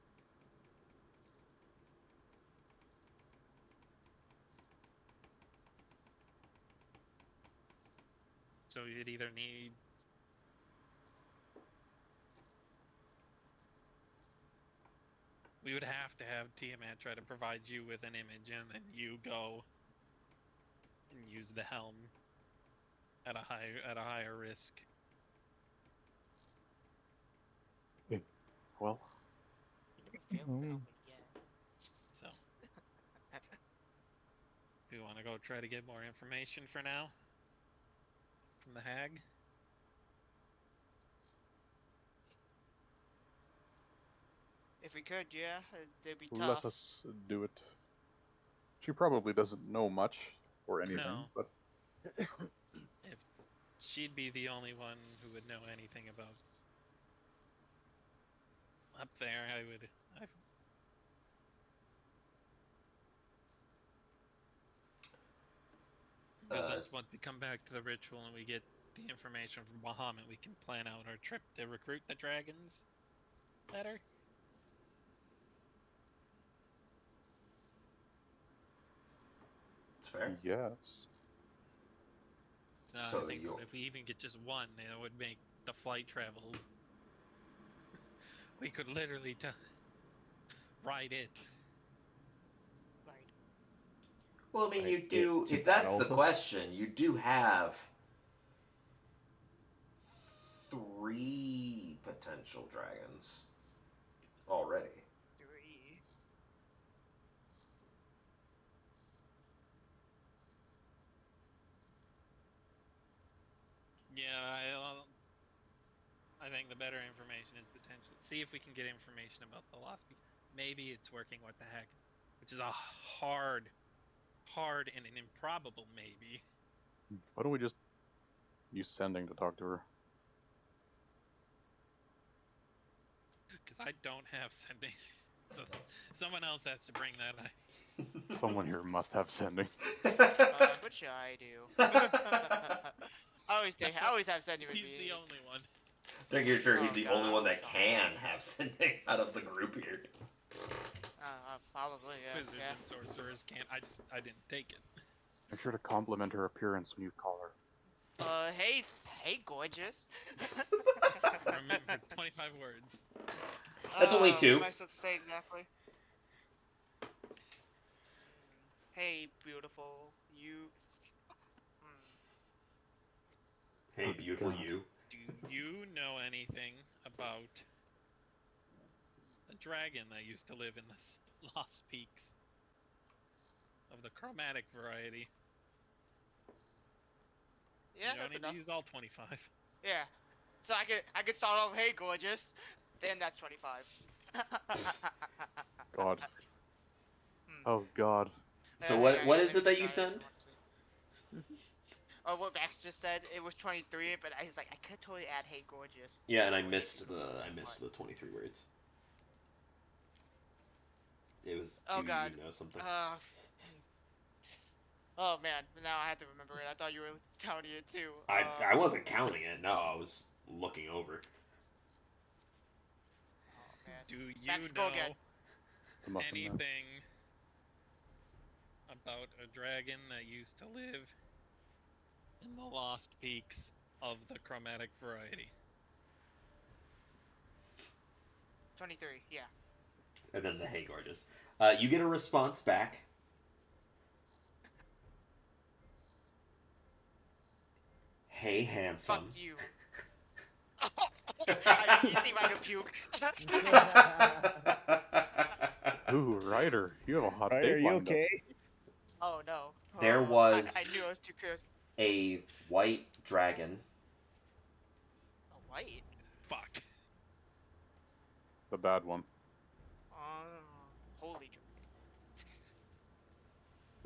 Speaker 6: So you'd either need we would have to have Tiamat try to provide you with an image, and then you go and use the helm at a higher risk.
Speaker 1: Well,
Speaker 2: You failed to help me again.
Speaker 6: So we want to go try to get more information for now from the hag.
Speaker 2: If we could, yeah, they'd be
Speaker 1: let
Speaker 2: tough.
Speaker 1: us do it. She probably doesn't know much or anything,
Speaker 6: No.
Speaker 1: but
Speaker 6: If she'd be the only one who would know anything about up there, because that's once we come back to the ritual and we get the information from Bahamut, we can plan out our trip to recruit the dragons better.
Speaker 4: It's fair.
Speaker 1: Yes.
Speaker 4: So
Speaker 6: I think
Speaker 4: you'll-
Speaker 6: if we even get just one, it would make the flight travel. We could literally ride it.
Speaker 2: Right.
Speaker 4: Well, I mean,
Speaker 5: Right,
Speaker 4: you do.
Speaker 5: it
Speaker 4: If that's the
Speaker 5: tomorrow.
Speaker 4: question, you do have 3 potential dragons already.
Speaker 2: 3.
Speaker 6: Yeah, I think the better information is potentially see if we can get information about the lost people. Maybe it's working. What the heck? Which is a hard and an improbable maybe.
Speaker 1: Why don't we just use sending to talk to her?
Speaker 6: Because I don't have sending, so someone else has to bring that.
Speaker 1: Someone here must have sending.
Speaker 2: What should I do? I always have sending with
Speaker 6: He's
Speaker 2: me.
Speaker 6: the only one.
Speaker 4: I think you're sure he's
Speaker 2: Oh,
Speaker 4: the
Speaker 2: God,
Speaker 4: only one that
Speaker 2: that's
Speaker 4: can have sending out of the group here.
Speaker 2: Probably, yeah.
Speaker 6: Wizards
Speaker 2: Yeah.
Speaker 6: and sorcerers can't. I didn't take it.
Speaker 1: Make sure to compliment her appearance when you call her.
Speaker 2: Hey, gorgeous.
Speaker 6: Remember 25 words.
Speaker 4: That's only
Speaker 2: What
Speaker 4: 2.
Speaker 2: am I supposed to say exactly? Hey, beautiful. You.
Speaker 4: Hey, beautiful you.
Speaker 6: Do you know anything about a dragon that used to live in the Lost Peaks of the chromatic variety?
Speaker 2: Yeah,
Speaker 6: you don't
Speaker 2: that's
Speaker 6: need
Speaker 2: enough.
Speaker 6: to use all 25.
Speaker 2: Yeah. So I could start off, hey, gorgeous. Then that's 25.
Speaker 1: God. Oh God.
Speaker 4: So
Speaker 2: Yeah,
Speaker 4: what
Speaker 2: yeah,
Speaker 4: what
Speaker 2: yeah,
Speaker 4: is
Speaker 2: let
Speaker 4: it
Speaker 2: me
Speaker 4: that you
Speaker 2: start,
Speaker 4: send?
Speaker 2: Oh, what Max just said, it was 23, but I was like, I could totally add hey, gorgeous.
Speaker 4: Yeah, and I
Speaker 2: Or
Speaker 4: missed
Speaker 2: hey,
Speaker 4: the 23 words. It was.
Speaker 2: Oh,
Speaker 4: do
Speaker 2: God.
Speaker 4: you know something?
Speaker 2: Oh man, now I have to remember it. I thought you were counting it too.
Speaker 4: I wasn't counting it. No, I was looking over.
Speaker 2: Oh man.
Speaker 6: Do you
Speaker 2: Max, go again.
Speaker 1: The muffin man.
Speaker 6: anything about a dragon that used to live in the Lost Peaks of the chromatic variety?
Speaker 2: 23, yeah.
Speaker 4: And then the hey gorgeous. You get a response back. Hey handsome.
Speaker 2: Fuck you. I'm easy right to puke.
Speaker 1: Ooh, Ryder, you have a hot
Speaker 3: Right,
Speaker 1: date
Speaker 3: are you
Speaker 1: lined up.
Speaker 3: okay?
Speaker 2: Oh no.
Speaker 4: There
Speaker 2: Oh,
Speaker 4: was-
Speaker 2: I knew I was too curious.
Speaker 4: A white dragon.
Speaker 2: A white?
Speaker 6: Fuck.
Speaker 1: The bad one.
Speaker 2: Holy dragon.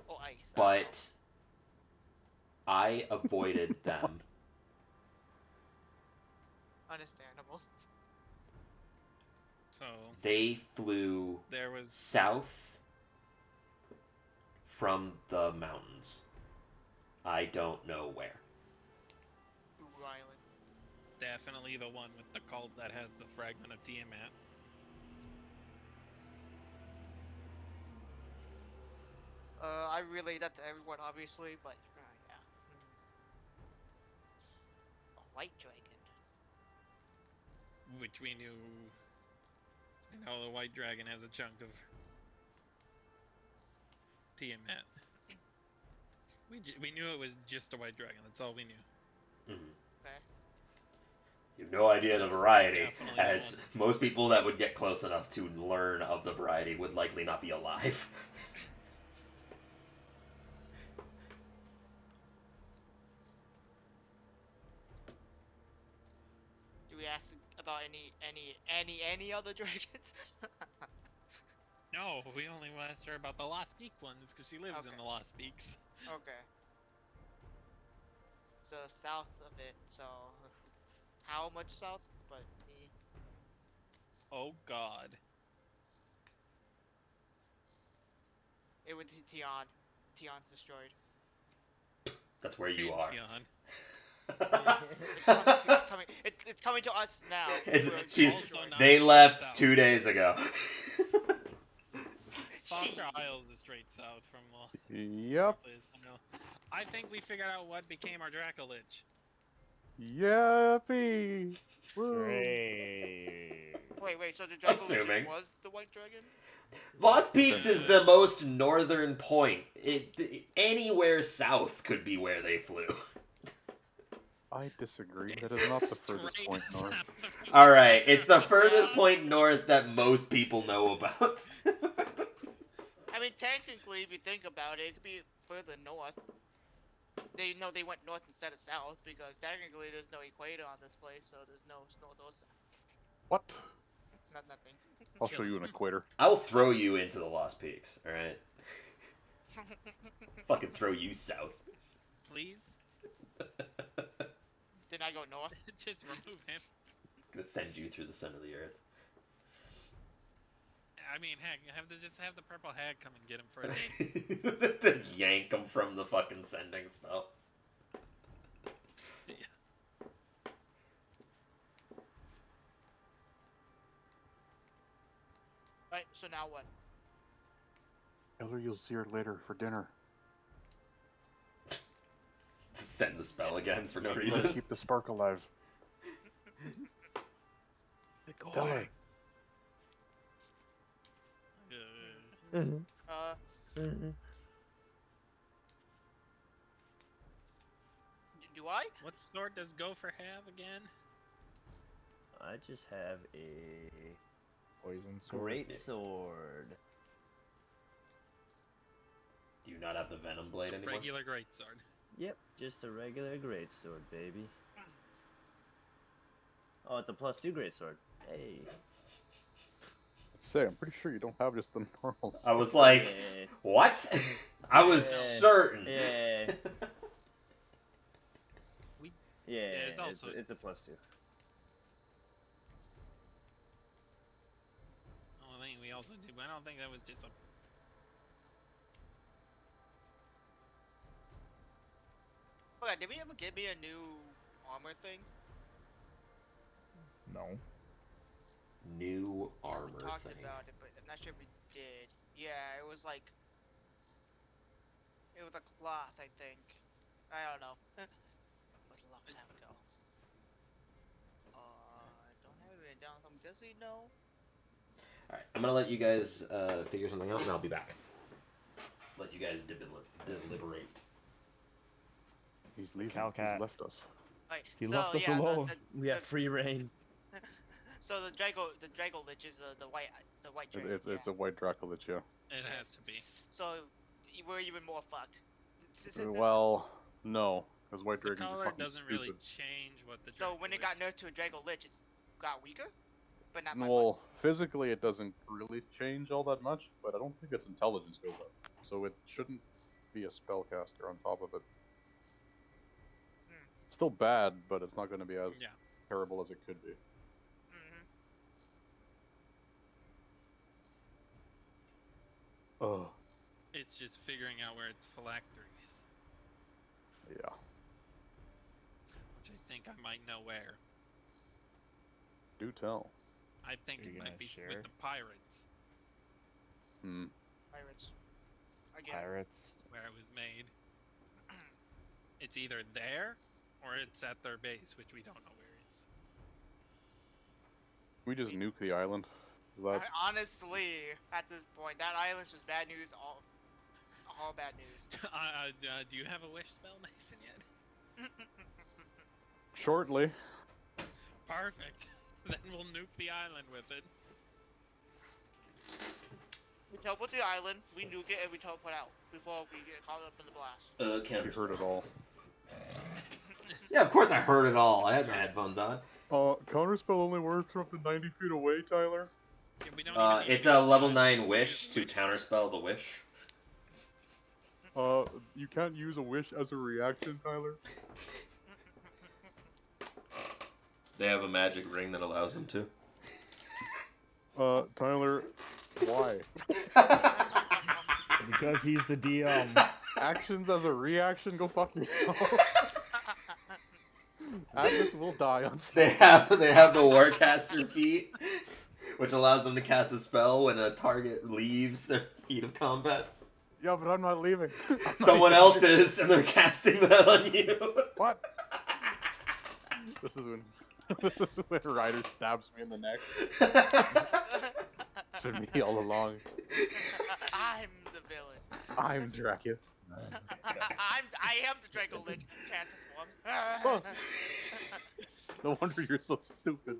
Speaker 2: Oh, ice.
Speaker 4: But I avoided them.
Speaker 2: Understandable.
Speaker 6: So
Speaker 4: They flew
Speaker 6: there was
Speaker 4: south from the mountains. I don't know where.
Speaker 2: Ooh, Island.
Speaker 6: definitely the one with the cult that has the fragment of Tiamat.
Speaker 2: I relate that to everyone, obviously, but yeah. A white dragon.
Speaker 6: Which we knew. You know, the white dragon has a chunk of Tiamat. We knew it was just a white dragon. That's all we knew.
Speaker 4: Mhm.
Speaker 2: Okay.
Speaker 4: You have no idea the
Speaker 6: That's
Speaker 4: variety,
Speaker 6: definitely the
Speaker 4: as
Speaker 6: one.
Speaker 4: most people that would get close enough to learn of the variety would likely not be alive.
Speaker 2: Do we ask about any other dragons?
Speaker 6: No, we only asked her about the Lost Peak ones because she lives
Speaker 2: Okay.
Speaker 6: in the Lost Peaks.
Speaker 2: Okay. So south of it, so how much south? But
Speaker 6: Oh God.
Speaker 2: it went to Tian. Tian's destroyed.
Speaker 4: That's where you
Speaker 6: In
Speaker 4: are.
Speaker 6: Tian.
Speaker 2: It's coming to us now.
Speaker 4: It's-
Speaker 2: We're
Speaker 4: she-
Speaker 6: Also
Speaker 2: destroyed.
Speaker 6: not
Speaker 4: They
Speaker 6: going
Speaker 4: left
Speaker 6: south.
Speaker 4: 2 days ago.
Speaker 6: Fuck Oscar Isles is straight south from
Speaker 1: Yep.
Speaker 6: Liz, I know. I think we figured out what became our Dracolich.
Speaker 1: Yippee! Woo.
Speaker 3: Great.
Speaker 2: Wait, so the Draco
Speaker 4: Assuming.
Speaker 2: was the white dragon?
Speaker 4: Lost Peaks is the most northern point. Anywhere south could be where they flew.
Speaker 1: I disagree. That is not the furthest
Speaker 6: Straight
Speaker 1: point north.
Speaker 6: south from-
Speaker 4: All right, it's the furthest point north that most people know about.
Speaker 2: I mean, technically, if you think about it could be further north. They know they went north instead of south because technically there's no equator on this place, so there's no north or south.
Speaker 1: What?
Speaker 2: Nothing.
Speaker 1: I'll show you an equator.
Speaker 4: I'll throw you into the Lost Peaks. All right, fucking throw you south.
Speaker 6: Please,
Speaker 2: Then I go north.
Speaker 6: just remove him.
Speaker 4: Gonna send you through the center of the earth.
Speaker 6: I mean, heck, just have the purple hag come and get him for a day.
Speaker 4: To yank him from the fucking sending spell.
Speaker 2: Right. So now what?
Speaker 1: Elder, you'll see her later for dinner.
Speaker 4: Send the spell again for no
Speaker 1: Gotta
Speaker 4: reason.
Speaker 1: keep the spark alive. Tell her.
Speaker 2: Do I?
Speaker 6: What sword does Gopher have again?
Speaker 5: I just have a
Speaker 3: Poison sword.
Speaker 5: great sword.
Speaker 4: Do you not have the Venom Blade
Speaker 6: It's a
Speaker 4: anymore?
Speaker 6: regular greatsword.
Speaker 5: Yep, just a regular great sword, baby. Oh, it's a +2 great sword. Hey.
Speaker 1: Say, I'm pretty sure you don't have just the normal.
Speaker 4: I was like,
Speaker 5: Yeah.
Speaker 4: what? I was
Speaker 5: Yeah.
Speaker 4: certain.
Speaker 5: Yeah.
Speaker 6: We-
Speaker 5: Yeah,
Speaker 6: it's also-
Speaker 5: it's a +2.
Speaker 6: Oh, I think we also do. I don't think that was just a.
Speaker 2: Okay, did we ever get me a new armor thing?
Speaker 3: No.
Speaker 4: New
Speaker 2: We
Speaker 4: armor
Speaker 2: talked
Speaker 4: thing.
Speaker 2: about it, but I'm not sure if we did. Yeah, it was like. It was a cloth, I think. I don't know. It was a long time ago. I don't have it written down, so I'm guessing no.
Speaker 4: Alright, I'm gonna let you guys figure something out and I'll be back. Let you guys deliberate.
Speaker 1: He's leaving.
Speaker 3: Calcat.
Speaker 1: He's left us.
Speaker 2: Right,
Speaker 3: He
Speaker 2: so,
Speaker 3: left us
Speaker 2: yeah,
Speaker 3: alone.
Speaker 5: We have free reign.
Speaker 2: So the Drago Lich is the white dragon.
Speaker 1: It's a white Dracolich, yeah.
Speaker 6: It has to be.
Speaker 2: So we're even more fucked.
Speaker 1: Well, no, because white
Speaker 6: The
Speaker 1: dragons are
Speaker 6: color
Speaker 1: fucking
Speaker 6: doesn't
Speaker 1: stupid.
Speaker 6: really change what the.
Speaker 2: So when it got nerfed to a Drago Lich, it's got weaker, but not by much.
Speaker 1: Well, physically it doesn't really change all that much, but I don't think its intelligence goes up. So it shouldn't be a spellcaster on top of it.
Speaker 2: Hmm.
Speaker 1: Still bad, but it's not going to be as
Speaker 6: Yeah.
Speaker 1: terrible as it could be.
Speaker 2: Mhm.
Speaker 1: Ugh.
Speaker 6: It's just figuring out where its phylacteries,
Speaker 1: Yeah.
Speaker 6: which I think I might know where.
Speaker 1: Do tell.
Speaker 6: I think
Speaker 3: Are you
Speaker 6: it
Speaker 3: gonna
Speaker 6: might be
Speaker 3: share?
Speaker 6: with the pirates,
Speaker 1: Hmm.
Speaker 2: Pirates. Again.
Speaker 3: Pirates.
Speaker 6: where it was made. It's either there, or it's at their base, which we don't know where it is.
Speaker 1: We just nuke the island. Is that
Speaker 2: Honestly, at this point, that island's just bad news. All bad news.
Speaker 6: Do you have a wish spell, Mason, yet?
Speaker 1: shortly?
Speaker 6: Perfect. Then we'll nuke the island with it.
Speaker 2: We teleport the island, we nuke it, and we teleport out before we get caught up in the blast.
Speaker 1: You
Speaker 4: Counter
Speaker 1: heard it all.
Speaker 4: Yeah, of course I heard it all. I had my headphones on.
Speaker 1: Counterspell only works from up to 90 feet away, Tyler.
Speaker 6: Yeah, we don't even need
Speaker 4: It's
Speaker 6: to
Speaker 4: a
Speaker 6: go
Speaker 4: level
Speaker 6: to
Speaker 4: 9
Speaker 6: the
Speaker 4: wish to counterspell the wish.
Speaker 1: You can't use a wish as a reaction, Tyler.
Speaker 4: They have a magic ring that allows them to.
Speaker 1: Tyler, why?
Speaker 3: Because he's the DM.
Speaker 1: Actions as a reaction? Go fuck yourself. Atlas will die on
Speaker 4: They
Speaker 1: stage.
Speaker 4: have the Warcaster feat, which allows them to cast a spell when a target leaves their feat of combat.
Speaker 1: Yeah, but I'm not leaving. I'm not
Speaker 4: Someone
Speaker 1: even
Speaker 4: else
Speaker 1: leaving.
Speaker 4: is, and they're casting that on you.
Speaker 1: What? This is when Ryder stabs me in the neck. It's been me all along.
Speaker 2: I'm the villain.
Speaker 1: I'm Dracula.
Speaker 2: I am the Draco Lich. Chances
Speaker 1: Oh. No wonder you're so stupid.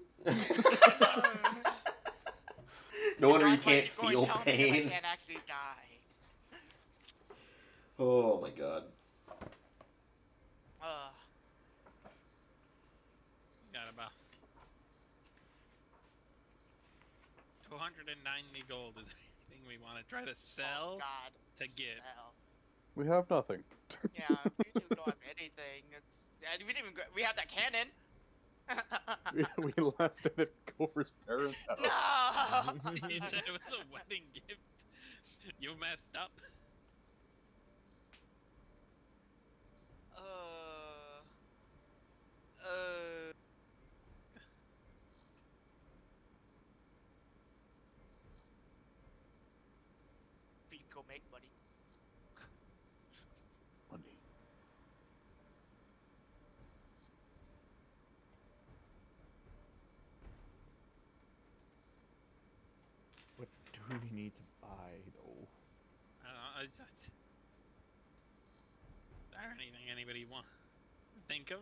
Speaker 4: No wonder
Speaker 2: Now
Speaker 4: you
Speaker 2: it's like
Speaker 4: can't
Speaker 2: you're going
Speaker 4: feel
Speaker 2: down because
Speaker 4: pain.
Speaker 2: I can't actually die.
Speaker 4: Oh my god.
Speaker 6: Got about 290 gold. Is there anything we want to try to
Speaker 2: Oh
Speaker 6: sell
Speaker 2: God.
Speaker 6: to get?
Speaker 2: Sell.
Speaker 1: We have nothing.
Speaker 2: Yeah, we two don't have anything. It's and we didn't even. We have that cannon.
Speaker 1: We left it at Gopher's parents' house.
Speaker 2: No.
Speaker 6: You said it was a wedding gift. You messed up.
Speaker 2: We can go make money.
Speaker 1: Money.
Speaker 3: What do we need to buy though?
Speaker 6: I don't know. Is there anything anybody want to think of?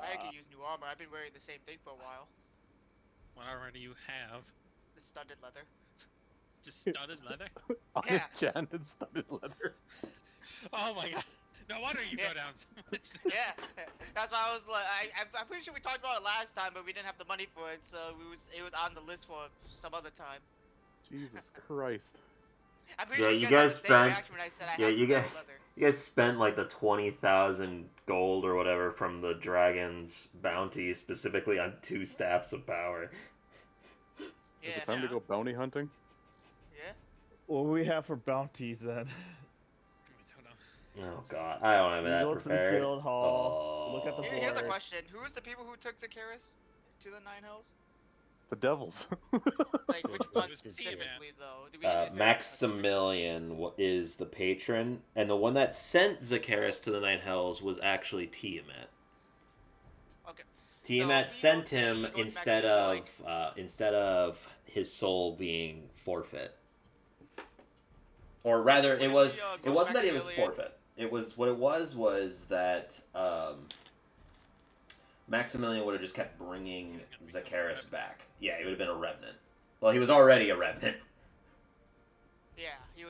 Speaker 2: I could use new armor. I've been wearing the same thing for a while.
Speaker 6: What armor do you have?
Speaker 2: The studded leather.
Speaker 6: Just studded leather?
Speaker 2: Yeah.
Speaker 1: Unenchanted studded leather.
Speaker 6: Oh my god. No wonder you
Speaker 2: Yeah.
Speaker 6: go down so much.
Speaker 2: Yeah, that's why I was like, I'm pretty sure we talked about it last time, but we didn't have the money for it, so it was on the list for some other time.
Speaker 1: Jesus Christ.
Speaker 2: I'm pretty
Speaker 4: Yeah,
Speaker 2: sure
Speaker 4: you
Speaker 2: you guys had
Speaker 4: guys
Speaker 2: the same
Speaker 4: spent-
Speaker 2: reaction when I said I
Speaker 4: Yeah,
Speaker 2: had
Speaker 4: you
Speaker 2: studded
Speaker 4: guys.
Speaker 2: leather.
Speaker 4: You guys spent like the 20,000 gold or whatever from the dragon's bounty specifically on 2 staffs of power.
Speaker 2: Yeah,
Speaker 1: Is it time to go bounty hunting?
Speaker 2: yeah.
Speaker 3: What do we have for bounties then?
Speaker 6: Hold on.
Speaker 4: Oh god, I don't have
Speaker 3: We
Speaker 4: that
Speaker 3: go to the
Speaker 4: prepared.
Speaker 3: guild hall, look at the
Speaker 2: Here's a
Speaker 3: board.
Speaker 2: question: Who is the people who took Zakaris to the Nine Hells?
Speaker 1: The devils.
Speaker 2: Like, which one
Speaker 6: Who's the
Speaker 2: specifically, though? Do
Speaker 6: team
Speaker 2: we? is there a specific-
Speaker 4: Maximilian is the patron, and the one that sent Zakaris to the Nine Hells was actually Tiamat.
Speaker 2: Okay.
Speaker 4: Tiamat
Speaker 2: So,
Speaker 4: sent
Speaker 2: he
Speaker 4: him
Speaker 2: goes back to
Speaker 4: instead of his soul being forfeit, or rather,
Speaker 2: Would
Speaker 4: it
Speaker 2: it
Speaker 4: was
Speaker 2: be,
Speaker 4: it
Speaker 2: goes
Speaker 4: wasn't
Speaker 2: back
Speaker 4: that
Speaker 2: to
Speaker 4: it was
Speaker 2: Iliad?
Speaker 4: forfeit. It was what it was that Maximilian would have just kept bringing
Speaker 6: He's gonna become a
Speaker 4: Zakaris
Speaker 6: revenant.
Speaker 4: back. Yeah, he would have been a revenant. Well, he was already a revenant.
Speaker 2: Yeah, he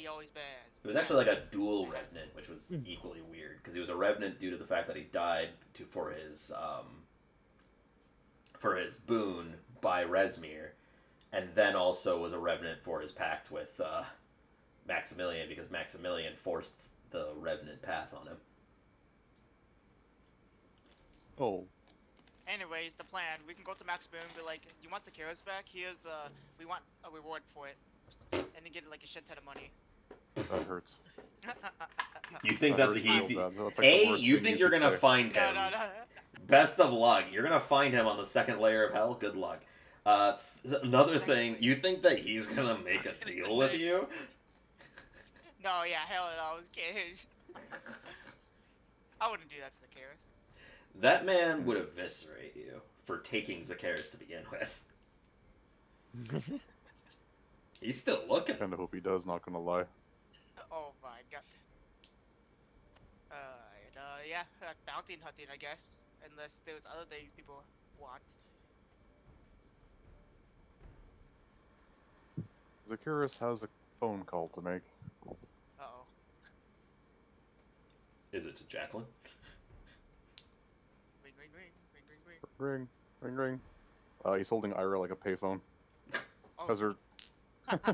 Speaker 2: always been.
Speaker 4: It was actually like a dual revenant, which was equally weird because he was a revenant due to the fact that he died for his boon by Resmir, and then also was a revenant for his pact with Maximilian because Maximilian forced the revenant path on him.
Speaker 1: Oh.
Speaker 2: Anyways, the plan: we can go to Max Boom and be like, "You want Zakaris back? Here's we want a reward for it," and then get like a shit ton of money.
Speaker 1: That hurts.
Speaker 4: You think
Speaker 1: That
Speaker 4: that
Speaker 1: hurts
Speaker 4: he's
Speaker 1: real bad. That's like the worst
Speaker 4: you
Speaker 1: thing
Speaker 4: think
Speaker 1: you
Speaker 4: you're
Speaker 1: could
Speaker 4: gonna
Speaker 1: say.
Speaker 4: find
Speaker 2: No,
Speaker 4: him?
Speaker 2: no, no.
Speaker 4: Best of luck. You're gonna find him on the second layer of hell. Good luck. Another thing, you think that he's gonna make a deal with you?
Speaker 2: No, yeah, hell no, I was kidding. I wouldn't do that to Zakaris.
Speaker 4: That man would eviscerate you for taking Zakaris to begin with. He's still looking.
Speaker 1: Kinda hope he does, not gonna lie.
Speaker 2: Oh my god. Yeah, bounty hunting, I guess. Unless there's other things people want.
Speaker 1: Zakaris has a phone call to make.
Speaker 2: Uh-oh.
Speaker 4: Is it to Jacqueline?
Speaker 2: Ring, ring, ring, ring, ring, ring.
Speaker 1: Ring, ring, ring. He's holding Ira like a payphone.
Speaker 2: Oh.
Speaker 1: Has her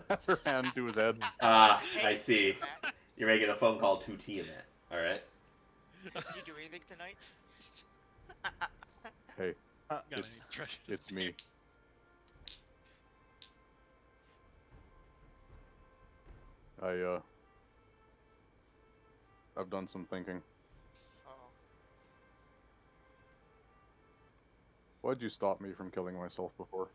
Speaker 1: has her hand to his head.
Speaker 4: Ah,
Speaker 2: Hey,
Speaker 4: I see.
Speaker 2: Matt,
Speaker 4: You're making a phone call to Tiamat. Alright.
Speaker 2: you do anything tonight?
Speaker 1: Hey,
Speaker 6: Got
Speaker 1: It's-
Speaker 6: any treasures
Speaker 1: it's me. I've done some thinking.
Speaker 2: Uh-oh.
Speaker 1: Why'd you stop me from killing myself before?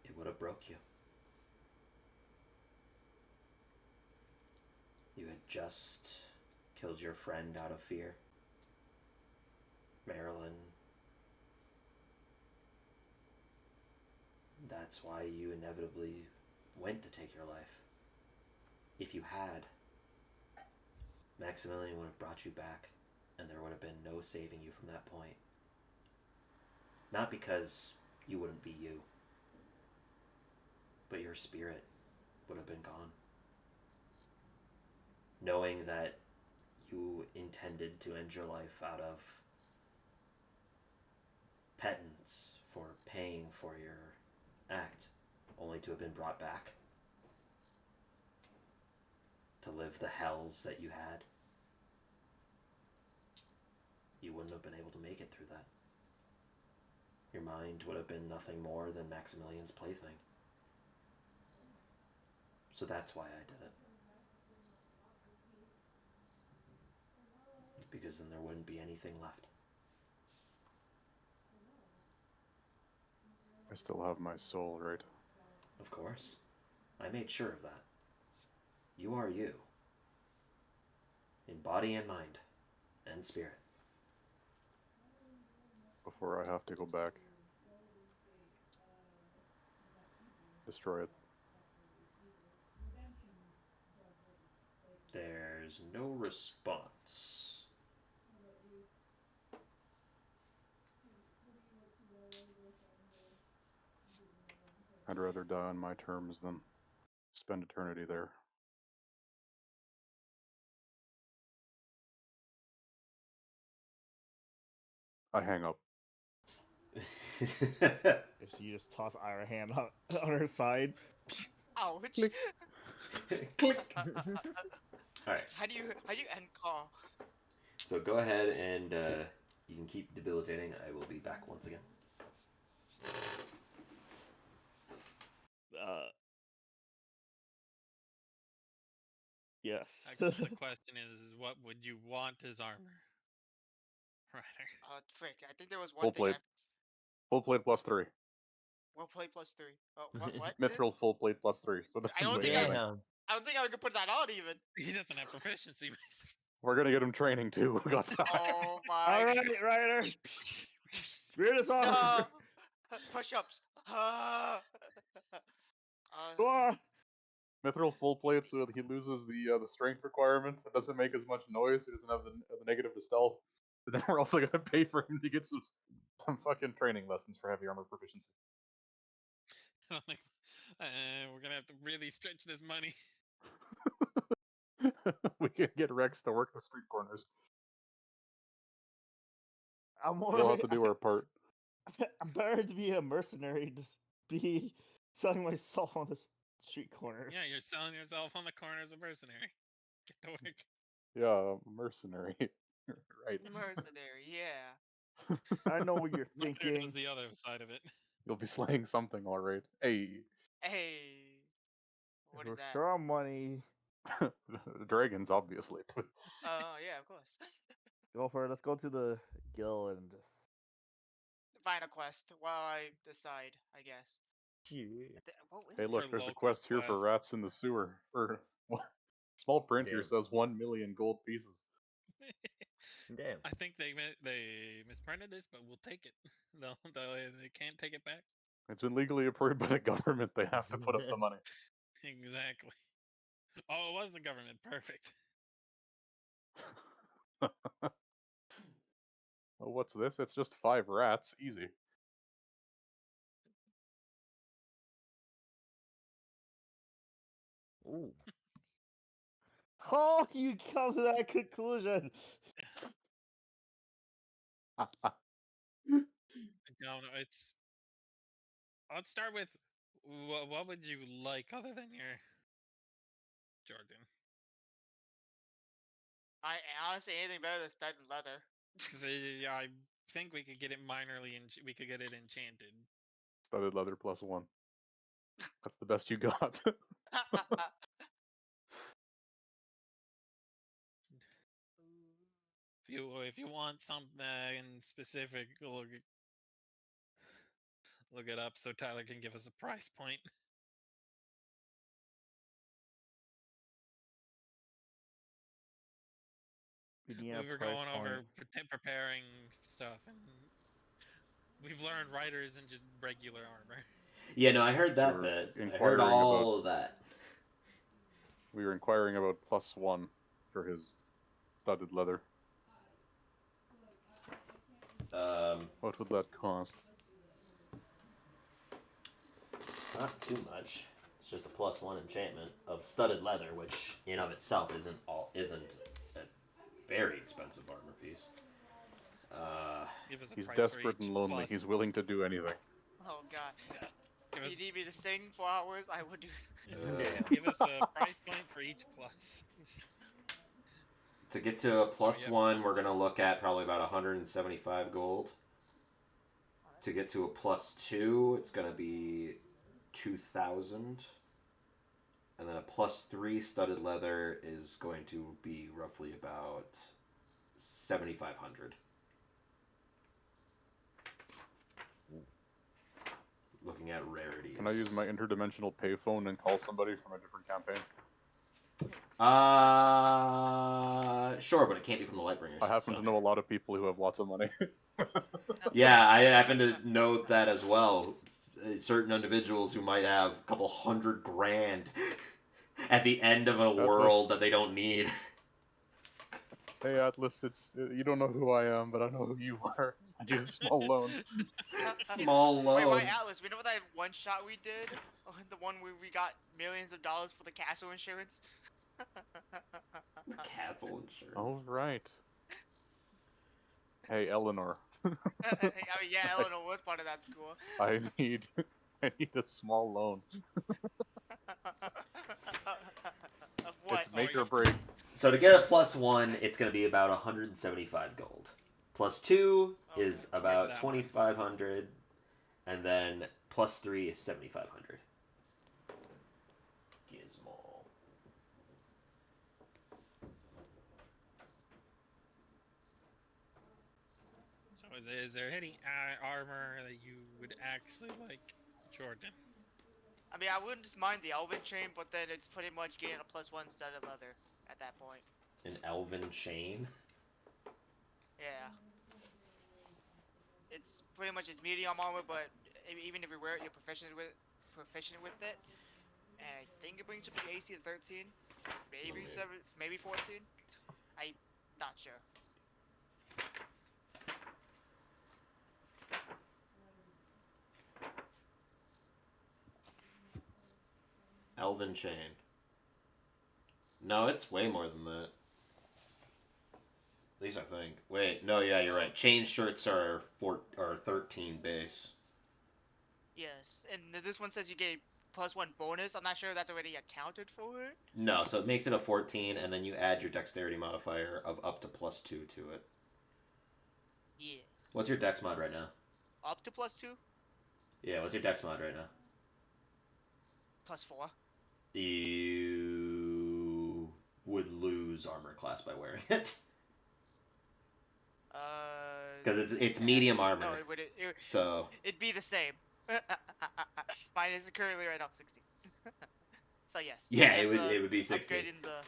Speaker 4: It would have broke you. You had just killed your friend out of fear. Marilyn. That's why you inevitably went to take your life. If you had, Maximilian would have brought you back, and there would have been no saving you from that point. Not because you wouldn't be you, but your spirit would have been gone. Knowing that you intended to end your life out of penance for paying for your act, only to have been brought back to live the hells that you had, you wouldn't have been able to make it through that. Your mind would have been nothing more than Maximilian's plaything. So that's why I did it. Because then there wouldn't be anything left.
Speaker 1: I still have my soul, right?
Speaker 4: Of course. I made sure of that. You are you. In body and mind. And spirit.
Speaker 1: Before I have to go back. Destroy it.
Speaker 4: There's no response.
Speaker 1: I'd rather die on my terms than spend eternity there. I hang up.
Speaker 3: So you just toss Ira hand on her side.
Speaker 2: Ouch.
Speaker 4: Click. Alright,
Speaker 2: How do you end call?
Speaker 4: so go ahead and you can keep debilitating. I will be back once again.
Speaker 3: Yes.
Speaker 6: I guess the question is, what would you want as armor? Right.
Speaker 2: Frick. I think there was one
Speaker 1: Full
Speaker 2: thing.
Speaker 1: plate. Full plate plus 3.
Speaker 2: Well, play plus 3. Oh, what?
Speaker 1: Mithril full plate plus 3. So that's
Speaker 2: I don't think
Speaker 1: amazing.
Speaker 5: Damn.
Speaker 2: I don't think I could put that on even.
Speaker 6: He doesn't have proficiency.
Speaker 1: We're gonna get him training too. We got time.
Speaker 2: Oh my.
Speaker 3: All right, Ryder. Weirdest armor.
Speaker 2: No. Push-ups. Uh,
Speaker 3: Ah.
Speaker 1: Mithril full plate, so that he loses the strength requirement. It doesn't make as much noise. He doesn't have the negative to stealth. But then we're also gonna pay for him to get some fucking training lessons for heavy armor proficiency.
Speaker 6: Like, we're gonna have to really stretch this money.
Speaker 1: We can get Rex to work the street corners.
Speaker 3: I'm more
Speaker 1: We'll
Speaker 3: like,
Speaker 1: have to do our part.
Speaker 3: I'm better to be a mercenary to be selling myself on the street corner.
Speaker 6: Yeah, you're selling yourself on the corner as a mercenary. Get to work.
Speaker 1: Yeah, mercenary. Right.
Speaker 2: mercenary. Yeah.
Speaker 3: I know what you're
Speaker 6: Mother
Speaker 3: thinking.
Speaker 6: does the other side of it.
Speaker 1: You'll be slaying something, all right. Hey,
Speaker 2: Hey. What
Speaker 3: We're
Speaker 2: is that?
Speaker 3: sure on money.
Speaker 1: dragons, obviously.
Speaker 2: Oh yeah, of course.
Speaker 3: Go for it. Let's go to the guild and just.
Speaker 2: Find a quest while I decide. I guess. What was
Speaker 1: Hey,
Speaker 2: it?
Speaker 1: look, there's a
Speaker 6: local
Speaker 1: quest here for
Speaker 6: quest.
Speaker 1: rats in the sewer. For small print here
Speaker 5: Damn.
Speaker 1: says 1 million gold pieces.
Speaker 5: Damn.
Speaker 6: I think they misprinted this, but we'll take it. No, they can't take it back.
Speaker 1: It's been legally approved by the government. They have to put up the money.
Speaker 6: Exactly. Oh, it was the government. Perfect.
Speaker 1: Oh, what's this? It's just 5 rats. Easy.
Speaker 3: Ooh. How you come to that conclusion?
Speaker 6: I don't know. It's. Let's start with what would you like other than your Jordan?
Speaker 2: I honestly anything better than stud and leather.
Speaker 6: 'Cause I think we could get it minorly and we could get it enchanted.
Speaker 1: Studded leather plus 1. That's the best you got.
Speaker 6: If you want something specific, look it up so Tyler can give us a price point.
Speaker 3: We need a
Speaker 6: We were
Speaker 3: price
Speaker 6: going over
Speaker 3: point.
Speaker 6: preparing stuff, and we've learned Rider isn't just regular armor.
Speaker 4: Yeah, no, I heard that
Speaker 1: were
Speaker 4: bit. I heard
Speaker 1: inquiring about-
Speaker 4: all of that.
Speaker 1: We were inquiring about +1 for his studded leather. What would that cost?
Speaker 4: Not too much. It's just a +1 enchantment of studded leather, which in of itself isn't a very expensive armor piece.
Speaker 6: Give us a
Speaker 1: He's
Speaker 6: price for
Speaker 1: desperate
Speaker 6: each
Speaker 1: and lonely.
Speaker 6: plus.
Speaker 1: He's willing to do anything.
Speaker 2: Oh god.
Speaker 6: Give
Speaker 2: If
Speaker 6: us,
Speaker 2: you need me to sing for hours, I would do.
Speaker 6: give us a price point for each plus.
Speaker 4: To get to a
Speaker 6: So
Speaker 4: +1,
Speaker 6: yeah,
Speaker 4: we're gonna look at probably about 175 gold. To get to a +2, it's gonna be 2,000. And then a +3 studded leather is going to be roughly about 7,500. Looking at rarities.
Speaker 1: Can I use my interdimensional payphone and call somebody from a different campaign?
Speaker 4: Sure, but it can't be from the Lightbringers.
Speaker 1: I happen to know a lot of people who have lots of money.
Speaker 4: Yeah, I happen to know that as well. Certain individuals who might have a couple $100 grand at the end of a world that they don't need.
Speaker 1: Hey Atlas, you don't know who I am, but I know who you are. I need a small loan.
Speaker 4: Small loan.
Speaker 2: Wait, why Atlas? Remember that one shot we did? Oh, the one where we got millions of dollars for the castle insurance?
Speaker 4: Castle insurance.
Speaker 1: Oh right. Hey Eleanor,
Speaker 2: I mean, yeah, Eleanor was part of that school.
Speaker 1: I need a small loan.
Speaker 2: Of what?
Speaker 1: It's make or break.
Speaker 4: So to get a +1, it's going to be about 175 gold. +2 is
Speaker 6: Okay,
Speaker 4: about
Speaker 6: that one.
Speaker 4: 2,500, and then +3 is 7,500. Gizmo.
Speaker 6: So is there any armor that you would actually like, Jordan?
Speaker 2: I mean, I wouldn't just mind the Elven chain, but then it's pretty much getting a +1 studded leather at that point.
Speaker 4: An elven chain.
Speaker 2: Yeah. It's pretty much it's medium armor, but even if you wear it, you're proficient with it. And I think it brings you to AC of 13, maybe
Speaker 4: Okay.
Speaker 2: 7, maybe 14. I'm not sure.
Speaker 4: Elven chain. No, it's way more than that. At least I think. Wait, no, yeah, you're right. Chain shirts are 13 base.
Speaker 2: Yes, and this one says you get +1 bonus. I'm not sure if that's already accounted for it.
Speaker 4: No, so it makes it a 14, and then you add your dexterity modifier of up to +2 to it.
Speaker 2: Yes.
Speaker 4: What's your dex mod right now?
Speaker 2: Up to +2,
Speaker 4: Yeah, what's your dex mod right now?
Speaker 2: +4.
Speaker 4: You would lose armor class by wearing it. Because it's medium armor.
Speaker 2: No,
Speaker 4: So
Speaker 2: it'd be the same. Mine is currently right now 16. So yes.
Speaker 4: yeah,
Speaker 2: Yes,
Speaker 4: it would be 16.
Speaker 2: Upgrading the.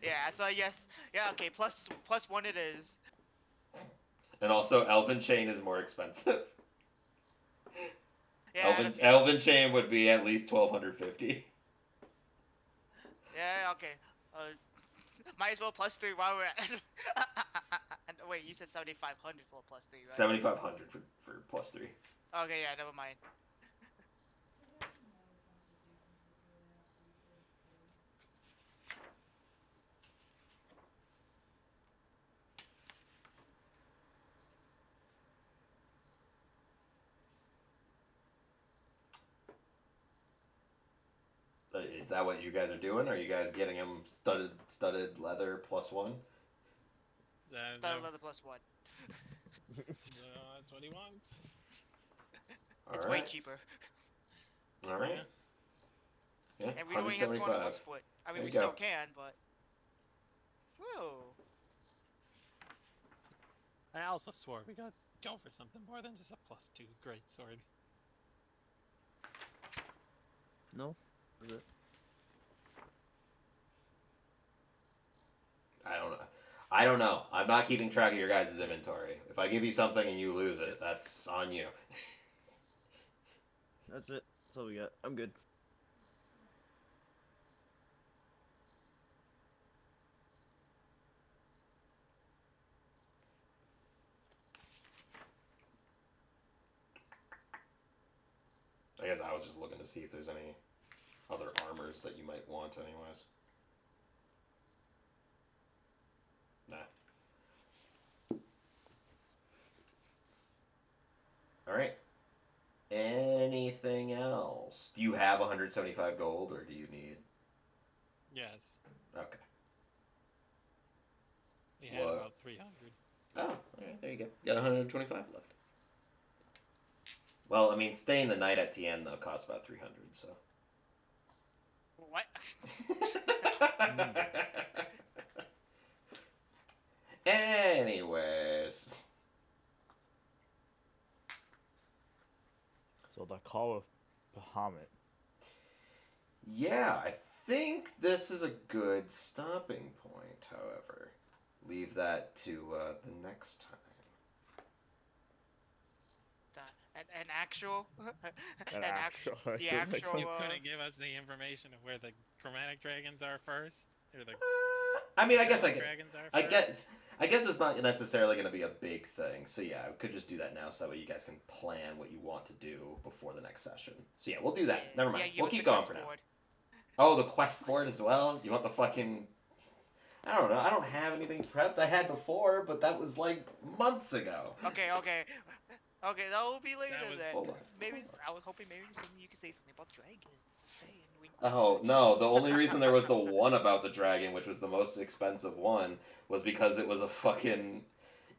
Speaker 2: Yeah. So yes. Yeah. Okay. +1 it is.
Speaker 4: And also, Elven Chain is more expensive.
Speaker 2: Yeah.
Speaker 4: Elven Chain would be at least 1,250.
Speaker 2: Yeah. Okay. Might as well +3 while we're at. And wait, you said 7,500 for +3, right?
Speaker 4: 7,500 for +3.
Speaker 2: Okay. Yeah. Never mind.
Speaker 4: Is that what you guys are doing? Are you guys getting him studded leather +1?
Speaker 2: Studded leather +1.
Speaker 6: That's what he wants.
Speaker 2: It's way cheaper.
Speaker 4: All right. Yeah,
Speaker 2: And we don't even have to go on a
Speaker 4: 175.
Speaker 2: split. I mean,
Speaker 4: There
Speaker 2: we
Speaker 4: you go.
Speaker 2: still can, but. Whoa.
Speaker 6: I also swore we got go for something more than just a +2 great sword.
Speaker 5: No. Is it?
Speaker 4: I don't know. I'm not keeping track of your guys' inventory. If I give you something and you lose it, that's on you.
Speaker 5: That's it. That's all we got. I'm good.
Speaker 4: I guess I was just looking to see if there's any other armors that you might want, anyways. Nah. Alright. Anything else? Do you have 175 gold, or do you need...
Speaker 6: Yes,
Speaker 4: Okay.
Speaker 6: we had
Speaker 4: What?
Speaker 6: about 300.
Speaker 4: Oh, alright, there you go. You got 125 left. Well, I mean, staying the night at Tien, though, costs about 300, so...
Speaker 2: What?
Speaker 4: Anyways...
Speaker 3: So the call of Bahamut.
Speaker 4: Yeah, I think this is a good stopping point, however. Leave that to the next time.
Speaker 2: An actual.
Speaker 3: An actual, I
Speaker 2: The
Speaker 3: feel like
Speaker 2: actual.
Speaker 6: You couldn't give us the information of where the chromatic dragons are first, or the
Speaker 4: I mean, I guess
Speaker 6: metallic dragons are.
Speaker 4: I
Speaker 6: first?
Speaker 4: guess it's not necessarily going to be a big thing. So yeah, I could just do that now, so that way you guys can plan what you want to do before the next session. So yeah, we'll do that. Never mind.
Speaker 2: Yeah, give
Speaker 4: We'll
Speaker 2: us
Speaker 4: keep
Speaker 2: the
Speaker 4: going
Speaker 2: quest
Speaker 4: for now.
Speaker 2: board.
Speaker 4: Oh, the quest board as well. You want the fucking? I don't know. I don't have anything prepped. I had before, but that was like months ago.
Speaker 2: Okay, that will be later
Speaker 6: That was-
Speaker 2: then.
Speaker 4: Hold on.
Speaker 2: Maybe I was hoping maybe you could say something about dragons. Just saying.
Speaker 4: Oh no! The only reason there was the one about the dragon, which was the most expensive one, was because it was a fucking.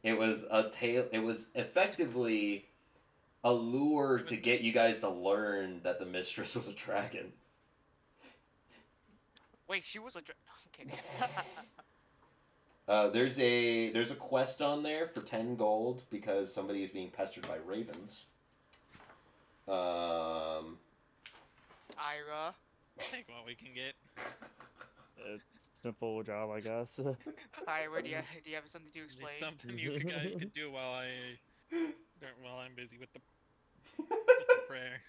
Speaker 4: It was a tale. It was effectively a lure to get you guys to learn that the mistress was a dragon.
Speaker 2: Wait, she was a okay.
Speaker 4: There's a quest on there for 10 gold because somebody is being pestered by ravens.
Speaker 2: Ira.
Speaker 6: Take what we can get.
Speaker 3: Simple job, I guess.
Speaker 2: Ira, do you have something to
Speaker 6: It's
Speaker 2: explain?
Speaker 6: something you guys could do while I'm busy with the prayer.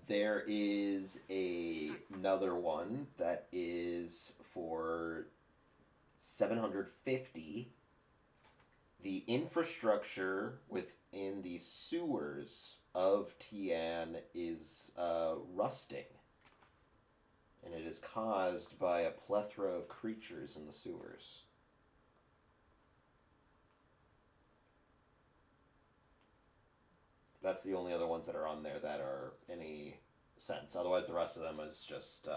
Speaker 4: There is another one that is for 750. The infrastructure within the sewers of Tian is rusting. And it is caused by a plethora of creatures in the sewers. That's the only other ones that are on there that are any sense. Otherwise, the rest of them is just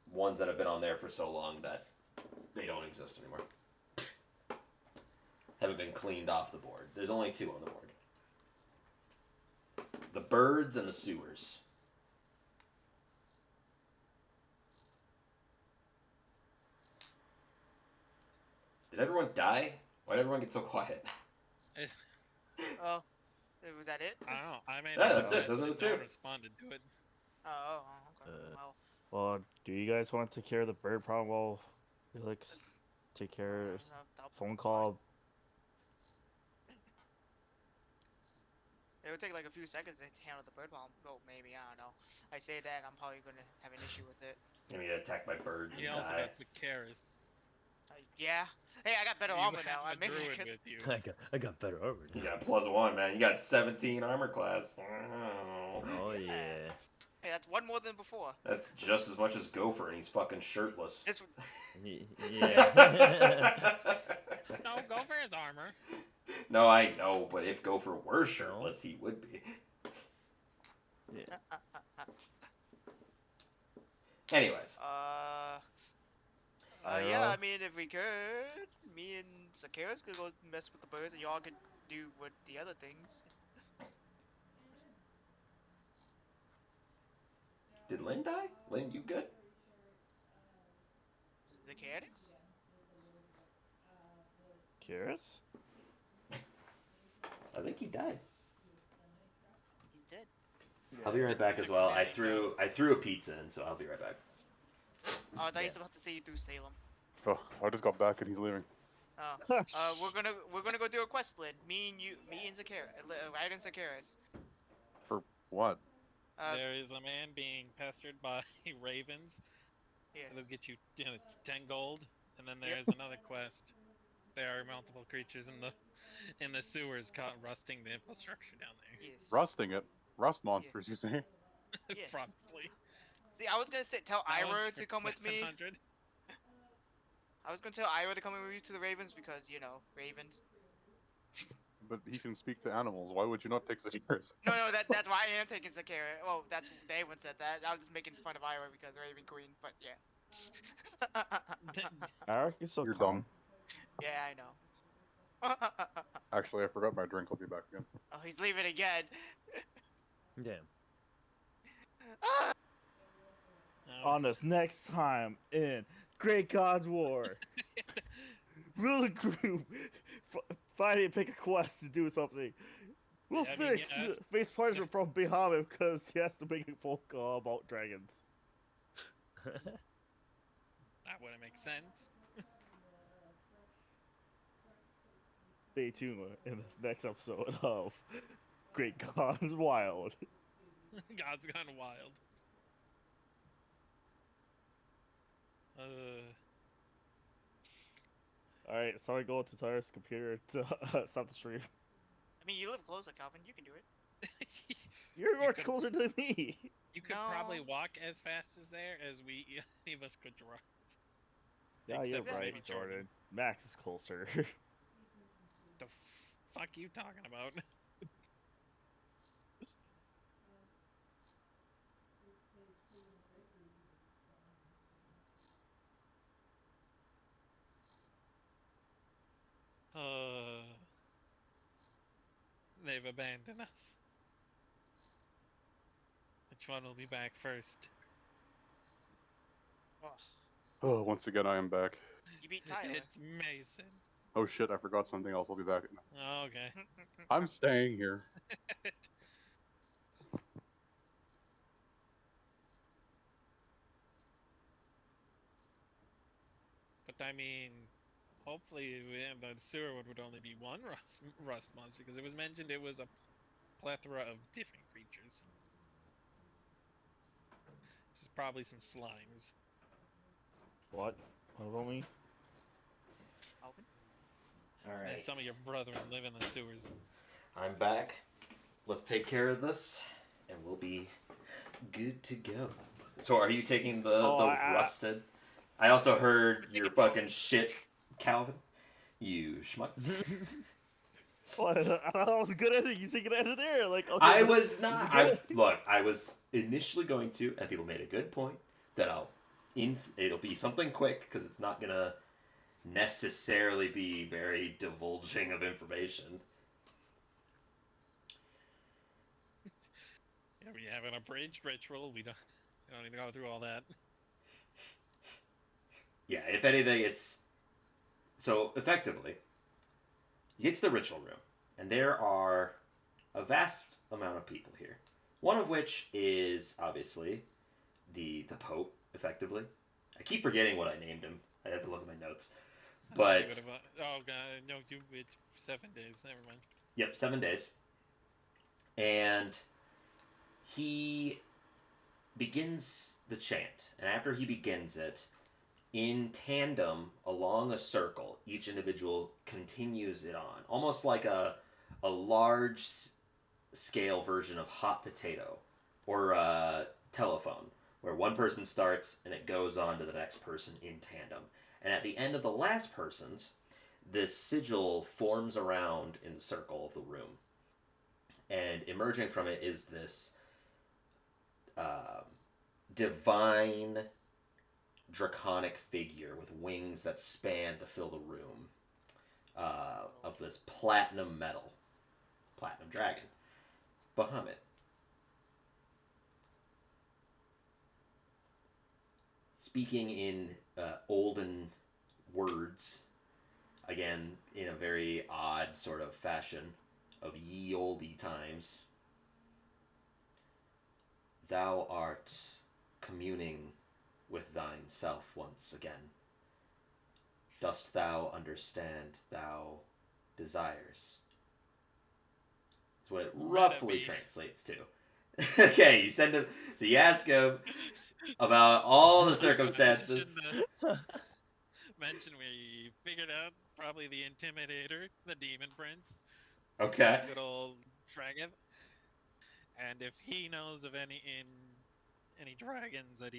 Speaker 4: ones that have been on there for so long that they don't exist anymore. Haven't been cleaned off the board. There's only 2 on the board. The birds and the sewers. Did everyone die? Why did everyone get so quiet?
Speaker 2: Oh, was that it?
Speaker 6: I don't know. I made
Speaker 4: Yeah,
Speaker 6: a
Speaker 4: that's it. Those are the
Speaker 6: request and no
Speaker 4: 2.
Speaker 6: responded to it.
Speaker 2: Oh, okay. Well,
Speaker 3: Well, do you guys want to take care of the bird problem while Felix take care of
Speaker 2: I'll-
Speaker 3: phone call?
Speaker 2: It would take like a few seconds to handle the bird bomb. Oh, maybe, I don't know. I say that, I'm probably going to have an issue with it.
Speaker 4: I'm gonna get attacked by birds
Speaker 6: He
Speaker 4: and
Speaker 6: also
Speaker 4: die.
Speaker 6: got the Karis.
Speaker 2: Yeah. Hey, I got better
Speaker 6: You
Speaker 2: armor
Speaker 6: have
Speaker 2: now.
Speaker 6: a
Speaker 2: Maybe I
Speaker 6: druid
Speaker 2: could.
Speaker 6: with you.
Speaker 5: I got better armor.
Speaker 4: You got +1, man. You got 17 armor class.
Speaker 5: Oh yeah.
Speaker 2: Hey, that's one more than before.
Speaker 4: That's just as much as Gopher, and he's fucking shirtless.
Speaker 2: This,
Speaker 5: Yeah.
Speaker 6: No, go for his armor.
Speaker 4: No, I know, but if Gopher were shirtless, he would be. Anyways,
Speaker 2: Yeah, I
Speaker 3: Ira?
Speaker 2: mean, if we could, me and Sakeras could go mess with the birds, and y'all could do what the other things.
Speaker 4: Did Lynn die? Lynn, you good?
Speaker 2: Sakeras?
Speaker 3: Curious?
Speaker 4: I think he died.
Speaker 2: He's dead.
Speaker 4: I'll be right back as well. I threw a pizza in, so I'll be right back.
Speaker 2: Oh, I thought
Speaker 4: Yeah.
Speaker 2: you were about to say you threw Salem.
Speaker 1: Oh, I just got back and he's leaving.
Speaker 2: Oh, we're gonna go do a quest, Lynn. Me and Zakara, Ryder and Zakaras.
Speaker 1: For what?
Speaker 6: There is a man being pestered by ravens.
Speaker 2: Yeah.
Speaker 6: It'll get you, it's 10 gold, and then
Speaker 2: Yep.
Speaker 6: there's another quest. There are multiple creatures in the sewers caught rusting the infrastructure down there.
Speaker 2: Yes.
Speaker 1: Rusting it. Rust monsters, you say?
Speaker 2: Yes.
Speaker 6: Probably.
Speaker 2: See, I was gonna tell
Speaker 6: That one's
Speaker 2: Ira
Speaker 6: for
Speaker 2: to come with me.
Speaker 6: 700.
Speaker 2: I was gonna tell Ira to come with me to the Ravens because Ravens.
Speaker 1: But he can speak to animals. Why would you not take Zakiris?
Speaker 2: No, that's why I am taking Zakara. Well, that's David said that. I was just making fun of Ira because Raven Queen, but yeah.
Speaker 3: Ira can still
Speaker 1: You're
Speaker 3: come.
Speaker 1: dumb.
Speaker 2: Yeah, I know.
Speaker 1: Actually, I forgot my drink. I'll be back again.
Speaker 2: Oh, he's leaving again.
Speaker 5: Damn.
Speaker 6: Oh,
Speaker 3: On this next time in Great Gods War. Will the group finally pick a quest to do something? We'll
Speaker 6: Yeah, I mean,
Speaker 3: fix
Speaker 6: yeah,
Speaker 3: face punishment from Bahamut because he has to make a phone call about dragons.
Speaker 6: that wouldn't make sense.
Speaker 3: Stay tuned in this next episode of Great Gods Wild.
Speaker 6: God's gone wild.
Speaker 3: Alright, so I go to Tyler's computer to stop the stream.
Speaker 2: I mean, you live closer, Calvin. You can do it.
Speaker 3: You're much
Speaker 6: could-
Speaker 3: closer than me.
Speaker 6: You could probably
Speaker 2: No.
Speaker 6: walk as fast as there as any of us could drive.
Speaker 3: Yeah, you're
Speaker 6: Except for
Speaker 3: right,
Speaker 6: maybe
Speaker 3: Jordan. Max is closer.
Speaker 6: The fuck you talking about? They've abandoned us. Which one will be back first?
Speaker 2: Oh,
Speaker 1: Oh, once again, I am back.
Speaker 2: you beat Tyler.
Speaker 6: It's Mason.
Speaker 1: Oh shit, I forgot something else. I'll be back.
Speaker 6: Oh, okay.
Speaker 1: I'm staying here.
Speaker 6: But I mean, hopefully the sewer one would only be one rust monster because it was mentioned it was a plethora of different creatures. This is probably some slimes.
Speaker 3: What? What about me?
Speaker 2: Alvin?
Speaker 4: All
Speaker 6: And
Speaker 4: right.
Speaker 6: some of your brethren live in the sewers.
Speaker 4: I'm back. Let's take care of this, and we'll be good to go. So, are you taking the rusted? I also heard your fucking shit, Calvin. You schmuck.
Speaker 3: What? I thought I was good at it. You take it out of there. Like, okay,
Speaker 4: I
Speaker 3: but-
Speaker 4: was not. I was initially going to, and people made a good point that it'll be something quick because it's not gonna necessarily be very divulging of information.
Speaker 6: Yeah, we have an abridged ritual. We don't need to go through all that.
Speaker 4: Yeah, if anything, it's so effectively. You get to the ritual room, and there are a vast amount of people here. One of which is obviously the Pope. Effectively, I keep forgetting what I named him. I have to look at my notes. But
Speaker 6: Oh god, no, it's 7 days. Never mind.
Speaker 4: yep, 7 days. And he begins the chant, and after he begins it, in tandem along a circle, each individual continues it on, almost like a large scale version of hot potato or telephone, where one person starts and it goes on to the next person in tandem. And at the end of the last person's, this sigil forms around in the circle of the room. And emerging from it is this divine draconic figure with wings that span to fill the room of this platinum metal. Platinum dragon. Bahamut. Speaking in olden words, again, in a very odd sort of fashion of ye olde times, thou art communing with thine self once again. Dost thou understand thou desires? That's what it roughly
Speaker 6: be.
Speaker 4: translates to. Okay, you send him. So you ask him about all the circumstances.
Speaker 6: Mention we figured out probably the Intimidator, the Demon Prince,
Speaker 4: Okay.
Speaker 6: good old dragon, and if he knows of any dragons that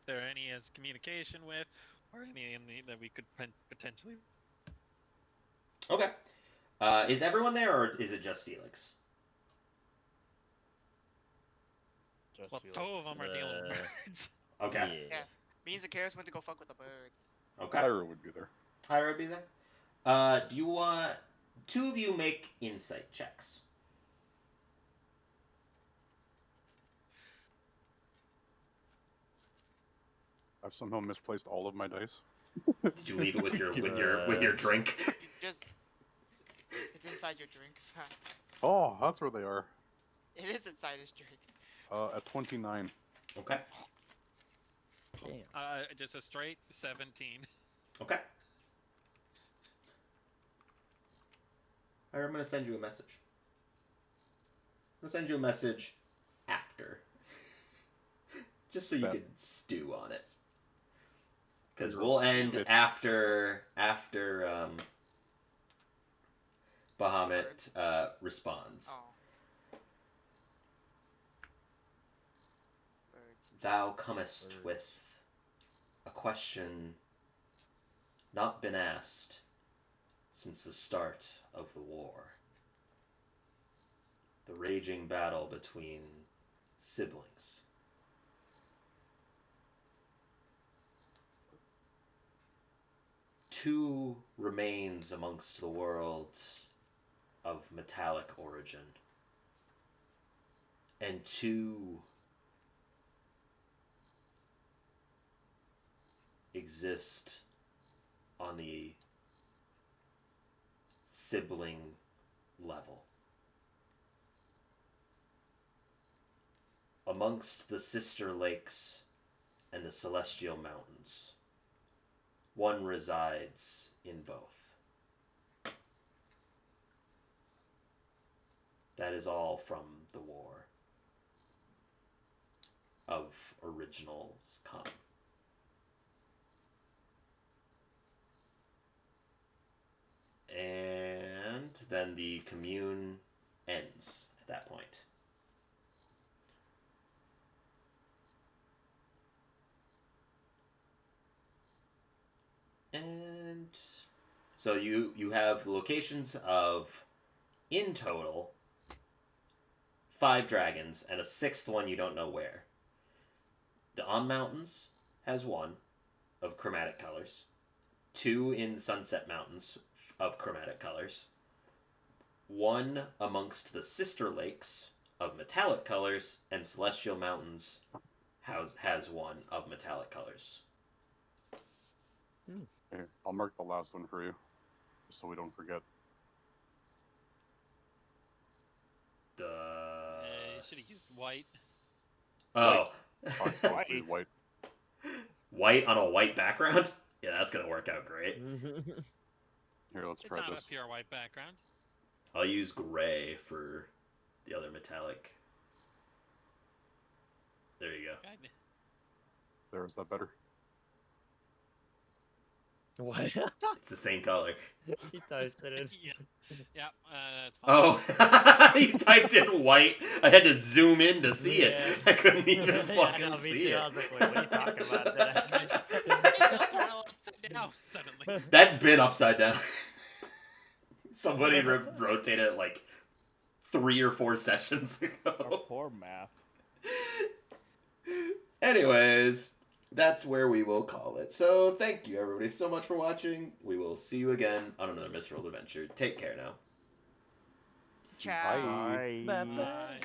Speaker 6: there are any he has communication with, or any that we could potentially.
Speaker 4: Okay. Is everyone there, or is it just Felix?
Speaker 3: Just
Speaker 6: Well,
Speaker 3: Felix.
Speaker 6: two of them are dealing with birds.
Speaker 4: Okay.
Speaker 2: Yeah. Me and Zacchaeus went to go fuck with the birds.
Speaker 4: Okay.
Speaker 1: Pyro would be there.
Speaker 4: Hyra would be there. Do you want two of you make insight checks?
Speaker 1: I've somehow misplaced all of my dice.
Speaker 4: Did you leave it with your with your drink?
Speaker 2: Just. It's inside your drink.
Speaker 1: Oh, that's where they are.
Speaker 2: It is inside his drink.
Speaker 1: At 29.
Speaker 4: Okay.
Speaker 5: Damn.
Speaker 6: Just a straight 17.
Speaker 4: Okay. Alright, I'm gonna send you a message. I'm gonna send you a message after. Just so you
Speaker 1: Bet.
Speaker 4: can stew on it. Because
Speaker 1: You're
Speaker 4: we'll
Speaker 1: stew
Speaker 4: end
Speaker 1: it.
Speaker 4: after Bahamut responds.
Speaker 2: Oh. Birds.
Speaker 4: Thou comest
Speaker 5: Birds.
Speaker 4: with a question not been asked since the start of the war. The raging battle between siblings. Two remains amongst the worlds of metallic origin, and two exist on the sibling level. Amongst the sister lakes and the celestial mountains, one resides in both. That is all from the war of originals come. And then the commune ends at that point. And so you have the locations of, in total, 5 dragons and a 6th one you don't know where. The On Mountains has 1 of chromatic colors, 2 in Sunset Mountains of chromatic colors, 1 amongst the Sister Lakes of metallic colors, and Celestial Mountains has 1 of metallic colors.
Speaker 1: Here, I'll mark the last one for you, just so we don't forget.
Speaker 6: You should have used white.
Speaker 4: Oh.
Speaker 1: Oh, it's probably white.
Speaker 4: White on a white background? Yeah, that's gonna work out great.
Speaker 1: Here, let's
Speaker 6: It's
Speaker 1: try
Speaker 6: not
Speaker 1: this.
Speaker 6: a pure white background.
Speaker 4: I'll use gray for the other metallic. There you go.
Speaker 6: God.
Speaker 1: There, is that better?
Speaker 5: What?
Speaker 4: It's the same color.
Speaker 5: He touched it.
Speaker 6: Yeah, that's fine.
Speaker 4: Oh, you typed in white. I had to zoom in to see it.
Speaker 5: Yeah.
Speaker 4: I couldn't even
Speaker 5: Yeah,
Speaker 4: fucking
Speaker 5: no, me
Speaker 4: see
Speaker 5: too.
Speaker 4: it.
Speaker 5: I was like, wait, what are you talking about?
Speaker 6: They're all upside down suddenly.
Speaker 4: That's been upside down. Somebody rotated it like 3 or 4 sessions
Speaker 3: Our
Speaker 4: ago.
Speaker 3: poor map.
Speaker 4: Anyways, that's where we will call it. So thank you everybody so much for watching. We will see you again on another Misrolled adventure. Take care now.
Speaker 2: Ciao.
Speaker 1: Bye.
Speaker 3: Bye.
Speaker 5: Bye-bye.
Speaker 6: Bye.